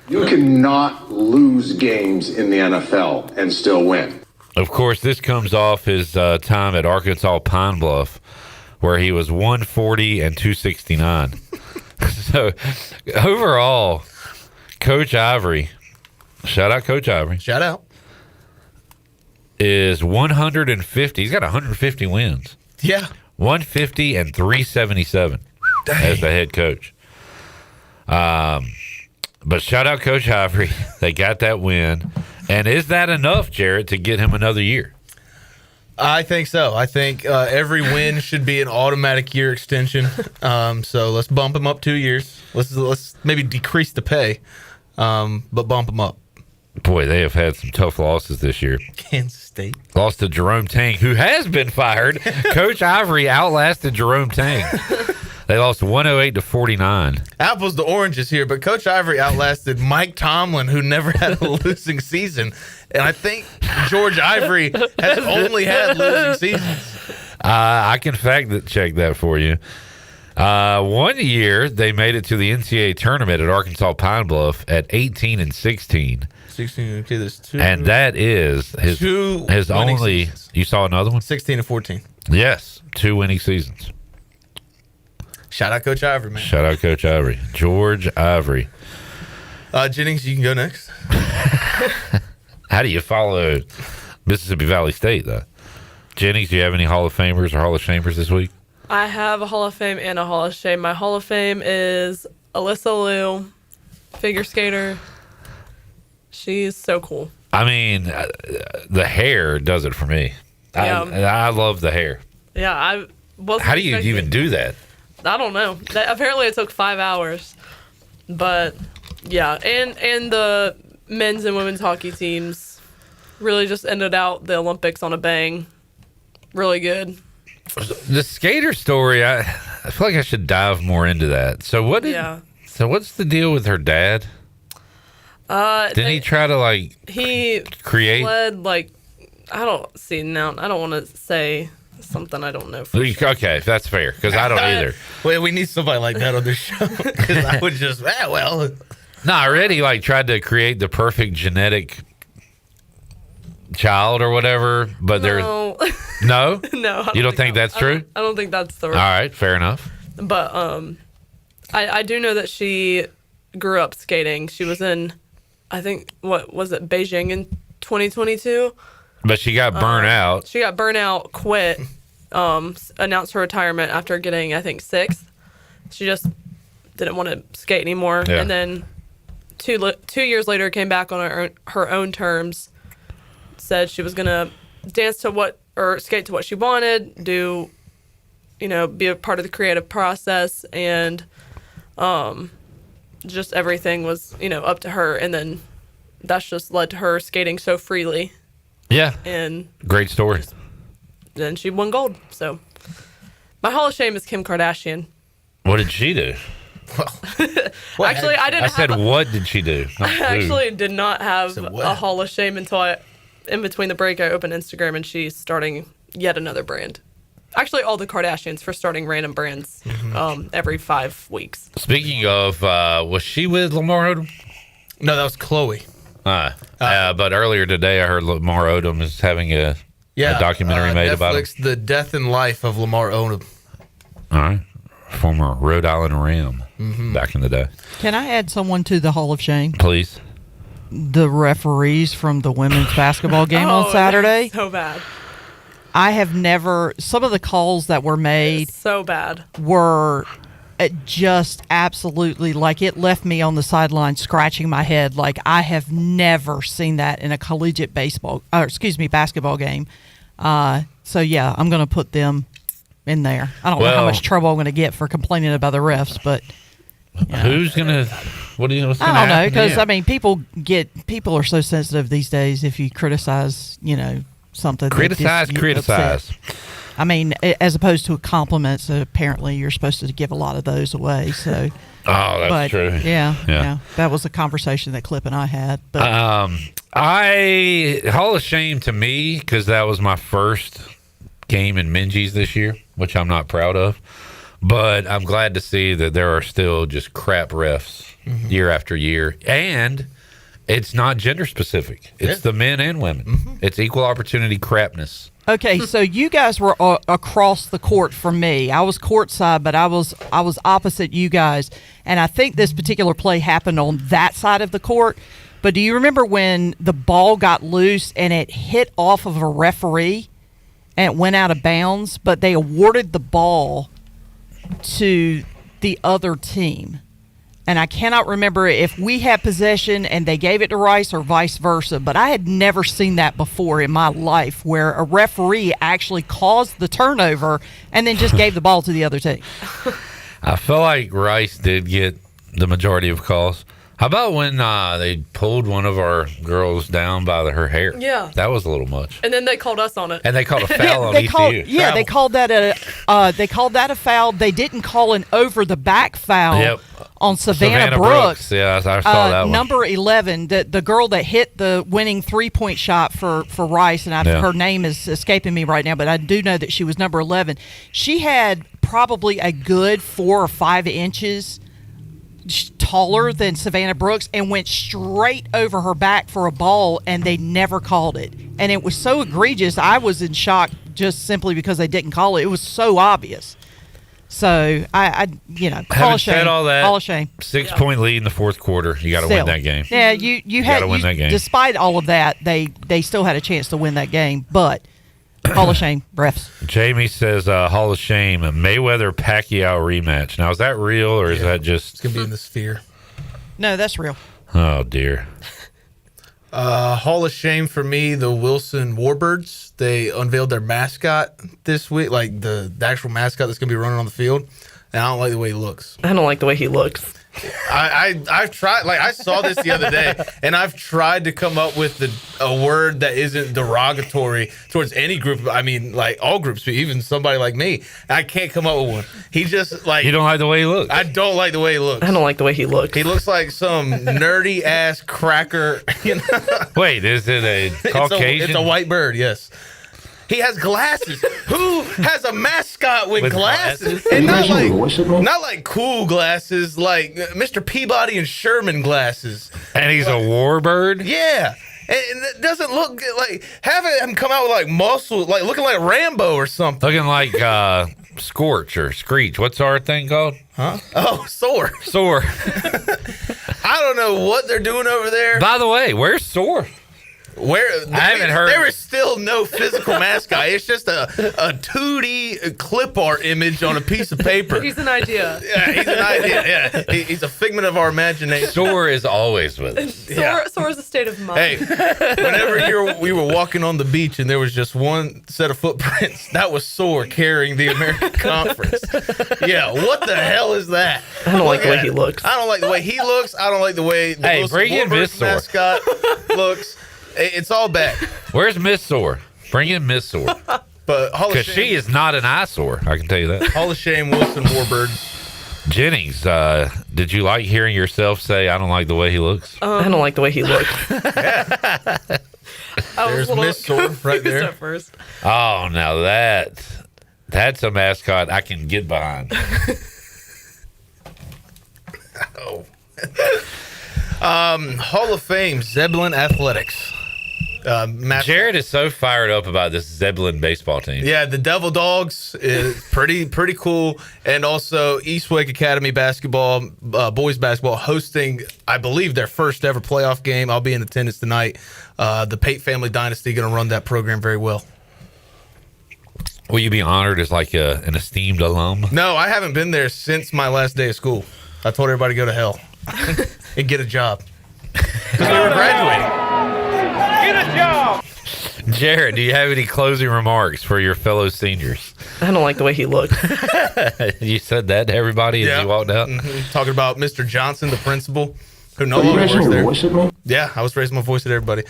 You cannot lose games in the NFL and still win. Of course, this comes off his time at Arkansas Pine Bluff, where he was 140-269. So, overall, Coach Ivory, shout out Coach Ivory. Shout out. Is 150. He's got 150 wins. Yeah. 150 and 377 as the head coach. But shout out Coach Ivory. They got that win. And is that enough, Jarrett, to get him another year? I think so. I think every win should be an automatic year extension. So let's bump him up 2 years. Let's maybe decrease the pay, but bump him up. Boy, they have had some tough losses this year. Kansas State lost to Jerome Tang, who has been fired. Coach Ivory outlasted Jerome Tang. They lost 108-49. Apples to oranges here, but Coach Ivory outlasted Mike Tomlin, who never had a losing season. And I think George Ivory has only had losing seasons. I can check that for you. 1 year, they made it to the NCAA tournament at Arkansas Pine Bluff at 18-16. 16, okay, there's two. And that is his only seasons. You saw another one? 16-14. Yes, 2 winning seasons. Shout out Coach Ivory, man. Shout out Coach Ivory. George Ivory. Jennings, you can go next. How do you follow Mississippi Valley State, though? Jennings, do you have any Hall of Famers or Hall of Shamers this week? I have a Hall of Fame and a Hall of Shame. My Hall of Fame is Alyssa Liu, figure skater. She's so cool. I mean, the hair does it for me. Yeah. I love the hair. Yeah, I wasn't How do you expecting- even do that? I don't know. Apparently it took 5 hours. But yeah, and the men's and women's hockey teams really just ended out the Olympics on a bang. Really good. The skater story, I feel like I should dive more into that. So what's the deal with her dad? Didn't he try to he create? Fled, I don't want to say something I don't know. Okay, that's fair because I don't either. Wait, we need somebody like that on this show because I would just No, I already tried to create the perfect genetic child or whatever, but No. No? No. You don't think that's true? I don't think that's the All right, fair enough. But I do know that she grew up skating. She was in, I think, what was it, Beijing in 2022? But she got burnt out. She got burnt out, quit, announced her retirement after getting, I think, 6th. She just didn't want to skate anymore. Yeah. And then 2 years later came back on her own terms, said she was going to skate to what she wanted, be a part of the creative process, and just everything was, up to her. And then that's just led to her skating so freely. Yeah. And great story. Then she won gold. So my Hall of Shame is Kim Kardashian. What did she do? Actually, I didn't. I said, what did she do? Not I who. actually did not have a Hall of Shame until in between the break, I opened Instagram and she's starting yet another brand. Actually, all the Kardashians for starting random brands every 5 weeks. Speaking of, was she with Lamar Odom? No, that was Chloe. But earlier today, I heard Lamar Odom is having a documentary made about him. Netflix, The Death and Life of Lamar Odom. All right. Former Rhode Island Ram back in the day. Can I add someone to the Hall of Shame? Please. The referees from the women's basketball game on Saturday. So bad. I have never. Some of the calls that were made so bad were just absolutely it left me on the sideline scratching my head. I have never seen that in a collegiate basketball game. So yeah, I'm going to put them in there. I don't know how much trouble I'm going to get for complaining about the refs, but who's going to? What do you know? I don't know because people are so sensitive these days. If you criticize, something, criticize. Upset. I mean, as opposed to compliments, apparently you're supposed to give a lot of those away. So, that's true. Yeah, that was a conversation that Clip and I had. But Hall of Shame to me because that was my first game in Minji's this year, which I'm not proud of. But I'm glad to see that there are still just crap refs year after year. And it's not gender specific. It's the men and women. It's equal opportunity crapness. Okay, so you guys were across the court from me. I was courtside, but I was opposite you guys. And I think this particular play happened on that side of the court. But do you remember when the ball got loose and it hit off of a referee? and it went out of bounds, but they awarded the ball to the other team. And I cannot remember if we had possession and they gave it to Rice or vice versa, but I had never seen that before in my life where a referee actually caused the turnover and then just gave the ball to the other team. I feel like Rice did get the majority of calls. How about when they pulled one of our girls down by her hair? Yeah. That was a little much. And then they called us on it. And they called a foul on ECU. They called that a foul. They didn't call an over the back foul on Savannah Brooks. Yeah, I saw that one. Number 11, the girl that hit the winning 3-point shot for Rice, and her name is escaping me right now, but I do know that she was number 11. She had probably a good 4 or 5 inches taller than Savannah Brooks and went straight over her back for a ball, and they never called it. And it was so egregious. I was in shock just simply because they didn't call it. It was so obvious. So I call a shame. Said all that, all a shame. 6-point lead in the fourth quarter. You got to win that game. Yeah, you had to win that game. Despite all of that, they still had a chance to win that game, but Hall of Shame, refs. Jamie says Hall of Shame, a Mayweather-Pacquiao rematch. Now, is that real or is that just... It's going to be in the Sphere. No, that's real. Oh, dear. Hall of Shame for me, the Wilson Warbirds. They unveiled their mascot this week, like the actual mascot that's going to be running on the field. And I don't like the way he looks. I don't like the way he looks. I've tried, like I saw this the other day, and I've tried to come up with a word that isn't derogatory towards any group. I mean, like all groups, even somebody like me. I can't come up with one. He just like... You don't like the way he looks? I don't like the way he looks. I don't like the way he looks. He looks like some nerdy ass cracker. You know? Wait, is it a Caucasian? It's a white bird, yes. He has glasses. Who has a mascot with glasses? And not like cool glasses, like Mr. Peabody and Sherman glasses. And he's a warbird? Yeah. And it doesn't look like... Have him come out with like muscle, like looking like Rambo or something. Looking like Scorch or Screech. What's our thing called? Huh? Oh, Soar. Soar. I don't know what they're doing over there. By the way, where's Soar? I haven't heard. There is still no physical mascot. It's just a 2D clip art image on a piece of paper. He's an idea. Yeah, he's an idea. Yeah, he's a figment of our imagination. Soar is always with us. Soar is a state of mind. Hey, whenever we were walking on the beach and there was just one set of footprints, that was Soar carrying the American Conference. Yeah, what the hell is that? I don't like the way he looks. I don't like the way he looks. I don't like the way the bring in Miss Soar mascot looks. It's all bad. Where's Miss Soar? Bring in Miss Soar. But because she is not an eyesore, I can tell you that. Hall of Shame, Wilson Warbird. Jennings, did you like hearing yourself say, I don't like the way he looks? I don't like the way he looks. There's Miss Soar right there. At first. Oh, now that's a mascot I can get behind. Oh. Hall of Fame, Zebulon Athletics. Jared is so fired up about this Zebulon baseball team. Yeah, the Devil Dogs is pretty cool. And also East Wake Academy basketball, boys basketball, hosting, I believe, their first ever playoff game. I'll be in attendance tonight. The Pate family dynasty going to run that program very well. Will you be honored as like an esteemed alum? No, I haven't been there since my last day of school. I told everybody to go to hell and get a job because we were graduating. Get a job. Jared, do you have any closing remarks for your fellow seniors? I don't like the way he looks. You said that to everybody as you walked out? Mm-hmm. Talking about Mr. Johnson, the principal, who no longer works there. Yeah, I was raising my voice at everybody.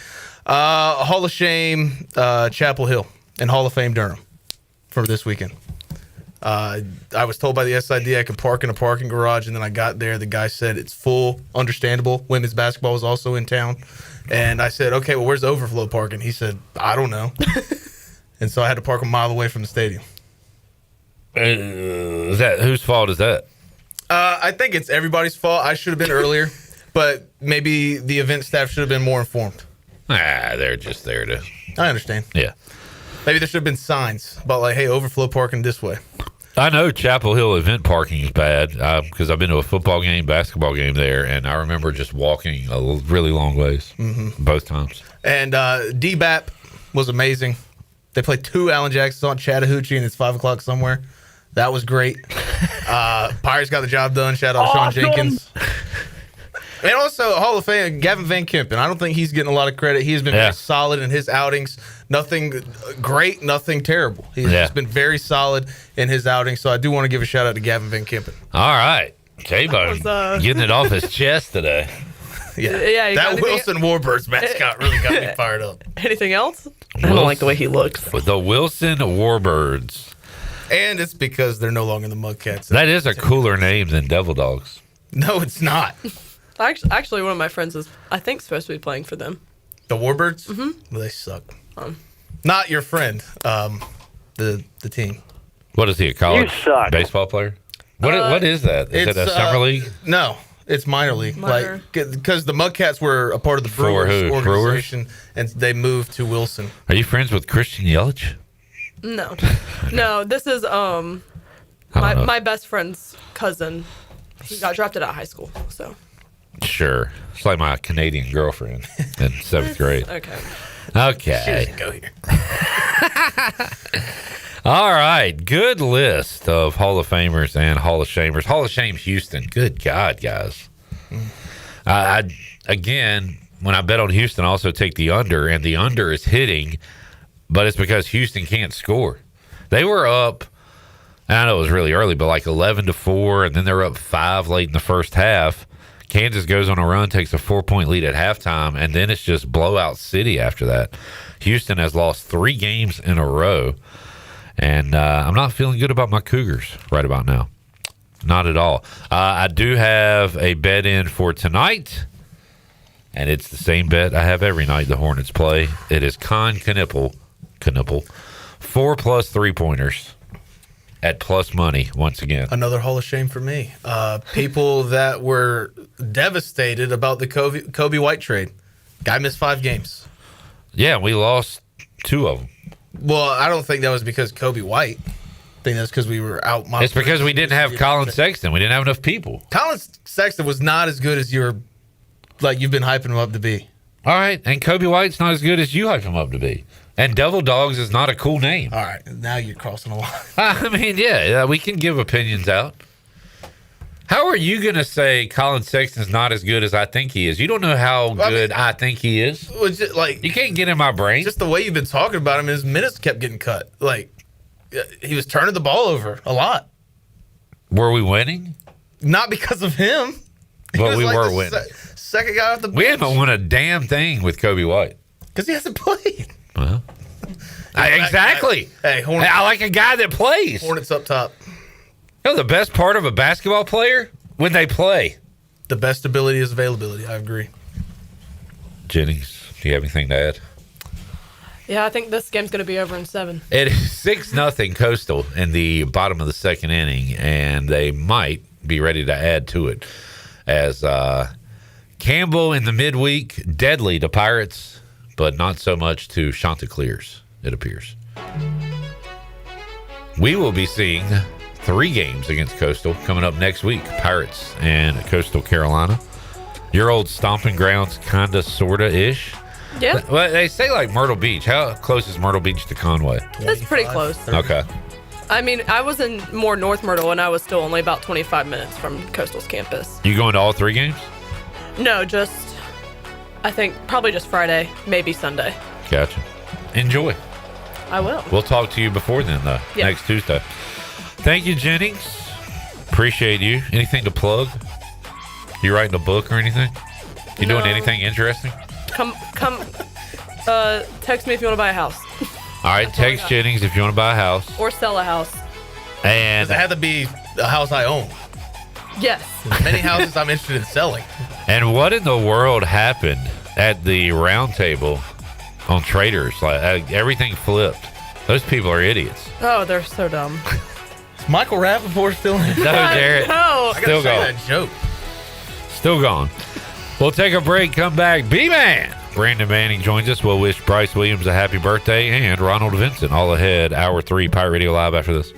Hall of Shame, Chapel Hill, and Hall of Fame, Durham for this weekend. I was told by the SID I could park in a parking garage, and then I got there. The guy said it's full, understandable. Women's basketball was also in town. And I said, okay, well, where's the overflow parking? He said, I don't know. And so I had to park a mile away from the stadium. Whose fault is that? I think it's everybody's fault. I should have been earlier, but maybe the event staff should have been more informed. They're just there to... I understand. Yeah. Maybe there should have been signs about like, hey, overflow parking this way. I know Chapel Hill event parking is bad because I've been to a football game, basketball game there, and I remember just walking a really long ways both times. And DBAP was amazing. They play 2 Alan Jacksons on Chattahoochee, and it's 5 o'clock somewhere. That was great. Pirates got the job done. Shout out Sean Jenkins. And also, Hall of Fame, Gavin Van Kempen. I don't think he's getting a lot of credit. He has been very solid in his outings. Nothing great, nothing terrible. He's just been very solid in his outings. So I do want to give a shout out to Gavin Van Kempen. All right. K-Bone getting it off his chest today. Yeah, that Wilson Warbirds mascot really got me fired up. Anything else? I don't like the way he looks. The Wilson Warbirds. And it's because they're no longer the Mudcats. That is a cooler name than Devil Dogs. No, it's not. Actually, one of my friends is, I think, supposed to be playing for them. The Warbirds? Mm-hmm. Well, they suck. Not your friend, the team. What is he, a college baseball player? What is that? Is it a summer league? No, it's minor league. Because the Mudcats were a part of the Brewers organization, and they moved to Wilson. Are you friends with Christian Yelich? No. This is my best friend's cousin. He got drafted out of high school, so. Sure. It's like my Canadian girlfriend in 7th grade. Okay. She doesn't go here. All right. Good list of Hall of Famers and Hall of Shamers. Hall of Shame Houston. Good God, guys. Again, when I bet on Houston, I also take the under, and the under is hitting, but it's because Houston can't score. They were up, I know it was really early, but like 11-4, and then they're up 5 late in the first half. Kansas goes on a run, takes a 4-point lead at halftime, and then it's just blowout city after that. Houston has lost 3 games in a row, and I'm not feeling good about my Cougars right about now. Not at all. I do have a bet in for tonight, and it's the same bet I have every night the Hornets play. It is Knipple, 4+ 3-pointers. At plus money once again. Another Hall of Shame for me. People that were devastated about the Kobe White trade. Guy missed 5 games. Yeah, we lost 2 of them. Well, I don't think that was because Kobe White. I think that's because we were out. It's because we didn't have Colin Sexton. We didn't have enough people. Colin Sexton was not as good as you've been hyping him up to be. All right, and Kobe White's not as good as you hype him up to be. And Devil Dogs is not a cool name. All right, now you're crossing a line. I mean, yeah, we can give opinions out. How are you going to say Colin Sexton's not as good as I think he is? You don't know how good I think he is. Well, just, you can't get in my brain. Just the way you've been talking about him, his minutes kept getting cut. He was turning the ball over a lot. Were we winning? Not because of him. But we were winning. Second guy off the bench. We haven't won a damn thing with Kobe White. Because he hasn't played. Well, exactly. Hey, Hornets, I like a guy that plays. Hornets up top. You know the best part of a basketball player? When they play. The best ability is availability. I agree. Jennings, do you have anything to add? Yeah, I think this game's going to be over in 7. It is 6-0 Coastal in the bottom of the second inning, and they might be ready to add to it. As Campbell in the midweek, deadly to Pirates, but not so much to Chanticleers, it appears. We will be seeing 3 games against Coastal coming up next week. Pirates and Coastal Carolina. Your old stomping grounds, kind of, sort of ish. Yeah. Well, they say like Myrtle Beach. How close is Myrtle Beach to Conway? That's pretty close. 30. Okay. I mean, I was in more North Myrtle, and I was still only about 25 minutes from Coastal's campus. You going to all 3 games? No, just, I think, probably just Friday, maybe Sunday. Gotcha. Enjoy. I will. We'll talk to you before then, though, next Tuesday. Thank you, Jennings. Appreciate you. Anything to plug? You writing a book or anything? You doing anything interesting? Come, text me if you want to buy a house. All right, text Jennings if you want to buy a house. Or sell a house. And does it have to be a house I own? Yes. Many houses I'm interested in selling. And what in the world happened at the round table on Traders? Like everything flipped. Those people are idiots. Oh, they're so dumb. Is Michael Rappaport still in? No, Garrett. No. Still gone. That joke. Still gone. We'll take a break, come back. B-Man Brandon Manning joins us. We'll wish Bryce Williams a happy birthday and Ronald Vincent all ahead. Hour 3, Pirate Radio Live after this.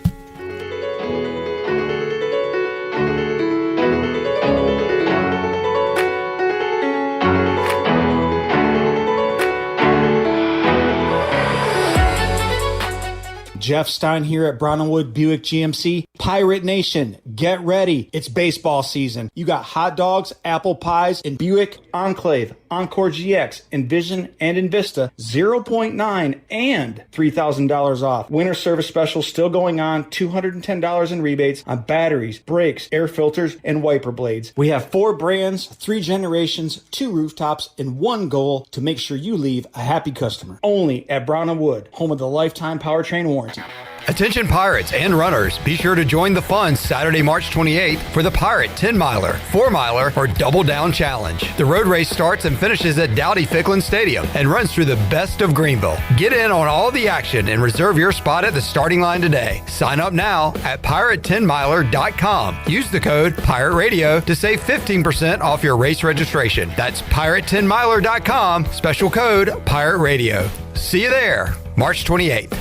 Jeff Stein here at Brown & Wood Buick GMC. Pirate Nation, get ready. It's baseball season. You got hot dogs, apple pies, and Buick Enclave, Encore GX, Envision, and Invista, 0.9 and $3,000 off. Winter service special still going on, $210 in rebates on batteries, brakes, air filters, and wiper blades. We have 4 brands, 3 generations, 2 rooftops, and 1 goal to make sure you leave a happy customer. Only at Brown & Wood, home of the lifetime powertrain warranty. Attention pirates and runners, be sure to join the fun Saturday, March 28th for the Pirate 10-miler, 4-miler, or Double Down Challenge. The road race starts and finishes at Dowdy-Ficklin Stadium and runs through the best of Greenville. Get in on all the action and reserve your spot at the starting line today. Sign up now at pirate10miler.com. Use the code Pirate Radio to save 15% off your race registration. That's pirate10miler.com, special code Pirate Radio. See you there, March 28th.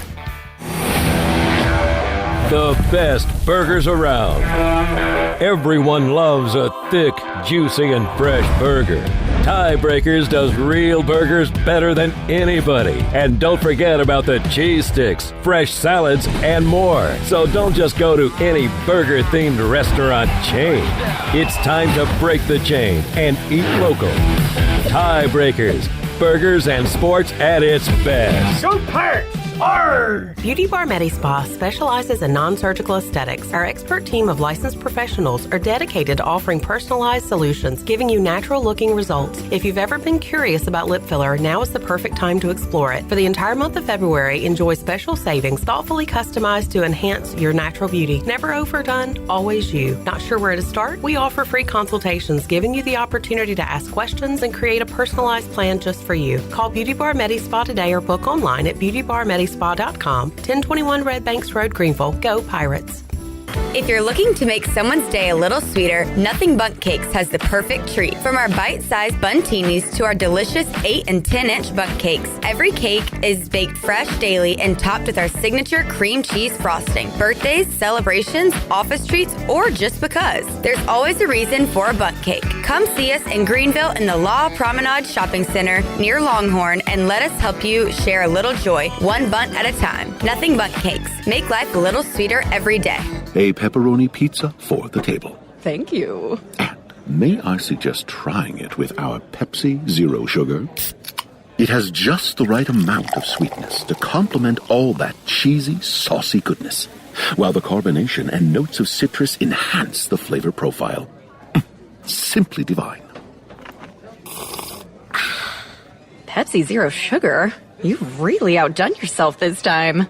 The best burgers around. Everyone loves a thick, juicy, and fresh burger. Tiebreakers does real burgers better than anybody. And don't forget about the cheese sticks, fresh salads, and more. So don't just go to any burger-themed restaurant chain. It's time to break the chain and eat local. Tiebreakers, burgers and sports at its best. Go Pirates! Arr! Beauty Bar Medi-Spa specializes in non-surgical aesthetics. Our expert team of licensed professionals are dedicated to offering personalized solutions, giving you natural-looking results. If you've ever been curious about lip filler, now is the perfect time to explore it. For the entire month of February, enjoy special savings thoughtfully customized to enhance your natural beauty. Never overdone, always you. Not sure where to start? We offer free consultations, giving you the opportunity to ask questions and create a personalized plan just for you. Call Beauty Bar Medi-Spa today or book online at beautybarmedispa.com. 1021 Red Banks Road, Greenville. Go Pirates. If you're looking to make someone's day a little sweeter, Nothing Bundt Cakes has the perfect treat. From our bite-sized buntinis to our delicious 8 and 10-inch Bundt Cakes, every cake is baked fresh daily and topped with our signature cream cheese frosting. Birthdays, celebrations, office treats, or just because. There's always a reason for a Bundt Cake. Come see us in Greenville in the Law Promenade Shopping Center near Longhorn and let us help you share a little joy, one bunt at a time. Nothing Bundt Cakes. Make life a little sweeter every day. A pepperoni pizza for the table. Thank you. May I suggest trying it with our Pepsi Zero Sugar? It has just the right amount of sweetness to complement all that cheesy, saucy goodness, while the carbonation and notes of citrus enhance the flavor profile. Simply divine. Pepsi Zero Sugar? You've really outdone yourself this time.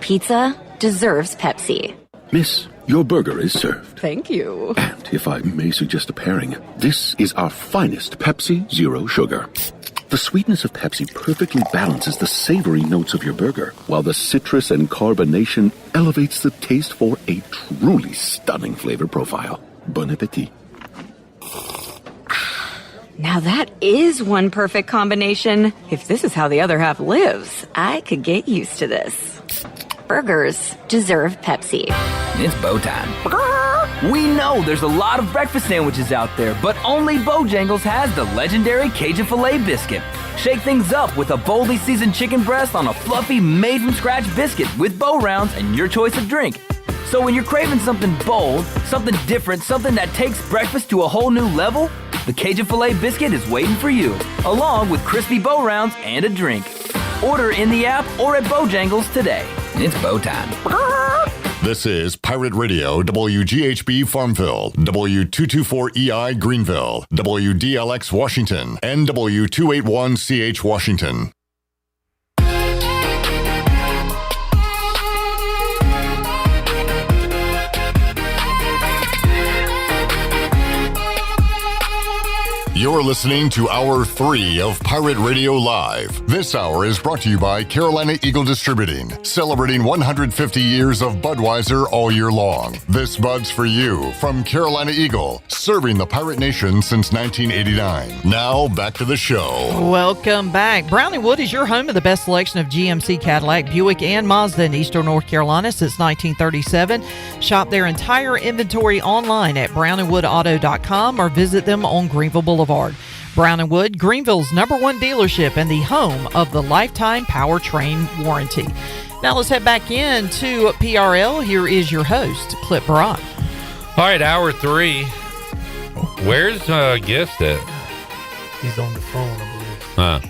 Pizza deserves Pepsi. Miss, your burger is served. Thank you. And if I may suggest a pairing, this is our finest Pepsi Zero Sugar. The sweetness of Pepsi perfectly balances the savory notes of your burger, while the citrus and carbonation elevates the taste for a truly stunning flavor profile. Bon appetit. Now that is one perfect combination. If this is how the other half lives, I could get used to this. Burgers deserve Pepsi. It's bow time. We know there's a lot of breakfast sandwiches out there, but only Bojangles has the legendary Cajun Filet Biscuit. Shake things up with a boldly seasoned chicken breast on a fluffy, made-from-scratch biscuit with bow rounds and your choice of drink. So when you're craving something bold, something different, something that takes breakfast to a whole new level, the Cajun Filet Biscuit is waiting for you, along with crispy bow rounds and a drink. Order in the app or at Bojangles today. It's bow time. This is Pirate Radio, WGHB Farmville, W224EI Greenville, WDLX Washington, and W281CH Washington. You're listening to Hour 3 of Pirate Radio Live. This hour is brought to you by Carolina Eagle Distributing, celebrating 150 years of Budweiser all year long. This Bud's for you from Carolina Eagle, serving the Pirate Nation since 1989. Now, back to the show. Welcome back. Brown & Wood is your home of the best selection of GMC, Cadillac, Buick, and Mazda in Eastern North Carolina since 1937. Shop their entire inventory online at brownandwoodauto.com or visit them on Greenville Boulevard. Brown & Wood, Greenville's #1 dealership and the home of the lifetime powertrain warranty. Now let's head back in to PRL. Here is your host, Clip Brock. All right, hour 3. Where's Gift at? He's on the phone, I believe.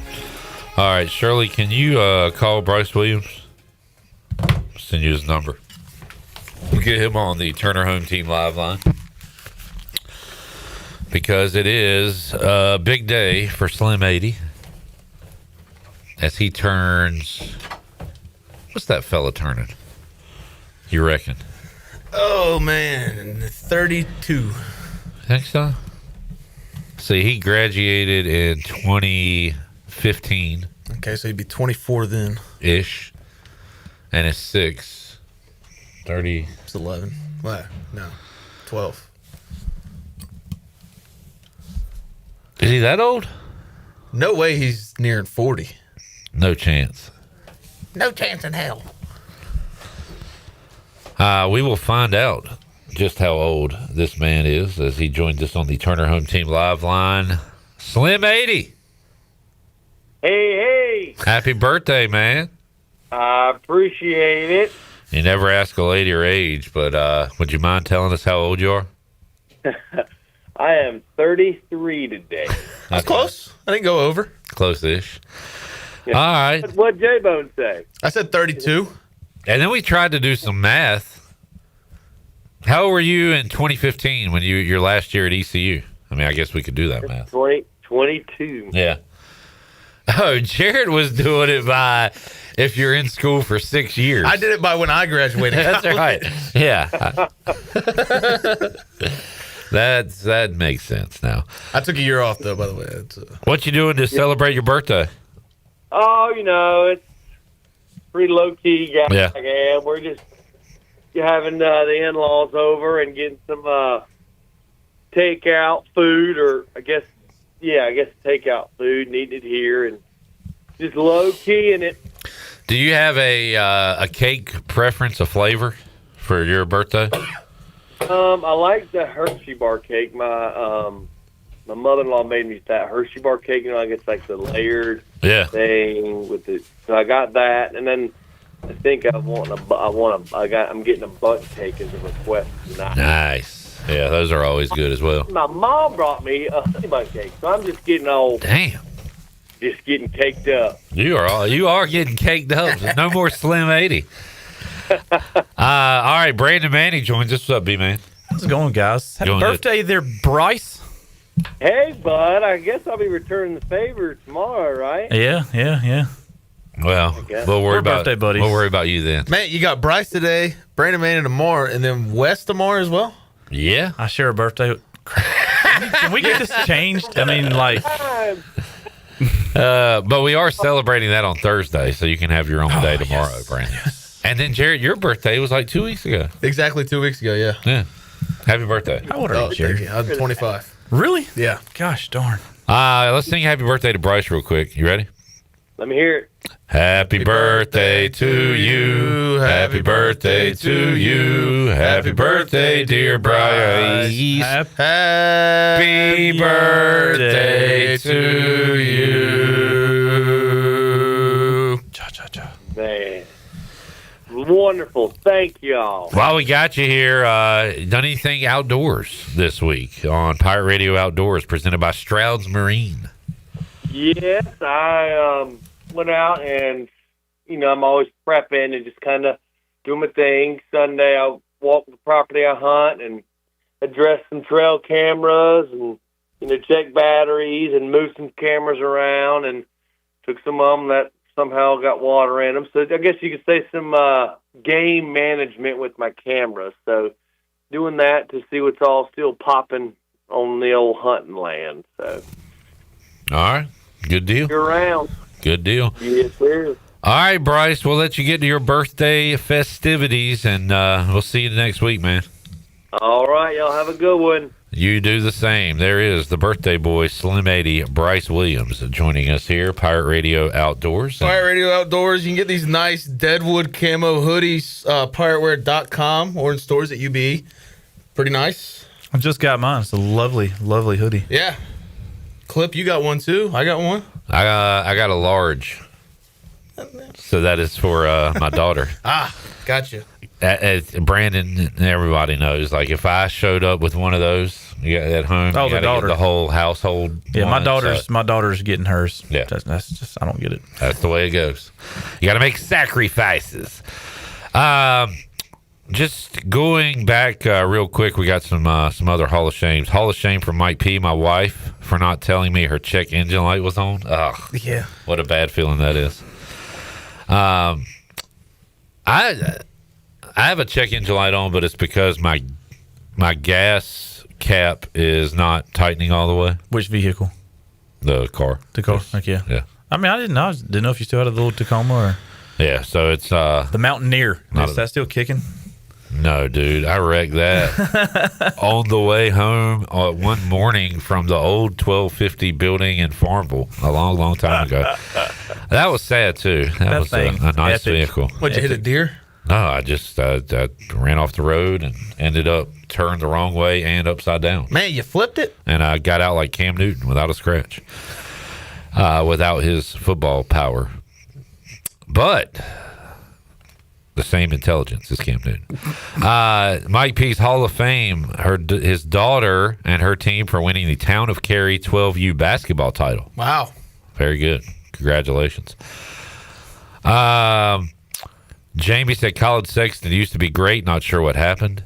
All right, Shirley, can you call Bryce Williams? Send you his number. We'll get him on the Turner Home Team Live line. Because it is a big day for Slim 80. As he turns... What's that fella turning? You reckon? Oh, man. 32. Think so? See, he graduated in 2015. Okay, so he'd be 24 then. Ish. And it's 6. 30. It's 11. What? No. 12. Is he that old? No way he's nearing 40. No chance. No chance in hell. We will find out just how old this man is as he joins us on the Turner Home Team Live line. Slim 80. Hey. Happy birthday, man. I appreciate it. You never ask a lady her age, but would you mind telling us how old you are? I am 33 today. That's close. I didn't go over. Close-ish. All right. What'd J-Bone say? I said 32. And then we tried to do some math. How old were you in 2015 when your last year at ECU? I mean, I guess we could do that math. 22. Yeah. Oh, Jared was doing it by if you're in school for 6 years. I did it by when I graduated. That's right. Yeah. That makes sense now. I took a year off, though, by the way. What you doing to celebrate your birthday? Oh, it's pretty low-key, guys. Yeah. And we're just having the in-laws over and getting some takeout food, or I guess takeout food, needed here, and just low-key in it. Do you have a cake preference, a flavor for your birthday? I like the Hershey bar cake. My mother-in-law made me that Hershey bar cake. I guess like the layered thing with the. So I got that, and then I think I'm getting a bundt cake as a request tonight. Nice. Yeah, those are always good as well. My mom brought me a honey bundt cake, so I'm just getting all. Damn. Just getting caked up. You are getting caked up. No more Slim 80. All right, Brandon Manning joins us. What's up, B-Man? How's it going, guys? Happy Going birthday there, Bryce. Hey, bud. I guess I'll be returning the favor tomorrow, right? Yeah. Well, we'll worry about birthday buddies. We'll worry about you then. Man, you got Bryce today, Brandon Manning tomorrow, and then Wes tomorrow as well? Yeah. I share a birthday. Can we get this changed? I mean, like... but we are celebrating that on Thursday, so you can have your own day tomorrow, Brandon. Yes. And then, Jared, your birthday was like 2 weeks ago. Exactly 2 weeks ago, yeah. Yeah. Happy birthday. How old are you, Jared? I'm 25. Really? Yeah. Gosh darn. Let's sing happy birthday to Bryce real quick. You ready? Let me hear it. Happy birthday to you. Happy birthday to you. Happy birthday, dear Bryce. Happy birthday to you. Cha-cha-cha. Man. Wonderful. Thank y'all. While we got you here, done anything outdoors this week on Pirate Radio Outdoors, presented by Stroud's Marine? Yes, I went out and, I'm always prepping and just kind of doing my thing. Sunday, I walk the property I hunt and address some trail cameras and, check batteries and move some cameras around, and took some of them that somehow got water in them. So I guess you could say some game management with my camera. So doing that to see what's all still popping on the old hunting land. So. All right. Good deal. You're around. Good deal. Yes, sir. All right, Bryce, we'll let you get to your birthday festivities, and we'll see you next week, man. All right. Y'all have a good one. You do the same. There is the birthday boy, Slim 80, Bryce Williams, joining us here, Pirate Radio Outdoors. Pirate Radio Outdoors. You can get these nice Deadwood camo hoodies, pirateware.com, or in stores at UBE. Pretty nice. I just got mine. It's a lovely, lovely hoodie. Yeah. Clip, you got one too. I got one. I got a large. So that is for my daughter. Gotcha. As Brandon and everybody knows, like if I showed up with one of those at home, Oh, you the gotta get daughter. the whole household. Yeah, one, my daughter's getting hers. Yeah. That's just, I don't get it. That's the way it goes. You got to make sacrifices. Just going back real quick, we got some other Hall of Shames. Hall of Shame for Mike P., my wife, for not telling me her check engine light was on. Ugh, Yeah. what a bad feeling that is. I have a check engine light on, but it's because my gas cap is not tightening all the way. Which vehicle? The car. The car. Okay. Yeah. I mean, I didn't know. Didn't know if you still had a little Tacoma or Yeah. So it's the Mountaineer. Not Is that still kicking? No, dude, I wrecked that on the way home one morning from the old 1250 building in Farmville a long time ago. That was sad too. That was a nice vehicle. What'd you hit a deer? No, I just I ran off the road and ended up turned the wrong way and upside down. Man, you flipped it? And I got out like Cam Newton without a scratch, without his football power. But the same intelligence as Cam Newton. Mike P's Hall of Fame, his daughter and her team for winning the Town of Cary 12U basketball title. Wow. Very good. Congratulations. Jamie said College Sexton used to be great. Not sure what happened.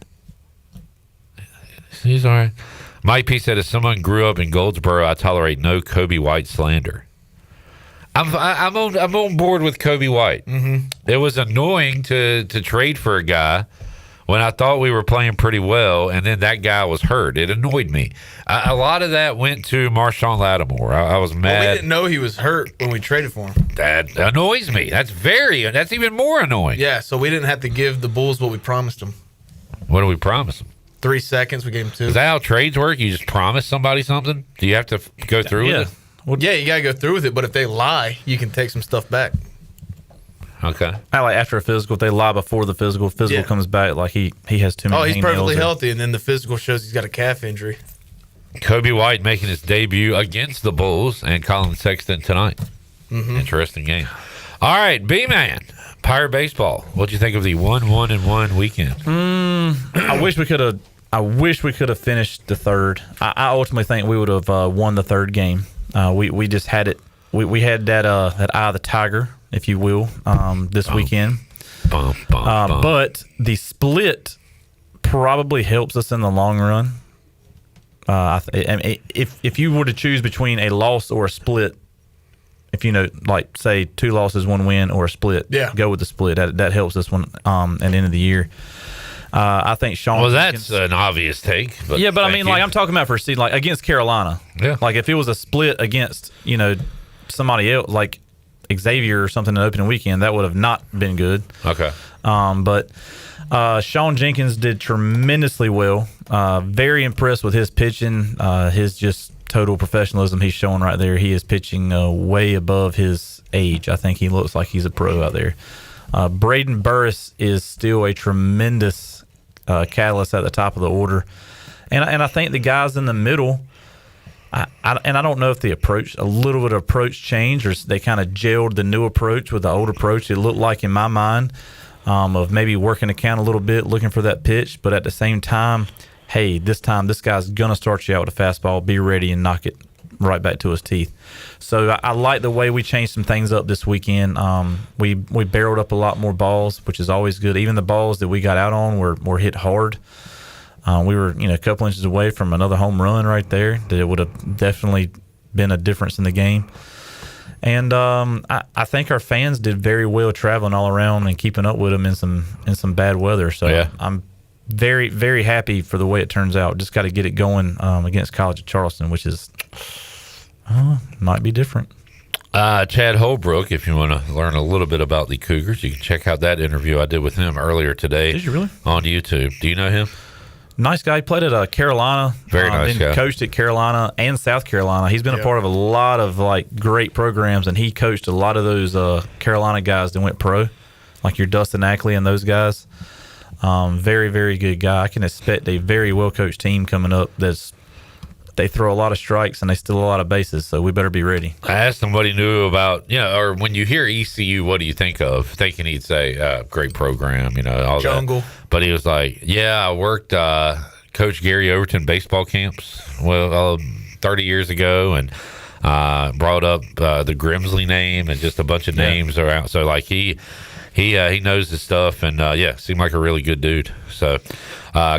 He's all right. Mike P said, as someone grew up in Goldsboro, I tolerate no Kobe White slander. I'm on board with Kobe White. Mm-hmm. It was annoying to trade for a guy when I thought we were playing pretty well, and then that guy was hurt. It annoyed me. A lot of that went to Marshawn Lattimore. I was mad. Well, we didn't know he was hurt when we traded for him. That annoys me. That's even more annoying. Yeah, so we didn't have to give the Bulls what we promised them. What did we promise them? 3 seconds. We gave him 2. Is that how trades work? You just promise somebody something? Do you have to go through with it? Well, yeah, you got to go through with it, but if they lie, you can take some stuff back. Okay. I like after a physical, if they lie before the physical comes back, like he has too many. Oh, he's hangnails perfectly or- healthy, and then the physical shows he's got a calf injury. Kobe White making his debut against the Bulls and Colin Sexton tonight. Mm-hmm. Interesting game. All right, B-Man, Pirate Baseball. What'd you think of the 1-1-1 weekend? I wish we could have finished the third. I ultimately think we would have won the third game. We just had it. We had that eye of the tiger, if you will, this weekend. But the split probably helps us in the long run. If you were to choose between a loss or a split, if you know, like say 2 losses, 1 win, or a split, go with the split. That helps us one at the end of the year. I think Sean. Well, that's an obvious take. But yeah, but I mean, like I'm talking about for season, like against Carolina. Yeah. Like if it was a split against somebody else, like Xavier or something in the opening weekend, that would have not been good. Okay. But Sean Jenkins did tremendously well. Very impressed with his pitching. His just total professionalism he's showing right there. He is pitching way above his age. I think he looks like he's a pro out there. Braden Burris is still a tremendous catalyst at the top of the order, and I think the guys in the middle. I don't know if the approach, a little bit of approach change, or they kind of gelled the new approach with the old approach. It looked like in my mind of maybe working the count a little bit, looking for that pitch, but at the same time, hey, this time this guy's gonna start you out with a fastball. Be ready and knock it right back to his teeth. So I like the way we changed some things up this weekend. We barreled up a lot more balls, which is always good. Even the balls that we got out on were hit hard. We were a couple inches away from another home run right there. That it would have definitely been a difference in the game. And I think our fans did very well traveling all around and keeping up with them in some bad weather. So yeah. I'm very, very happy for the way it turns out. Just got to get it going against College of Charleston, which is might be different. Chad Holbrook, if you want to learn a little bit about the Cougars, you can check out that interview I did with him earlier today. Did you really? On YouTube. Do you know him? Nice guy. He played at Carolina. Very nice then guy. Coached at Carolina and South Carolina. He's been a part of a lot of great programs, and he coached a lot of those Carolina guys that went pro, like your Dustin Ackley and those guys. Very, very good guy. I can expect a very well coached team coming up that's but they throw a lot of strikes and they steal a lot of bases, so we better be ready. I asked him what he knew about, or when you hear ECU, what do you think of? Thinking he'd say, great program, all Jungle. that. But he was like, yeah, I worked Coach Gary Overton baseball camps 30 years ago, and brought up the Grimsley name and just a bunch of names around. So, like, he knows his stuff, and seemed like a really good dude. So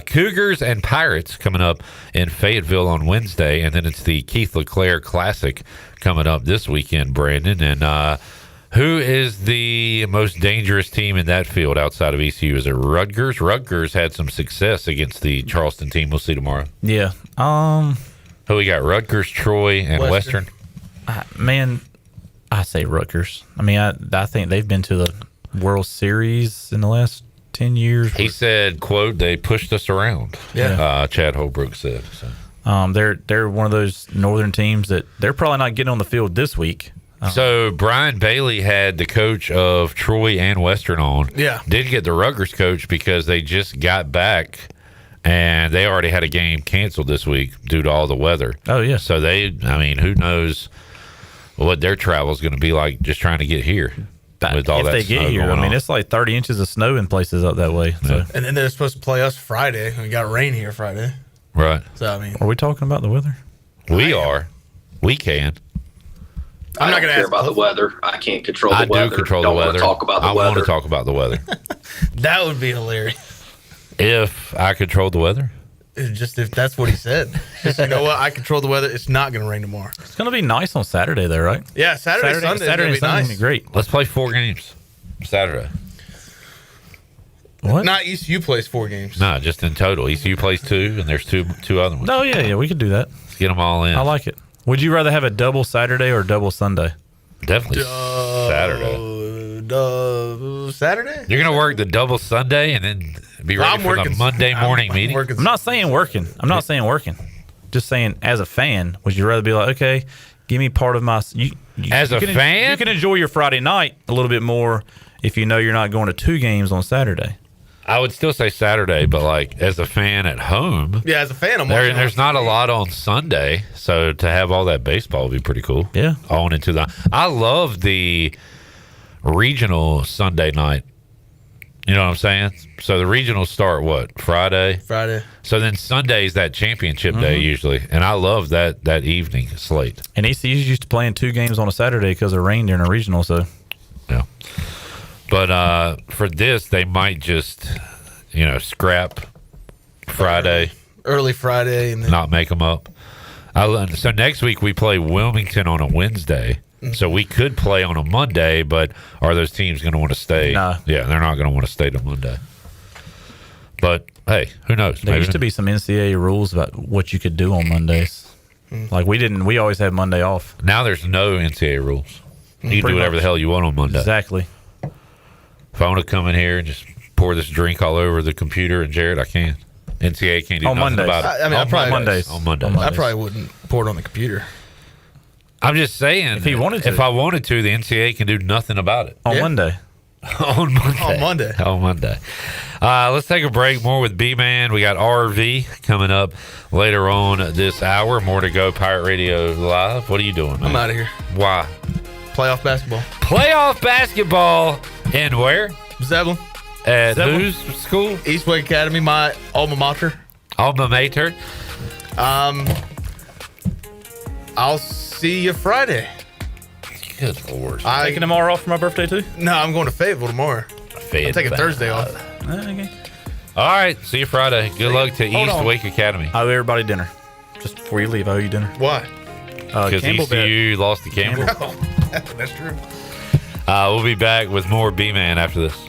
Cougars and Pirates coming up in Fayetteville on Wednesday, and then it's the Keith LeClaire Classic coming up this weekend, Brandon. And who is the most dangerous team in that field outside of ECU? Is it Rutgers? Rutgers had some success against the Charleston team. We'll see tomorrow. Yeah. Who we got? Rutgers, Troy, and Western. Man, I say Rutgers. I mean, I think they've been to the World Series in the last 10 years. He said, quote, they pushed us around. Yeah. Chad Holbrook said. So. They're one of those northern teams that they're probably not getting on the field this week. So Brian Bailey had the coach of Troy and Western on. Yeah. Didn't get the Rutgers coach because they just got back and they already had a game canceled this week due to all the weather. Oh, yeah. So who knows what their travel is going to be like just trying to get here. With all if that they get snow here, going on. it's like 30 inches of snow in places up that way. So. And then they're supposed to play us Friday. We got rain here Friday. Right. So, I mean. Are we talking about the weather? We are. We can. I'm not going to care about the weather. I can't control the weather. I do control the weather. Want to talk about the I weather. want to talk about the weather. That would be hilarious. If I controlled the weather? Just if that's what he said. Just, you know what? I control the weather. It's not going to rain tomorrow. It's going to be nice on Saturday, though, right? Yeah, Saturday and and Sunday Sunday's nice. going to be great. Let's play 4 games Saturday. What? Not ECU plays 4 games. No, just in total. ECU plays 2, and there's two other ones. No, yeah, we could do that. Let's get them all in. I like it. Would you rather have a double Saturday or double Sunday? Definitely Saturday. Saturday? You're going to work the double Sunday and then be ready for the Monday morning meeting? I'm not saying working. Just saying, as a fan, would you rather be like, okay, give me part of my... As a fan? You can enjoy your Friday night a little bit more if you know you're not going to 2 games on Saturday. I would still say Saturday, but like as a fan at home... Yeah, as a fan, I'm watching there's not a lot on Sunday, so to have all that baseball would be pretty cool. Yeah. On into the... I love the regional Sunday night. You know what I'm saying? So the regionals start what? Friday? So then Sunday's that championship day usually. And I love that evening slate. And ECU's used to playing 2 games on a Saturday because of rain during a regional, so... Yeah. But for this, they might just, scrap Friday. Early Friday. And then... Not make them up. So next week we play Wilmington on a Wednesday. So we could play on a Monday, but are those teams going to want to stay? No. Yeah, they're not going to want to stay to Monday. But, hey, who knows? There used to be some NCAA rules about what you could do on Mondays. Like we always had Monday off. Now there's no NCAA rules. You can do whatever the hell you want on Monday. Exactly. If I want to come in here and just pour this drink all over the computer and Jared, I can. NCAA can't do on nothing Mondays. about it. I mean, on Mondays. On Mondays. I probably wouldn't pour it on the computer. I'm just saying, if he wanted to. If I wanted to, the NCAA can do nothing about it. On Monday. On Monday. Let's take a break. More with B-Man. We got RV coming up later on this hour. More to go. Pirate Radio Live. What are you doing, man? I'm out of here. Why? Playoff basketball. Playoff basketball. And where? Zebulon. At whose school? Eastwood Academy, my alma mater. Alma mater. I'll see you Friday. Good Lord. Taking tomorrow off for my birthday, too? No, I'm going to Fayetteville tomorrow. I'm taking Thursday off. Okay. All right. See you Friday. Good luck to East Wake Academy. I owe everybody dinner. Just before you leave, I owe you dinner. Why? Because ECU lost to Campbell. That's true. We'll be back with more B-Man after this.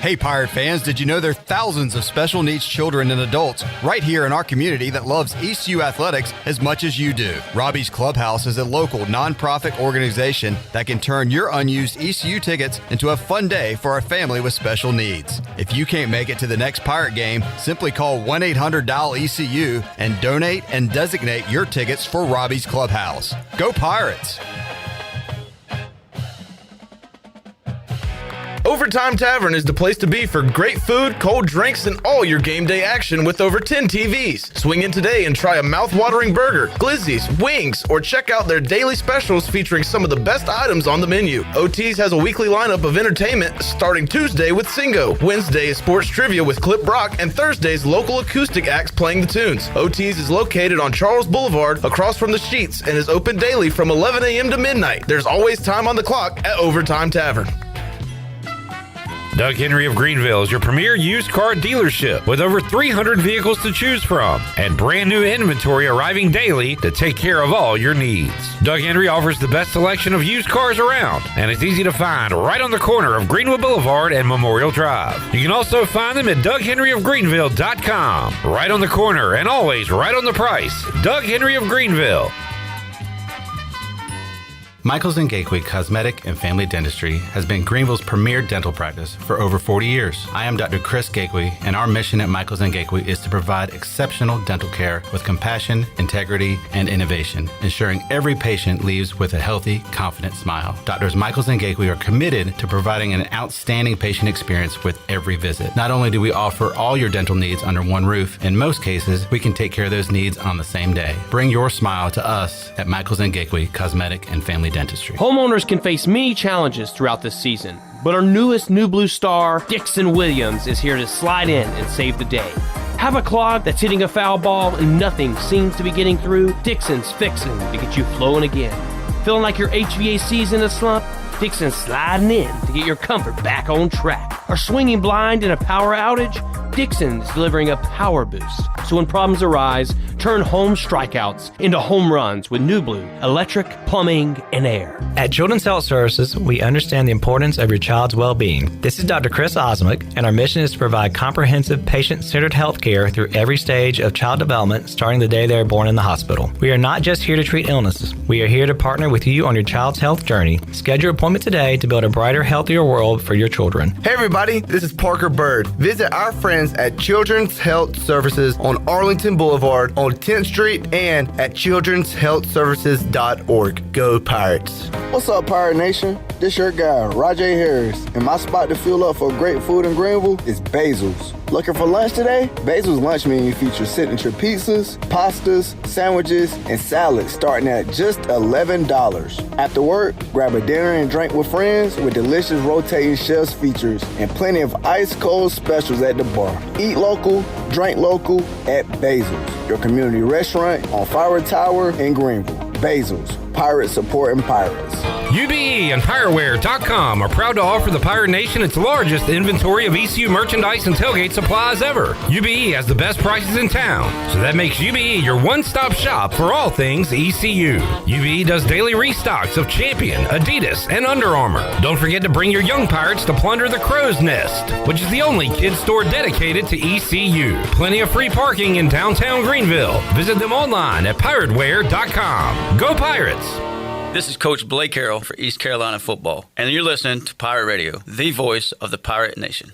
Hey, Pirate fans, did you know there are thousands of special needs children and adults right here in our community that loves ECU athletics as much as you do? Robbie's Clubhouse is a local nonprofit organization that can turn your unused ECU tickets into a fun day for a family with special needs. If you can't make it to the next Pirate game, simply call 1-800-DIAL-ECU and donate and designate your tickets for Robbie's Clubhouse. Go Pirates! Overtime Tavern is the place to be for great food, cold drinks, and all your game day action with over 10 TVs. Swing in today and try a mouth-watering burger, glizzies, wings, or check out their daily specials featuring some of the best items on the menu. OT's has a weekly lineup of entertainment starting Tuesday with Singo, Wednesday is sports trivia with Clip Brock, and Thursday's local acoustic acts playing the tunes. OT's is located on Charles Boulevard across from the Sheets and is open daily from 11 a.m. to midnight. There's always time on the clock at Overtime Tavern. Doug Henry of Greenville is your premier used car dealership with over 300 vehicles to choose from and brand new inventory arriving daily to take care of all your needs. Doug Henry offers the best selection of used cars around, and it's easy to find right on the corner of Greenwood Boulevard and Memorial Drive. You can also find them at DougHenryofGreenville.com. Right on the corner and always right on the price. Doug Henry of Greenville. Michaels & Gateway Cosmetic and Family Dentistry has been Greenville's premier dental practice for over 40 years. I am Dr. Chris Gateway, and our mission at Michaels & Gateway is to provide exceptional dental care with compassion, integrity, and innovation, ensuring every patient leaves with a healthy, confident smile. Doctors Michaels & Gateway are committed to providing an outstanding patient experience with every visit. Not only do we offer all your dental needs under one roof, in most cases, we can take care of those needs on the same day. Bring your smile to us at Michaels & Gateway Cosmetic and Family Dentistry. Homeowners can face many challenges throughout this season, but our newest New Blue star, Dixon Williams, is here to slide in and save the day. Have a clog that's hitting a foul ball and nothing seems to be getting through? Dixon's fixing to get you flowing again. Feeling like your HVAC's in a slump? Dixon's sliding in to get your comfort back on track. Are swinging blind in a power outage? Dixon's delivering a power boost. So when problems arise, turn home strikeouts into home runs with New Blue, electric, plumbing, and air. At Children's Health Services, we understand the importance of your child's well-being. This is Dr. Chris Osmick, and our mission is to provide comprehensive, patient-centered health care through every stage of child development, starting the day they are born in the hospital. We are not just here to treat illnesses. We are here to partner with you on your child's health journey. Schedule your appointment today to build a brighter, healthier world for your children. Hey everybody, this is Parker Bird. Visit our friends at Children's Health Services on Arlington Boulevard on 10th Street and at childrenshealthservices.org. Go Pirates. What's up, Pirate Nation? This your guy, Rajay Harris, and my spot to fuel up for great food in Greenville is Basil's. Looking for lunch today? Basil's lunch menu features signature pizzas, pastas, sandwiches, and salads starting at just $11. After work, grab a dinner and drink with friends with delicious rotating shelves features and plenty of ice-cold specials at the bar. Eat local, drink local at Basil's, your community restaurant on Fire Tower in Greenville. Basil's, Pirates supporting pirates. UBE and PirateWear.com are proud to offer the Pirate Nation its largest inventory of ECU merchandise and tailgate supplies ever. UBE has the best prices in town, so that makes UBE your one-stop shop for all things ECU. UBE does daily restocks of Champion, Adidas, and Under Armour. Don't forget to bring your young pirates to plunder the Crow's Nest, which is the only kids store dedicated to ECU. Plenty of free parking in downtown Greenville. Visit them online at PirateWear.com. Go Pirates! This is Coach Blake Carroll for East Carolina football, and you're listening to Pirate Radio, the voice of the Pirate Nation.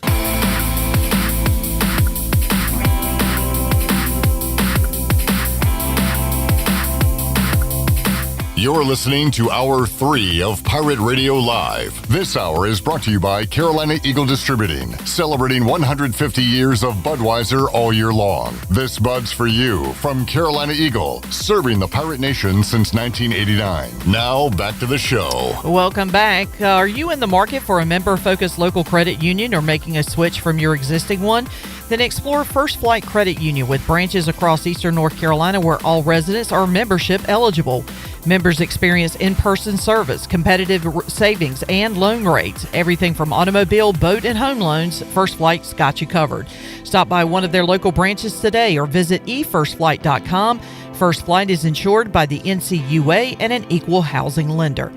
You're listening to Hour 3 of Pirate Radio Live. This hour is brought to you by Carolina Eagle Distributing, celebrating 150 years of Budweiser all year long. This Bud's for you from Carolina Eagle, serving the Pirate Nation since 1989. Now, back to the show. Welcome back. Are you in the market for a member-focused local credit union or making a switch from your existing one? Then explore First Flight Credit Union with branches across eastern North Carolina where all residents are membership eligible. Members experience in-person service, competitive savings, and loan rates. Everything from automobile, boat, and home loans, First Flight's got you covered. Stop by one of their local branches today or visit efirstflight.com. First Flight is insured by the NCUA and an equal housing lender.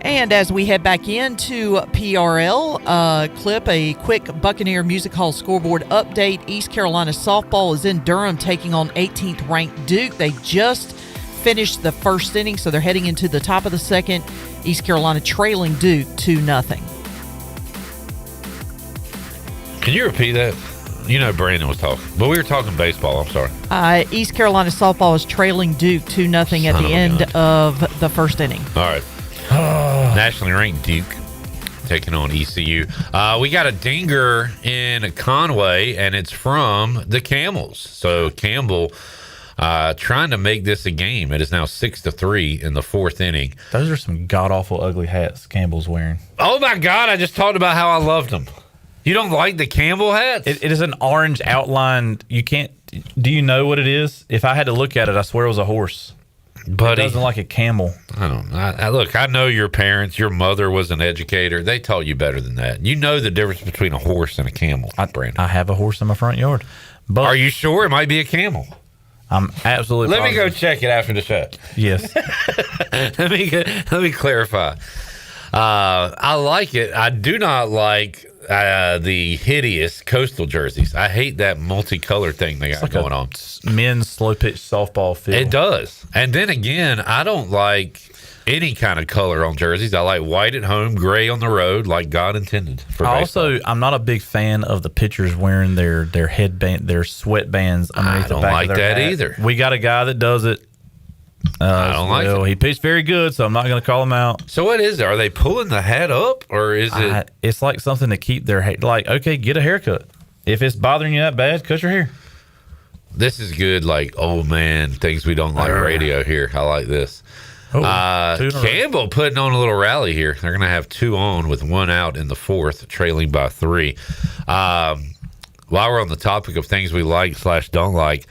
And as we head back into PRL, a quick Buccaneer Music Hall scoreboard update. East Carolina softball is in Durham taking on 18th ranked Duke. They just finished the first inning, so they're heading into the top of the second. East Carolina trailing Duke 2-0. Can you repeat that? You know Brandon was talking, but we were talking baseball. I'm sorry. East Carolina softball is trailing Duke 2-0 at the end of the first inning. All right. Nationally ranked Duke. taking on ECU. We got a dinger in Conway, and it's from the Camels. So Campbell trying to make this a game. It is now 6-3 in the fourth inning. Those are some god-awful ugly hats Campbell's wearing. Oh, my God. I just talked about how I loved them. You don't like the Campbell hats? It is an orange outline. You can't. Do you know what it is? If I had to look at it, I swear it was a horse. Buddy, it doesn't like a camel. I don't know. Look, I know your parents. Your mother was an educator. They taught you better than that. You know the difference between a horse and a camel, Brandon. I have a horse in my front yard. But are you sure it might be a camel? I'm absolutely. Let me go check it after the show. Yes. let me clarify. I like it. I do not like the hideous Coastal jerseys. I hate that multicolored thing they got going on. Men's slow pitch softball field. It does. And then again, I don't like any kind of color on jerseys. I like white at home, gray on the road, like God intended for baseball. I'm not a big fan of the pitchers wearing their headband, their sweatbands underneath the back of their hat. Either. We got a guy that does it. I don't like it. He pitched very good, so I'm not going to call him out. So what is it? Are they pulling the hat up, or is it? It's like something to keep their hair. Like, okay, get a haircut. If it's bothering you that bad, cut your hair. This is good, like old man things we don't like radio here. I like this. Campbell putting on a little rally here. They're going to have 2 on with 1 out in the fourth, trailing by 3. While we're on the topic of things we like / don't like,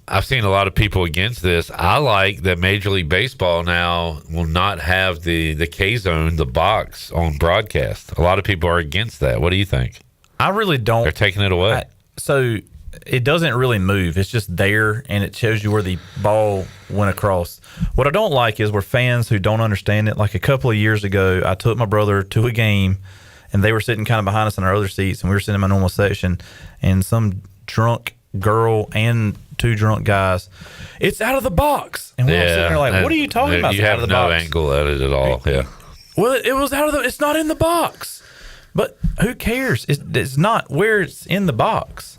I've seen a lot of people against this. I like that Major League Baseball now will not have the K-Zone, the box, on broadcast. A lot of people are against that. What do you think? I really don't. They're taking it away. So it doesn't really move. It's just there, and it shows you where the ball went across. What I don't like is where fans who don't understand it, like a couple of years ago, I took my brother to a game, and they were sitting kind of behind us in our other seats, and we were sitting in my normal section, and some drunk girl and 2 drunk guys, it's out of the box. And we're all sitting there like, what are you talking about? You have no angle at it at all. Yeah. Well, it was out of it's not in the box. But who cares? It's not where it's in the box.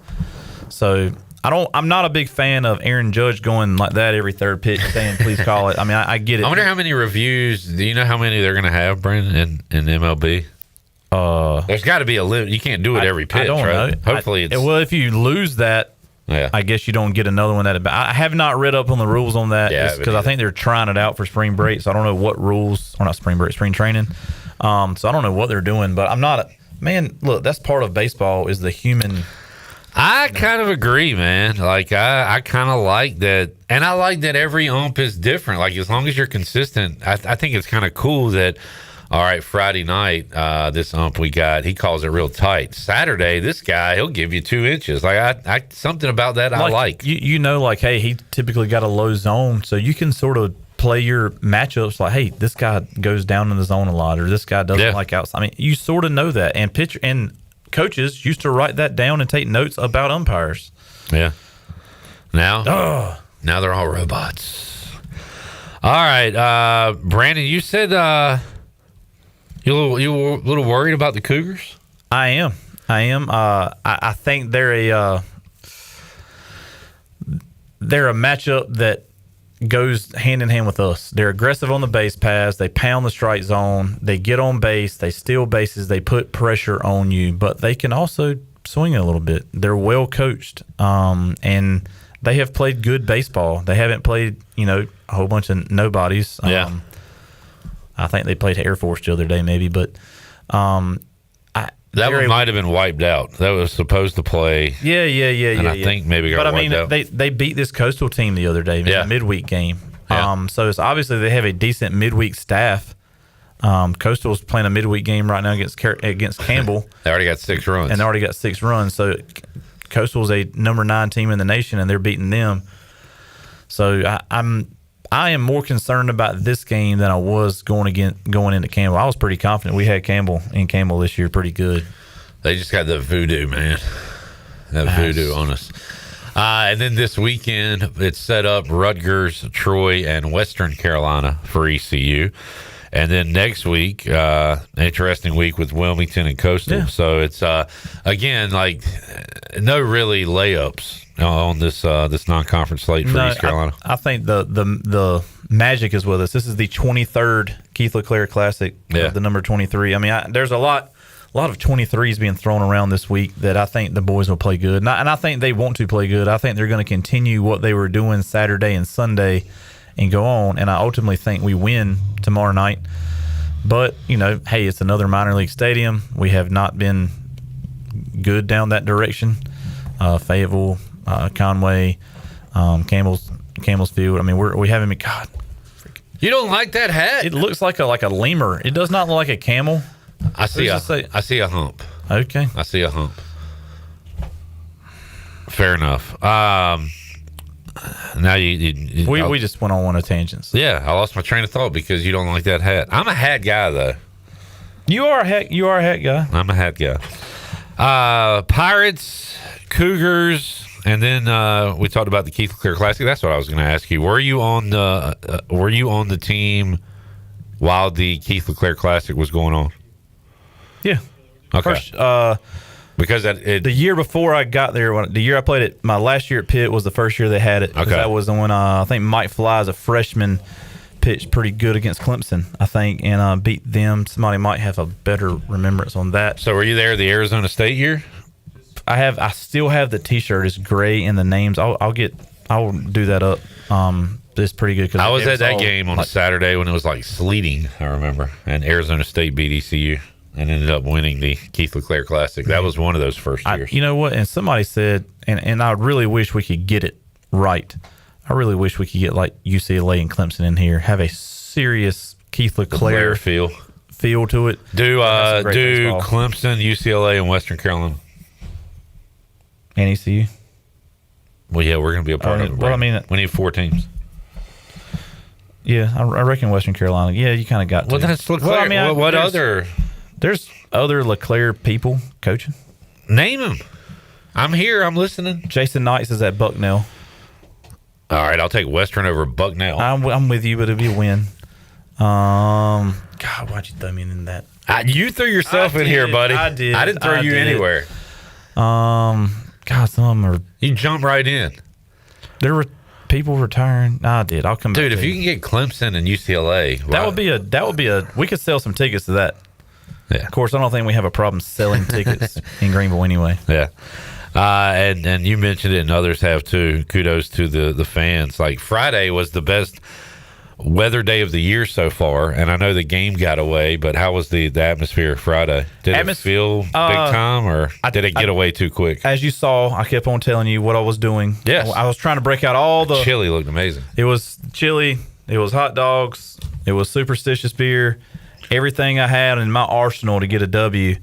So I'm not a big fan of Aaron Judge going like that every third pitch saying, please call it. I mean, I get it. I wonder how many reviews, do you know how many they're going to have, Brandon, in MLB? There's got to be a limit. You can't do it every pitch, I don't right? know. Hopefully it's... Well, if you lose that, I guess you don't get another one. I have not read up on the rules on that because I think they're trying it out for spring break. So I don't know what rules, or not spring break, spring training. So I don't know what they're doing, but I'm not. Man, look, that's part of baseball is the human. I kind of agree, man. Like I kind of like that, and I like that every ump is different. Like as long as you're consistent, I think it's kind of cool that. All right, Friday night, this ump we got, he calls it real tight. Saturday, this guy, he'll give you 2 inches. Like I something about that I like. You know, like, hey, he typically got a low zone, so you can sort of play your matchups like, hey, this guy goes down in the zone a lot, or this guy doesn't like outside. I mean, you sort of know that, and coaches used to write that down and take notes about umpires. Yeah. Now they're all robots. All right, Brandon, you said. You a little worried about the Cougars? I am. I think they're a matchup that goes hand in hand with us. They're aggressive on the base paths. They pound the strike zone. They get on base. They steal bases. They put pressure on you, but they can also swing it a little bit. They're well coached, and they have played good baseball. They haven't played, a whole bunch of nobodies. I think they played Air Force the other day, maybe, but that one might have been wiped out. That was supposed to play. Yeah. And I think maybe got wiped out. They beat this Coastal team the other day, a midweek game. Yeah. So it's obviously they have a decent midweek staff. Coastal's playing a midweek game right now against Campbell. They already got 6 runs. So Coastal's a number 9 team in the nation, and they're beating them. So I am more concerned about this game than I was going into Campbell. I was pretty confident we had Campbell this year pretty good. They just got the voodoo, man. Voodoo on us. And then this weekend, it's set up Rutgers, Troy, and Western Carolina for ECU. And then next week, interesting week with Wilmington and Coastal. Yeah. So it's, again, like no really layups on this non-conference slate for East Carolina. I think the magic is with us. This is the 23rd Keith LeClaire Classic, the number 23. I mean, there's a lot of 23s being thrown around this week that I think the boys will play good. And I think they want to play good. I think they're going to continue what they were doing Saturday and Sunday and go on. And I ultimately think we win tomorrow night. But, hey, it's another minor league stadium. We have not been good down that direction. Fayetteville, Conway, Campbell's Field. I mean, we haven't been. God, you don't like that hat? It looks like a lemur. It does not look like a camel. I see a hump. Okay, I see a hump. Fair enough. Now we just went on one of tangents. Yeah, I lost my train of thought because you don't like that hat. I'm a hat guy though. You are a hat guy. I'm a hat guy. Pirates, Cougars, and then we talked about the Keith LeClaire Classic. That's what I was going to ask you. Were you on the team while the Keith LeClaire Classic was going on? Yeah. Okay. First, because the year before I got there, the year I played it, my last year at Pitt was the first year they had it. Okay. That was the one I think Mike Fly, as a freshman, pitched pretty good against Clemson, I think, and beat them. Somebody might have a better remembrance on that. So were you there the Arizona State year? I still have the T-shirt. It's gray and the names. I'll do that up. It's pretty good. I was at that game on a Saturday when it was like sleeting, I remember, and Arizona State beat ECU and ended up winning the Keith LeClaire Classic. That was one of those first years. You know what? And somebody said, and I really wish we could get it right. I really wish we could get like UCLA and Clemson in here, have a serious Keith LeClaire feel to it. Do baseball. Clemson, UCLA, and Western Carolina and ECU? Well, yeah, we're going to be a part of it. Well, I mean, we need 4 teams. Yeah, I reckon Western Carolina. Yeah, you kind of got to. Well, that's LeClaire. Well, I mean, what other? There's other LeClaire people coaching. Name them. I'm here. I'm listening. Jason Knights is at Bucknell. All right, I'll take Western over Bucknell. I'm with you, but it'll be a win. God, why'd you throw me in that? You threw yourself in here, buddy. I did. I didn't throw you anywhere. God, some of them are. You jump right in. There were people retiring. I did. I'll come back. Dude, if you can get Clemson and UCLA, that would be a. We could sell some tickets to that. Yeah. Of course, I don't think we have a problem selling tickets in Greenville anyway. Yeah. And you mentioned it, and others have too. Kudos to the fans. Like Friday was the best weather day of the year so far, and I know the game got away, but how was the atmosphere Friday? Did it feel big time, or did it get away too quick? As you saw, I kept on telling you what I was doing. Yes. I was trying to break out all the chili looked amazing. It was chili. It was hot dogs. It was superstitious beer. Everything I had in my arsenal to get a W,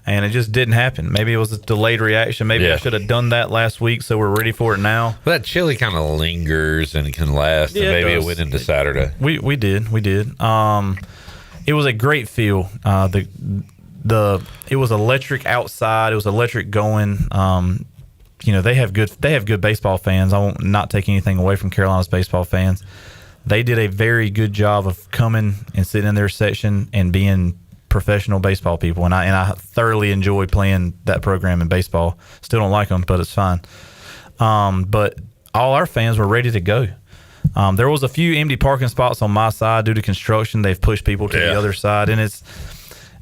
and it just didn't happen. Maybe it was a delayed reaction. Maybe I should have done that last week, so we're ready for it now. Well, that chili kind of lingers and it can last, and maybe it went into Saturday. We did. It was a great feel. It was electric outside. It was electric going. They have good baseball fans. I won't not take anything away from Carolina's baseball fans. They did a very good job of coming and sitting in their section and being professional baseball people, and I thoroughly enjoy playing that program in baseball. Still don't like them, but it's fine. But all our fans were ready to go. There was a few empty parking spots on my side due to construction. They've pushed people to the other side, and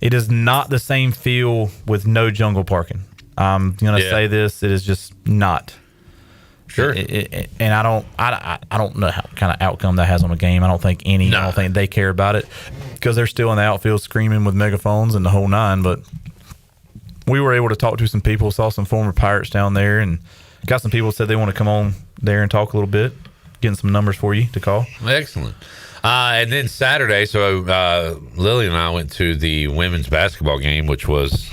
it is not the same feel with no jungle parking. I'm gonna say this: it is just not. Sure. And I don't know how kind of outcome that has on a game. I don't think I don't think they care about it because they're still in the outfield screaming with megaphones and the whole nine. But we were able to talk to some people, saw some former Pirates down there, and got some people said they want to come on there and talk a little bit, getting some numbers for you to call. Excellent. And then Saturday, so Lily and I went to the women's basketball game, which was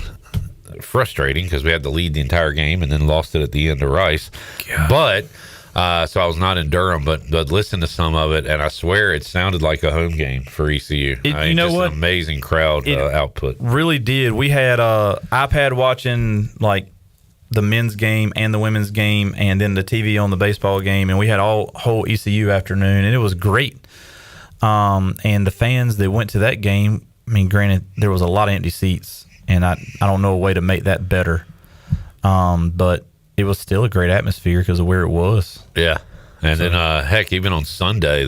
frustrating because we had to lead the entire game and then lost it at the end to Rice. God. But so I was not in Durham, but listened to some of it, and I swear it sounded like a home game for ECU. You know what? An amazing crowd output. Really did. We had iPad watching like the men's game and the women's game, and then the TV on the baseball game, and we had whole ECU afternoon, and it was great. And the fans that went to that game, I mean, granted, there was a lot of empty seats. And I don't know a way to make that better. But it was still a great atmosphere because of where it was. Yeah. And then, heck, even on Sunday,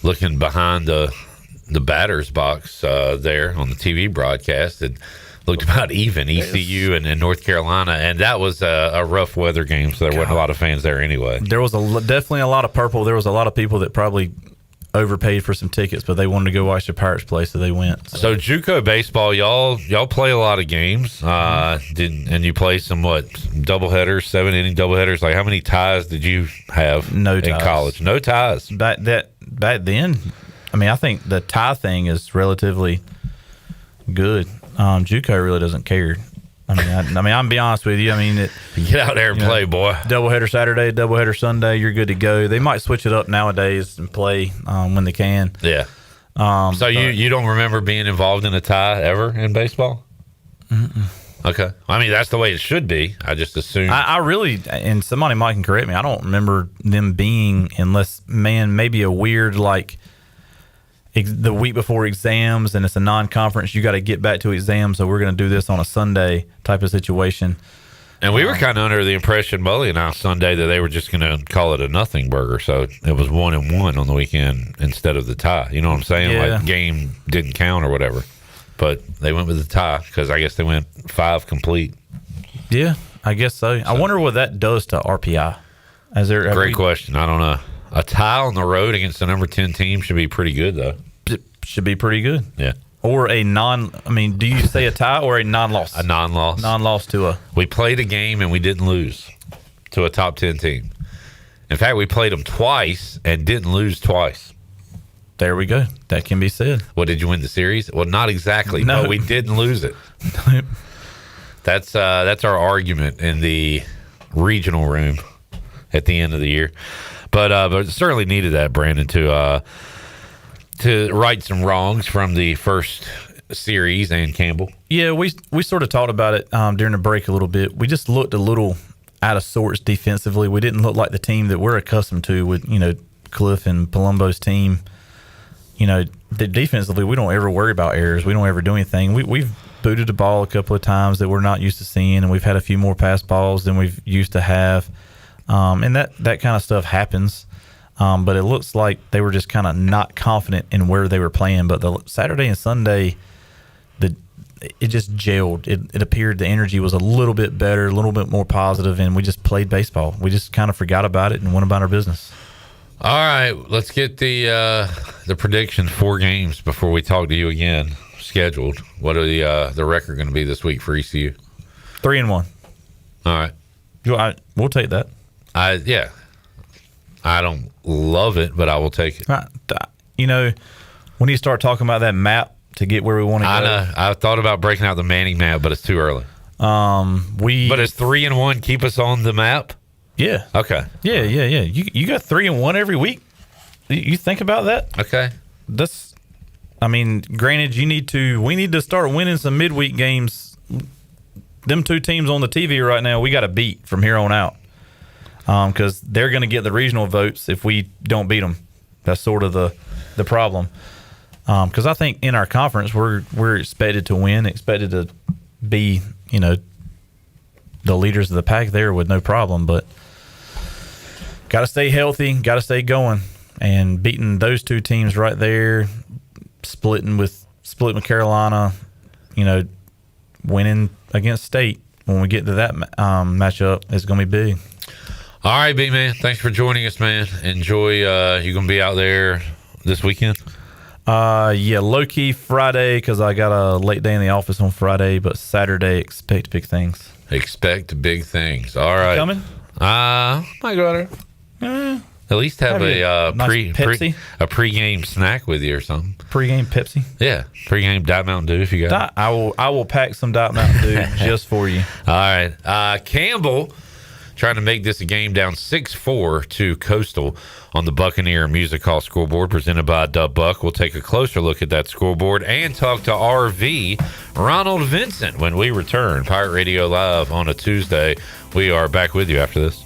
looking behind the the batter's box there on the TV broadcast. It looked about even, ECU and North Carolina, and that was a rough weather game, so there wasn't a lot of fans there anyway. There was definitely a lot of purple. There was a lot of people that probably overpaid for some tickets, but they wanted to go watch the Pirates play, so they went. So JUCO baseball, y'all play a lot of games, and you play some doubleheaders, 7-inning doubleheaders. Like, how many ties did you have in college? No ties. Back then, I mean, I think the tie thing is relatively good. JUCO really doesn't care. I mean, I'm be honest with you. I mean, get out there and play, boy. Doubleheader Saturday, doubleheader Sunday, you're good to go. They might switch it up nowadays and play when they can. Yeah. So you don't remember being involved in a tie ever in baseball? Mm-mm. Okay. I mean, that's the way it should be. I just assume. I really, and somebody might can correct me, I don't remember them being, unless, maybe a weird, like, the week before exams and it's a non-conference, you got to get back to exams, so we're going to do this on a Sunday type of situation. And we were kind of under the impression, Mully announced Sunday, that they were just going to call it a nothing burger, so it was 1-1 on the weekend instead of the tie. You know what I'm saying? Yeah. Like, game didn't count or whatever. But they went with the tie because I guess they went 5 complete. Yeah, I guess so. I wonder what that does to RPI. Great question. I don't know. A tie on the road against the number 10 team should be pretty good, though. It should be pretty good. Yeah. Or a do you say a tie or a non-loss? A non-loss. Non-loss to a... We played a game and we didn't lose to a top 10 team. In fact, we played them twice and didn't lose twice. There we go. That can be said. Well, did you win the series? Well, not exactly, No. but we didn't lose it. That's our argument in the regional room at the end of the year. But certainly needed that, Brandon, to right some wrongs from the first series and Campbell. Yeah, we sort of talked about it during the break a little bit. We just looked a little out of sorts defensively. We didn't look like the team that we're accustomed to with, Cliff and Palumbo's team. Defensively, we don't ever worry about errors. We don't ever do anything. We've booted the ball a couple of times that we're not used to seeing, and we've had a few more pass balls than we've used to have. And that kind of stuff happens. But it looks like they were just kind of not confident in where they were playing. But the Saturday and Sunday, it just gelled. It appeared the energy was a little bit better, a little bit more positive, and we just played baseball. We just kind of forgot about it and went about our business. All right, let's get the prediction. 4 games before we talk to you again. Scheduled. What are the record going to be this week for ECU? 3-1. All right. We'll take that. Yeah. I don't love it, but I will take it. When you start talking about that map to get where we want to go. I know. I thought about breaking out the Manning map, but it's too early. But is 3-1 keep us on the map? Yeah. Okay. Yeah. You got 3-1 every week. You think about that? Okay. Granted, we need to start winning some midweek games. Them 2 teams on the TV right now, we got to beat from here on out. Because they're going to get the regional votes if we don't beat them. That's sort of the problem. Because I think in our conference, we're expected to win, expected to be, the leaders of the pack there with no problem. But got to stay healthy, got to stay going. And beating those 2 teams right there, splitting with Carolina, winning against State when we get to that matchup is going to be big. All right, B-Man. Thanks for joining us, man. Enjoy. You going to be out there this weekend? Yeah, low-key Friday because I got a late day in the office on Friday, but Saturday, expect big things. Expect big things. All right. You coming? Might go out there. At least have a pre-game snack with you or something. Pre-game Pepsi? Yeah. Pre-game Diet Mountain Dew if you got it. I will pack some Diet Mountain Dew just for you. All right. Campbell trying to make this a game down 6-4 to Coastal on the Buccaneer Music Hall scoreboard presented by Dub Buck. We'll take a closer look at that scoreboard and talk to RV Ronald Vincent when we return. Pirate Radio Live on a Tuesday. We are back with you after this.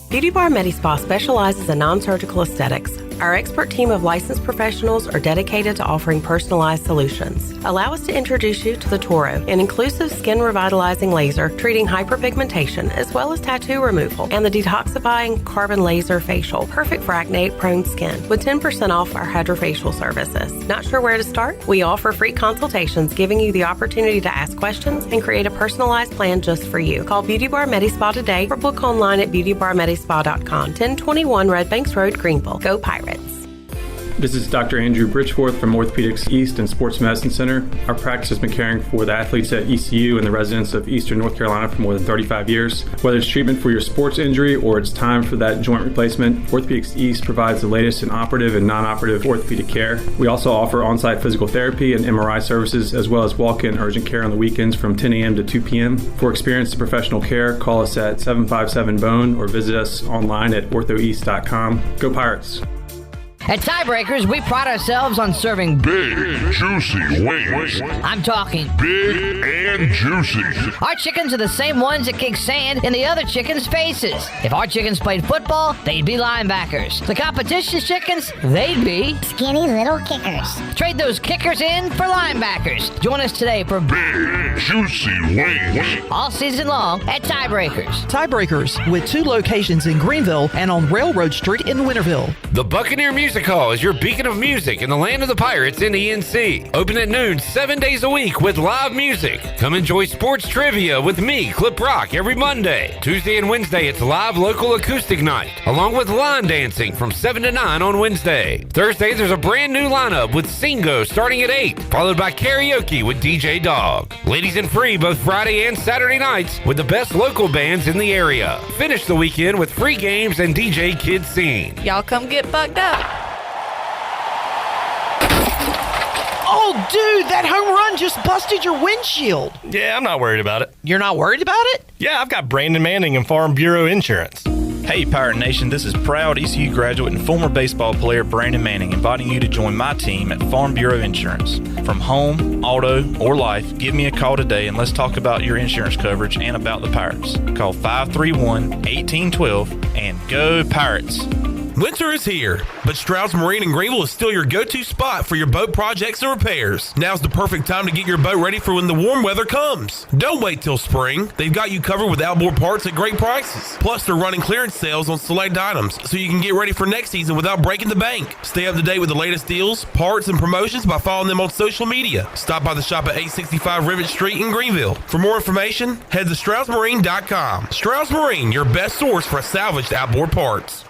Beauty Bar MediSpa specializes in non-surgical aesthetics. Our expert team of licensed professionals are dedicated to offering personalized solutions. Allow us to introduce you to the Toro, an inclusive skin revitalizing laser treating hyperpigmentation as well as tattoo removal, and the detoxifying carbon laser facial, perfect for acne-prone skin, with 10% off our hydrofacial services. Not sure where to start? We offer free consultations giving you the opportunity to ask questions and create a personalized plan just for you. Call Beauty Bar Medi-Spa today or book online at beautybarmedispa.com. 1021 Red Banks Road, Greenville. Go Pirates. This is Dr. Andrew Bridgeforth from Orthopedics East and Sports Medicine Center. Our practice has been caring for the athletes at ECU and the residents of Eastern North Carolina for more than 35 years. Whether it's treatment for your sports injury or it's time for that joint replacement, Orthopedics East provides the latest in operative and non-operative orthopedic care. We also offer on-site physical therapy and MRI services, as well as walk-in urgent care on the weekends from 10 a.m. to 2 p.m. For experienced professional care, call us at 757-BONE or visit us online at orthoeast.com. Go Pirates! At Tiebreakers, we pride ourselves on serving big, juicy wings. I'm talking big and juicy. Our chickens are the same ones that kick sand in the other chickens' faces. If our chickens played football, they'd be linebackers. The competition's chickens, they'd be skinny little kickers. Trade those kickers in for linebackers. Join us today for big, juicy wings. All season long at Tiebreakers. Tiebreakers, with 2 locations in Greenville and on Railroad Street in Winterville. The Buccaneer Music Hall is your beacon of music in the land of the Pirates in the NC. Open at noon 7 days a week with live music. Come enjoy sports trivia with me, Clip Rock, every Monday. Tuesday and Wednesday, it's live local acoustic night, along with line dancing from 7 to 9 on Wednesday. Thursday, there's a brand new lineup with Singo starting at 8, followed by karaoke with DJ Dog. Ladies and free both Friday and Saturday nights with the best local bands in the area. Finish the weekend with free games and DJ Kids Scene. Y'all come get bugged up. Oh, dude, that home run just busted your windshield. Yeah, I'm not worried about it. You're not worried about it? Yeah, I've got Brandon Manning and Farm Bureau Insurance. Hey, Pirate Nation, this is proud ECU graduate and former baseball player Brandon Manning inviting you to join my team at Farm Bureau Insurance. From home, auto, or life, give me a call today and let's talk about your insurance coverage and about the Pirates. Call 531-1812 and go Pirates. Winter is here, but Stroud's Marine in Greenville is still your go-to spot for your boat projects and repairs. Now's the perfect time to get your boat ready for when the warm weather comes. Don't wait till spring. They've got you covered with outboard parts at great prices. Plus, they're running clearance sales on select items, so you can get ready for next season without breaking the bank. Stay up to date with the latest deals, parts, and promotions by following them on social media. Stop by the shop at 865 Rivet Street in Greenville. For more information, head to StroudsMarine.com. Strouds Marine, your best source for salvaged outboard parts.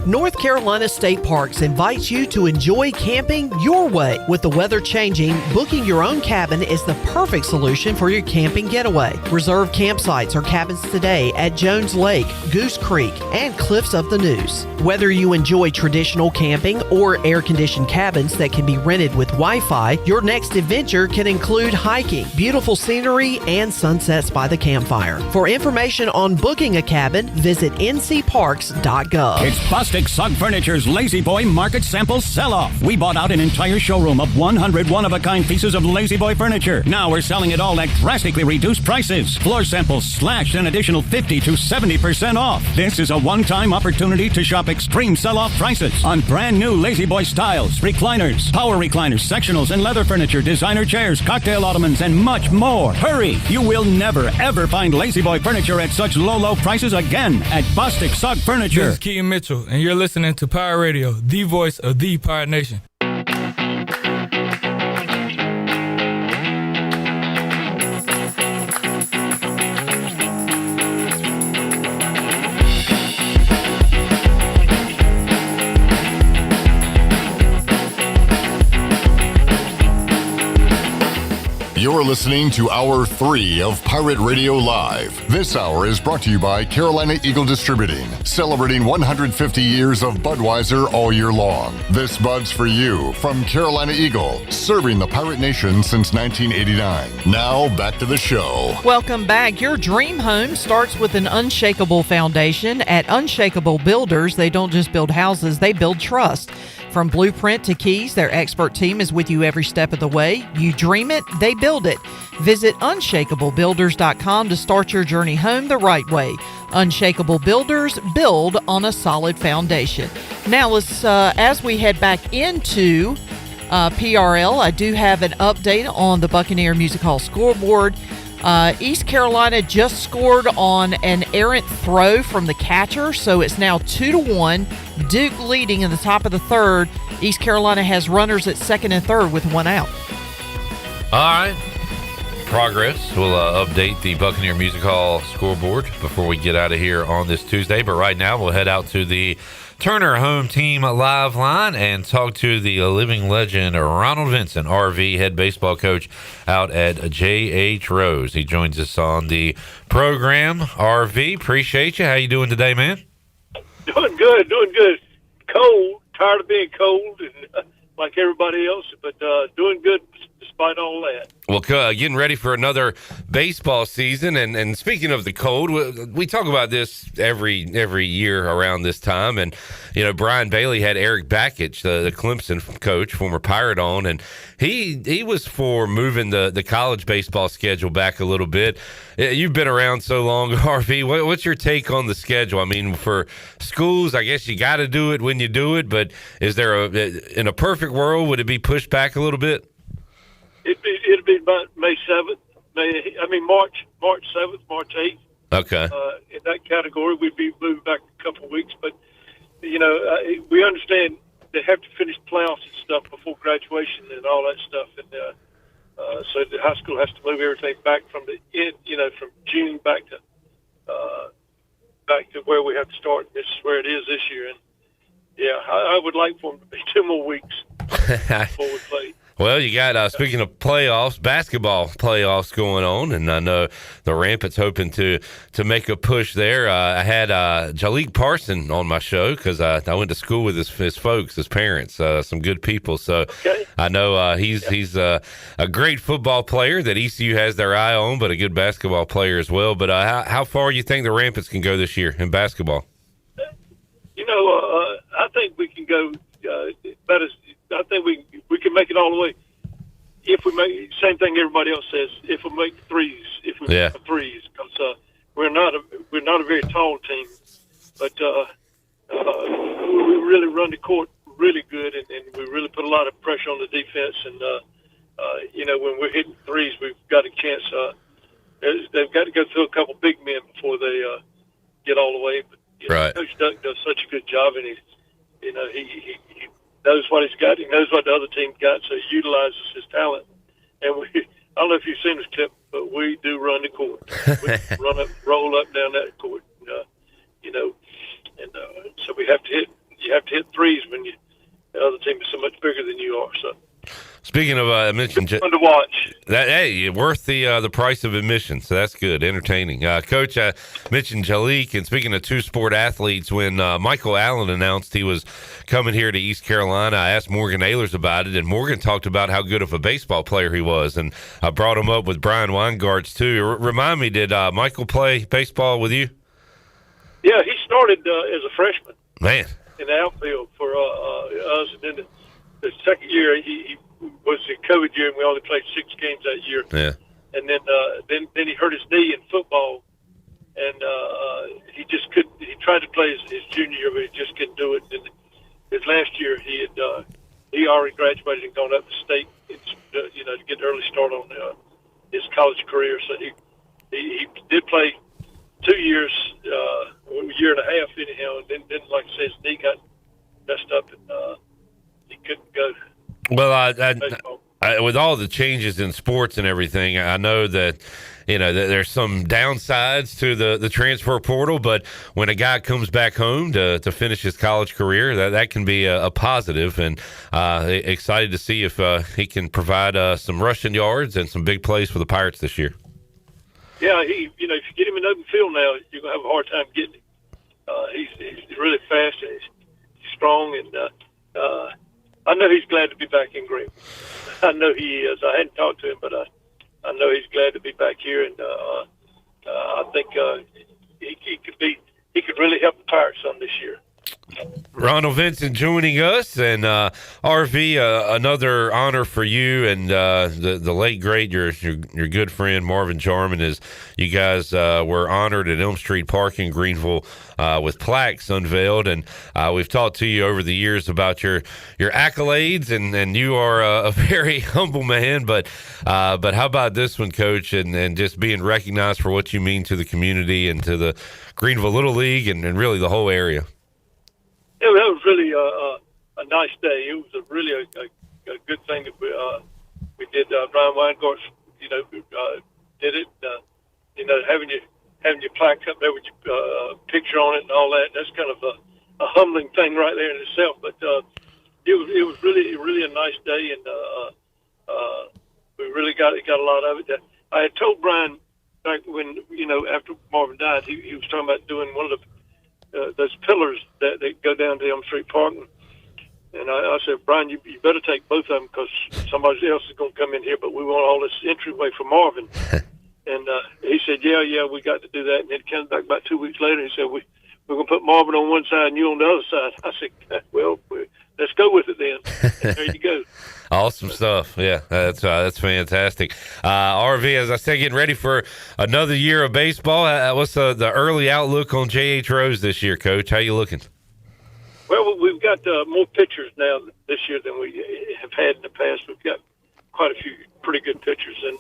North Carolina State Parks invites you to enjoy camping your way. With the weather changing, booking your own cabin is the perfect solution for your camping getaway. Reserve campsites or cabins today at Jones Lake, Goose Creek, and Cliffs of the Neuse. Whether you enjoy traditional camping or air-conditioned cabins that can be rented with Wi-Fi, your next adventure can include hiking, beautiful scenery, and sunsets by the campfire. For information on booking a cabin, visit ncparks.gov. It's Bustic Sugg Furniture's Lazy Boy Market Sample Sell-Off. We bought out an entire showroom of 100 one-of-a-kind pieces of Lazy Boy furniture. Now we're selling it all at drastically reduced prices. Floor samples slashed an additional 50 to 70% off. This is a one-time opportunity to shop extreme sell-off prices on brand new Lazy Boy styles, recliners, power recliners, sectionals, and leather furniture, designer chairs, cocktail ottomans, and much more. Hurry! You will never, ever find Lazy Boy furniture at such low prices again at Bustic Sugg Furniture. This is Keaton Mitchell, and you're listening to Pirate Radio, the voice of the Pirate Nation. You're listening to Hour 3 of Pirate Radio Live. This hour is brought to you by Carolina Eagle Distributing, celebrating 150 years of Budweiser all year long. This Bud's for you from Carolina Eagle, serving the Pirate Nation since 1989. Now, back to the show. Welcome back. Your dream home starts with an unshakable foundation. At Unshakable Builders, they don't just build houses, they build trust. From blueprint to keys, their expert team is with you every step of the way. You dream it, they build it. Visit unshakablebuilders.com to start your journey home the right way. Unshakable Builders, build on a solid foundation. Now, let's as we head back into PRL, I do have an update on the Buccaneer Music Hall scoreboard. East Carolina just scored on an errant throw from the catcher, so it's now 2-1. Duke leading in the top of the third. East Carolina has runners at second and third with one out. All right. Progress. We'll update the Buccaneer Music Hall scoreboard before we get out of here on this Tuesday. But right now, we'll head out to the Turner Home Team Live Line and talk to the living legend, Ronald Vincent, RV head baseball coach out at J.H. Rose. He joins us on the program. RV, appreciate you. How you doing today, man? Doing good. Cold, tired of being cold, and like everybody else, but doing good despite all that. Well, getting ready for another baseball season, and speaking of the cold, we talk about this every year around this time, and Brian Bailey had Eric Bakich, the Clemson coach, former Pirate, on, and he was for moving the college baseball schedule back a little bit. You've been around so long, RV. What's your take on the schedule? I mean, for schools, I guess you got to do it when you do it, but is there in a perfect world, would it be pushed back a little bit? It'd be about May 7th, March 7th, March 8th. Okay. In that category, we'd be moving back a couple of weeks. But, we understand they have to finish playoffs and stuff before graduation and all that stuff. And so the high school has to move everything back from the end, from June back to where we have to start. This is where it is this year. And, yeah, I would like for them to be 2 more weeks before we play. Well, you got, speaking of playoffs, basketball playoffs going on, and I know the Rampant's hoping to make a push there. I had Jalik Parson on my show because I went to school with his folks, his parents, some good people. So I know he's a great football player that ECU has their eye on, but a good basketball player as well. But how far do you think the Rampants can go this year in basketball? I think we can go I think we can make it all the way if we make same thing everybody else says. If we make threes, because we're not a very tall team, but we really run the court really good, and we really put a lot of pressure on the defense. And when we're hitting threes, we've got a chance. They've got to go through a couple big men before they get all the way. But right. Coach Duck does such a good job, and he knows what he's got. He knows what the other team got, so he utilizes his talent. And I don't know if you've seen this clip, but we do run the court. We roll up down that court, so we have to hit. You have to hit threes when the other team is so much bigger than you are. So. Speaking of, I mentioned fun to watch. Worth the price of admission, so that's good, entertaining. Coach, I mentioned Jalik, and speaking of two-sport athletes, when Michael Allen announced he was coming here to East Carolina, I asked Morgan Ehlers about it, and Morgan talked about how good of a baseball player he was, and I brought him up with Brian Weingarts too. Remind me, did Michael play baseball with you? Yeah, he started as a freshman. Man. In the outfield for us, and then the second year he was the COVID year, and we only played 6 games that year. Yeah. And then he hurt his knee in football, and he just couldn't. He tried to play his junior year, but he just couldn't do it. And his last year, he already graduated and gone up to state, to get an early start on his college career. So he did play 2 years, a year and a half anyhow, and then like I said, his knee got messed up, and he couldn't go. Well, with all the changes in sports and everything, I know that that there's some downsides to the transfer portal, but when a guy comes back home to finish his college career, that can be a positive, and excited to see if he can provide some rushing yards and some big plays for the Pirates this year. Yeah, if you get him in open field now, you're gonna have a hard time getting him. He's really fast and he's strong, and I know he's glad to be back in Greenville. I know he is. I hadn't talked to him, but I know he's glad to be back here, and I think he could really help the Pirates some this year. Ronald Vincent joining us, and RV, another honor for you and the late great your good friend Marvin Jarman. Is you guys were honored at Elm Street Park in Greenville with plaques unveiled, and we've talked to you over the years about your accolades, and you are a very humble man. But how about this one, Coach, and just being recognized for what you mean to the community and to the Greenville Little League and really the whole area? Yeah, that was really a nice day. It was really a good thing that we did. Brian Weingart, did it. Having your plaque up there with your picture on it and all that. That's kind of a humbling thing right there in itself. But it was really a nice day, and we really got a lot of it. I had told Brian back when after Marvin died, he was talking about doing one of those pillars that go down to Elm Street Park, and I said, Brian, you better take both of them because somebody else is going to come in here, but we want all this entryway for Marvin. And he said, yeah, we got to do that. And then came back about 2 weeks later. He said, we're going to put Marvin on one side and you on the other side. I said, well, let's go with it then. And there you go. Awesome stuff. Yeah, that's fantastic. RV, as I said, getting ready for another year of baseball. What's the early outlook on J.H. Rose this year, Coach? How you looking? Well, we've got more pitchers now this year than we have had in the past. We've got quite a few pretty good pitchers, and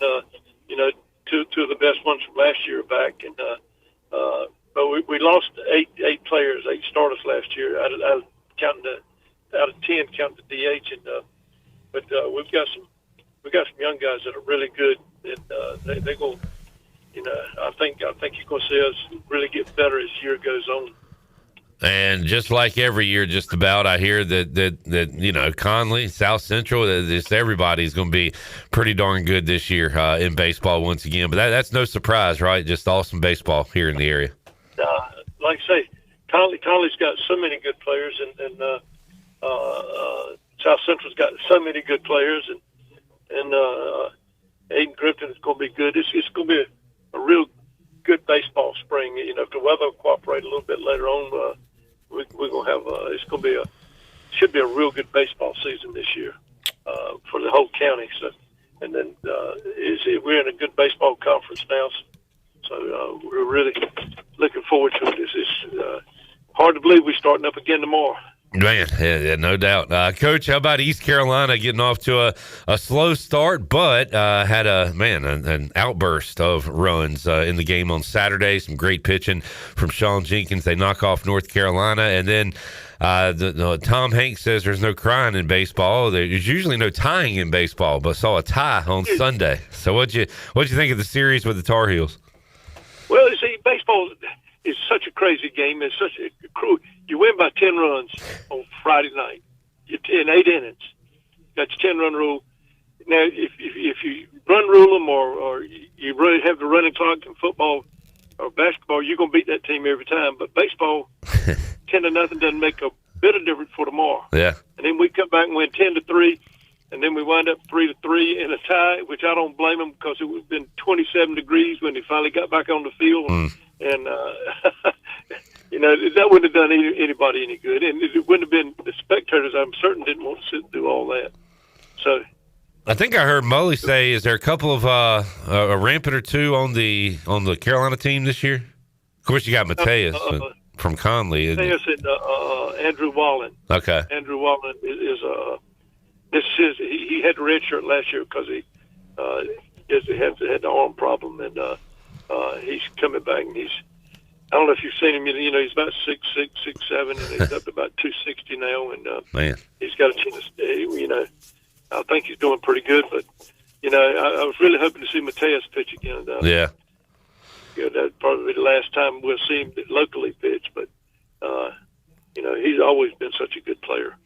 two of the best ones from last year are back. And but we lost eight players, 8 starters last year out of 10 counting the DH, and but we've got some young guys that are really good, and they go. I think you're going to see us really get better as the year goes on. And just like every year, just about, I hear that Conley, South Central, just everybody's going to be pretty darn good this year in baseball once again. But that's no surprise, right? Just awesome baseball here in the area. Like I say, Conley's got so many good players, and South Central's got so many good players, and Aiden Griffin is going to be good. It's going to be a real good baseball spring. If the weather will cooperate a little bit later on, we're going to have should be a real good baseball season this year for the whole county. So, and then we're in a good baseball conference now, so we're really looking forward to it. It's hard to believe we're starting up again tomorrow. Man, yeah, no doubt. Coach, how about East Carolina getting off to a slow start, but had an outburst of runs in the game on Saturday. Some great pitching from Sean Jenkins. They knock off North Carolina, and then Tom Hanks says there's no crying in baseball. There's usually no tying in baseball, but saw a tie on Sunday. So what'd you think of the series with the Tar Heels? Well, you see, baseball is such a crazy game. It's such a cruel. You win by 10 runs on Friday night in 8 innings. That's 10-run rule. Now, if you run rule them or you really have the running clock in football or basketball, you're going to beat that team every time. But baseball, 10-0 doesn't make a bit of difference for tomorrow. Yeah. And then we come back and win 10-3, and then we wind up 3-3 in a tie, which I don't blame them because it would have been 27 degrees when they finally got back on the field. And that wouldn't have done anybody any good, and it wouldn't have been the spectators. I'm certain didn't want to sit through all that. So, I think I heard Mully say, is there a couple of a rampant or two on the Carolina team this year? Of course, you got Mateus from Conley. Mateus and Andrew Wallen. Okay, Andrew Wallen he had the red shirt last year because he had the arm problem, and he's coming back, and I don't know if you've seen him. He's about 6'6", 6'7", and he's up to about 260 now. And man, he's got a chance. I think he's doing pretty good. But I was really hoping to see Mateus pitch again. Yeah, that's probably the last time we'll see him locally pitch. But he's always been such a good player.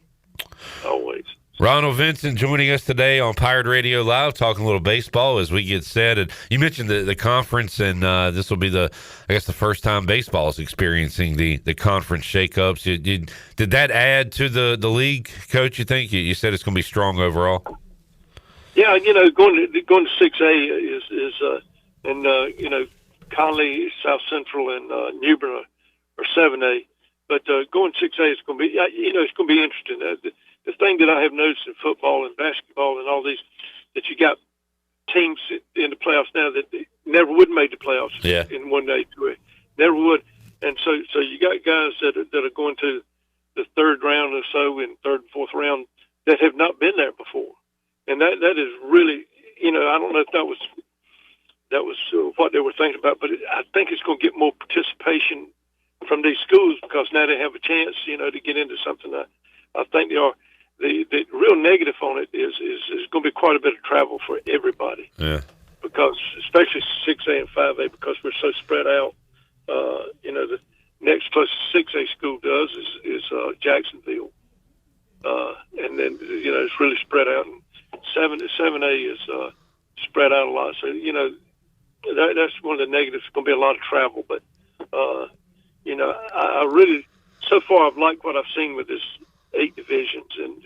Always. Ronald Vincent joining us today on Pirate Radio Live, talking a little baseball as we get set. And you mentioned the conference, and this will be the first time baseball is experiencing the conference shakeups. Did that add to the league, Coach? You think you said it's going to be strong overall? Yeah, going to 6A is Conley, South Central, and New Bern are 7A. But going 6A is going to be, it's going to be interesting. The thing that I have noticed in football and basketball and all these, that you got teams in the playoffs now that never would have made the playoffs in 1A, 2A. Never would. And so you got guys that are going to the third round or so, in third and fourth round, that have not been there before. And that is really, I don't know if that was what they were thinking about, but I think it's going to get more participation from these schools because now they have a chance, to get into something. I think they are. The real negative on it is going to be quite a bit of travel for everybody. Yeah. Because especially 6A and 5A, because we're so spread out. The next closest 6A school does is Jacksonville, and then it's really spread out. And 7A is spread out a lot. So that's one of the negatives. It's going to be a lot of travel, but I really, so far, I've liked what I've seen with this 8 divisions, and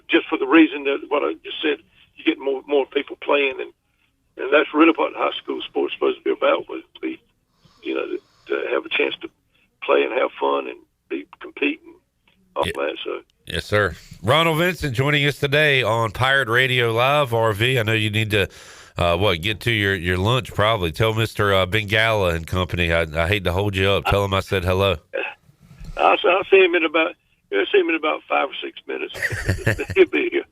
just for the reason that what I just said, you get more people playing, and that's really what high school sports is supposed to be about, was to be, to have a chance to play and have fun and be competing off that. So. Yes, sir. Ronald Vincent joining us today on Pirate Radio Live. RV, I know you need to get to your lunch probably. Tell Mr. Bengala and company I hate to hold you up. Tell him I said hello. I'll see him in about 5 or 6 minutes. He'll be here.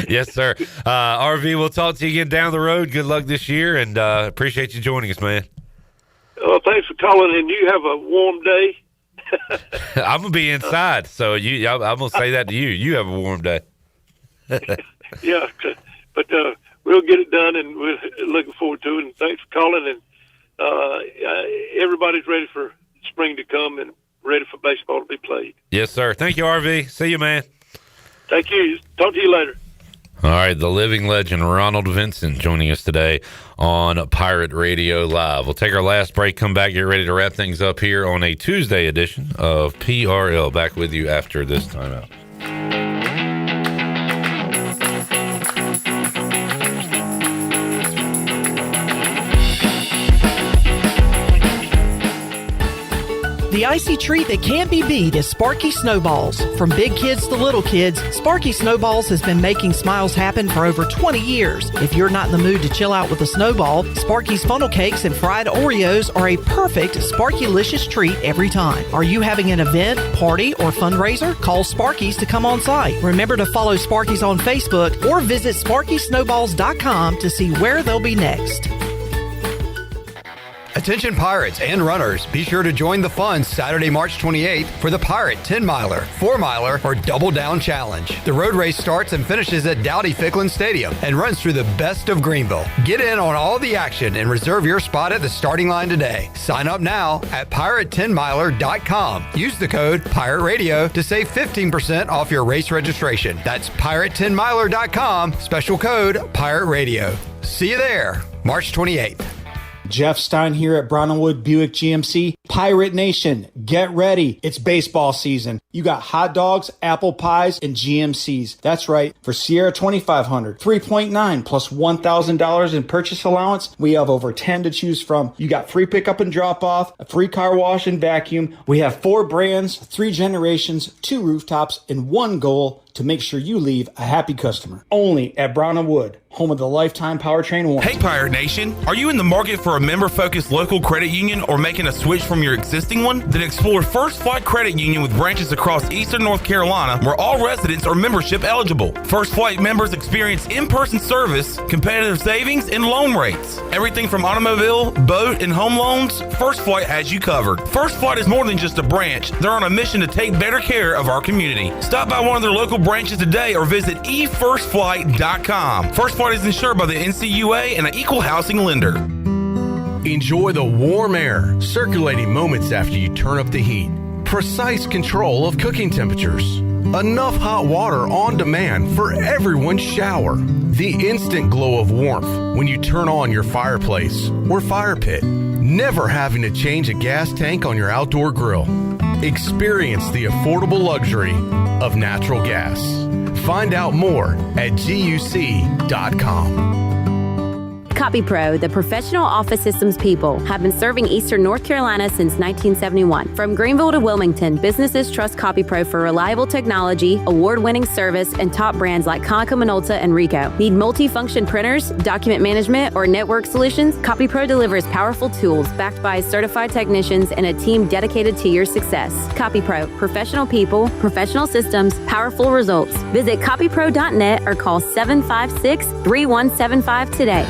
Yes, sir. RV, we'll talk to you again down the road. Good luck this year, and appreciate you joining us, man. Well, thanks for calling, and you have a warm day. I'm gonna be inside, so I'm gonna say that to you. You have a warm day. Yeah, but we'll get it done, and we're looking forward to it. And thanks for calling. And everybody's ready for spring to come and ready for baseball to be played. Yes, sir. Thank you, RV. See you, man. Thank you. Talk to you later. All right, the living legend Ronald Vincent joining us today on Pirate Radio Live. We'll take our last break, come back, get ready to wrap things up here on a Tuesday edition of PRL. Back with you after this timeout. The icy treat that can't be beat is Sparky Snowballs. From big kids to little kids, Sparky Snowballs has been making smiles happen for over 20 years. If you're not in the mood to chill out with a snowball, Sparky's funnel cakes and fried Oreos are a perfect Sparky-licious treat every time. Are you having an event, party, or fundraiser? Call Sparky's to come on site. Remember to follow Sparky's on Facebook or visit SparkySnowballs.com to see where they'll be next. Attention Pirates and runners, be sure to join the fun Saturday, March 28th for the Pirate 10-miler, 4-miler, or Double Down Challenge. The road race starts and finishes at Dowdy-Ficklin Stadium and runs through the best of Greenville. Get in on all the action and reserve your spot at the starting line today. Sign up now at Pirate10miler.com. Use the code Pirate Radio to save 15% off your race registration. That's Pirate10miler.com, special code Pirate Radio. See you there, March 28th. Jeff Stein here at Brown & Wood Buick GMC. Pirate Nation, get ready. It's baseball season. You got hot dogs, apple pies, and GMCs. That's right. For Sierra 2500, 3.9 plus $1,000 in purchase allowance, we have over 10 to choose from. You got free pickup and drop off, a free car wash and vacuum. We have 4 brands, 3 generations, 2 rooftops, and 1 goal to make sure you leave a happy customer. Only at Brown & Wood, home of the lifetime powertrain warranty. Hey Pirate Nation, are you in the market for a member-focused local credit union or making a switch from your existing one? Then explore First Flight Credit Union with branches across Eastern North Carolina where all residents are membership eligible. First Flight members experience in-person service, competitive savings, and loan rates. Everything from automobile, boat, and home loans, First Flight has you covered. First Flight is more than just a branch. They're on a mission to take better care of our community. Stop by one of their local branches today or visit efirstflight.com. First Flight is insured by the NCUA and an equal housing lender. Enjoy the warm air, circulating moments after you turn up the heat. Precise control of cooking temperatures. Enough hot water on demand for everyone's shower. The instant glow of warmth when you turn on your fireplace or fire pit. Never having to change a gas tank on your outdoor grill. Experience the affordable luxury of natural gas. Find out more at GUC.com. CopyPro, the professional office systems people, have been serving Eastern North Carolina since 1971. From Greenville to Wilmington, businesses trust CopyPro for reliable technology, award-winning service, and top brands like Konica Minolta and Ricoh. Need multi-function printers, document management, or network solutions? CopyPro delivers powerful tools backed by certified technicians and a team dedicated to your success. CopyPro, professional people, professional systems, powerful results. Visit copypro.net or call 756-3175 today.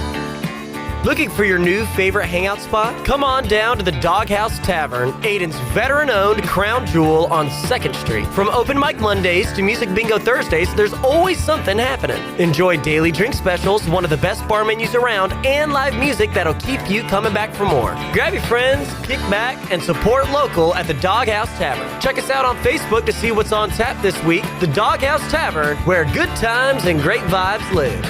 Looking for your new favorite hangout spot? Come on down to the Doghouse Tavern, Aiden's veteran-owned crown jewel on 2nd Street. From open mic Mondays to music bingo Thursdays, there's always something happening. Enjoy daily drink specials, one of the best bar menus around, and live music that'll keep you coming back for more. Grab your friends, kick back, and support local at the Doghouse Tavern. Check us out on Facebook to see what's on tap this week. The Doghouse Tavern, where good times and great vibes live.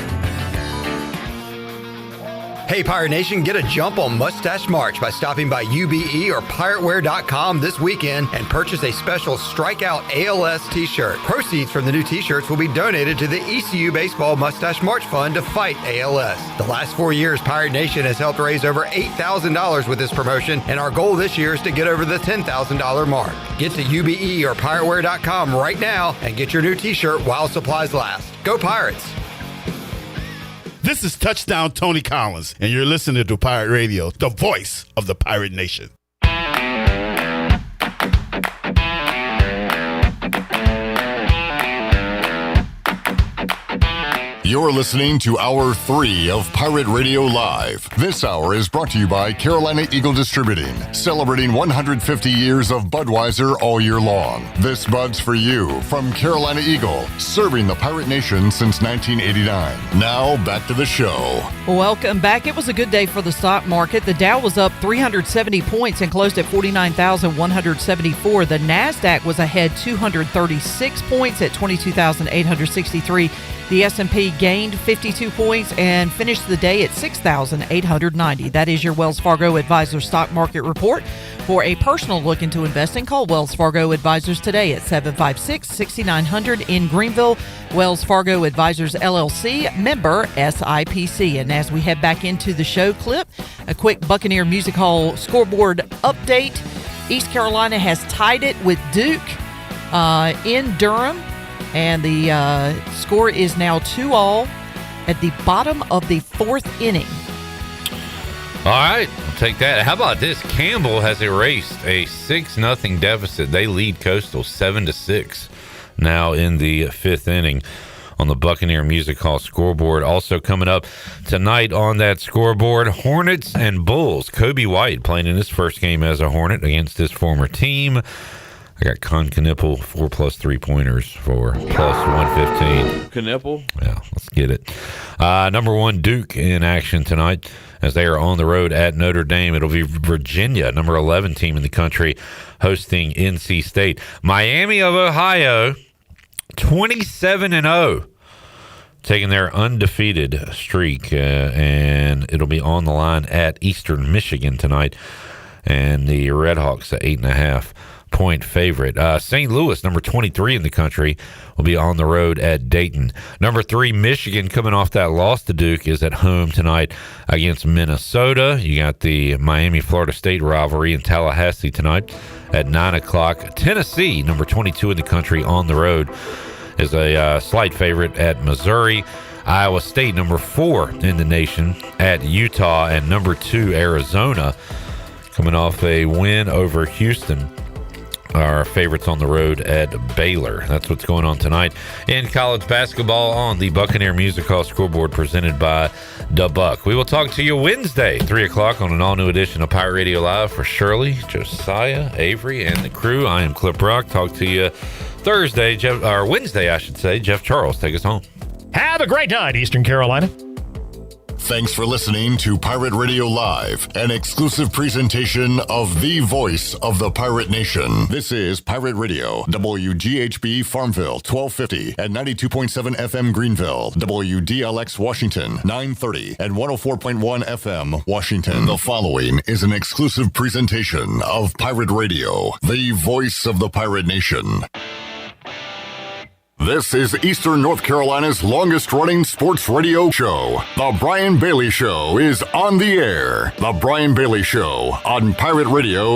Hey, Pirate Nation, get a jump on Mustache March by stopping by UBE or pirateware.com this weekend and purchase a special Strikeout ALS t-shirt. Proceeds from the new t-shirts will be donated to the ECU Baseball Mustache March Fund to fight ALS. The last 4 years, Pirate Nation has helped raise over $8,000 with this promotion, and our goal this year is to get over the $10,000 mark. Get to UBE or pirateware.com right now and get your new t-shirt while supplies last. Go Pirates! This is Touchdown Tony Collins, and you're listening to Pirate Radio, the voice of the Pirate Nation. You're listening to Hour 3 of Pirate Radio Live. This hour is brought to you by Carolina Eagle Distributing, celebrating 150 years of Budweiser all year long. This Bud's for you from Carolina Eagle, serving the Pirate Nation since 1989. Now, back to the show. Welcome back. It was a good day for the stock market. The Dow was up 370 points and closed at 49,174. The NASDAQ was ahead 236 points at 22,863. The S&P gained 52 points and finished the day at 6,890. That is your Wells Fargo Advisors Stock Market Report. For a personal look into investing, call Wells Fargo Advisors today at 756-6900 in Greenville. Wells Fargo Advisors, LLC, member SIPC. And as we head back into the show clip, a quick Buccaneer Music Hall scoreboard update. East Carolina has tied it with Duke in Durham. And the score is now 2-all at the bottom of the 4th inning. All right, I'll take that. How about this? Campbell has erased a 6-0 deficit. They lead Coastal 7-6 now in the 5th inning on the Buccaneer Music Hall scoreboard. Also coming up tonight on that scoreboard, Hornets and Bulls. Kobe White playing in his first game as a Hornet against his former team. I got Con Knipple 4+ 3-pointers for plus 115. Knipple? Yeah, let's get it. Number 1, Duke in action tonight as they are on the road at Notre Dame. It'll be Virginia, number 11 team in the country, hosting NC State. Miami of Ohio, 27-0, taking their undefeated streak, and it'll be on the line at Eastern Michigan tonight. And the Redhawks at 8.5-point favorite. St. Louis, number 23 in the country, will be on the road at Dayton. Number 3, Michigan, coming off that loss to Duke, is at home tonight against Minnesota. You got the Miami-Florida State rivalry in Tallahassee tonight at 9 o'clock. Tennessee, number 22 in the country, on the road, is a slight favorite at Missouri. Iowa State, number 4 in the nation, at Utah. And number 2, Arizona, coming off a win over Houston, our favorites on the road at Baylor. That's what's going on tonight in college basketball on the Buccaneer Music Hall scoreboard, presented by Da Buck. We will talk to you Wednesday, 3 o'clock, on an all-new edition of Pirate Radio Live. For Shirley, Josiah, Avery, and the crew, I am Clip Rock. Talk to you Wednesday, I should say. Jeff Charles, take us home. Have a great night, Eastern Carolina. Thanks for listening to Pirate Radio Live, an exclusive presentation of the voice of the Pirate Nation. This is Pirate Radio, WGHB Farmville, 1250 and 92.7 FM Greenville, WDLX Washington, 930 and 104.1 FM Washington. The following is an exclusive presentation of Pirate Radio, the voice of the Pirate Nation. This is Eastern North Carolina's longest-running sports radio show. The Brian Bailey Show is on the air. The Brian Bailey Show on Pirate Radio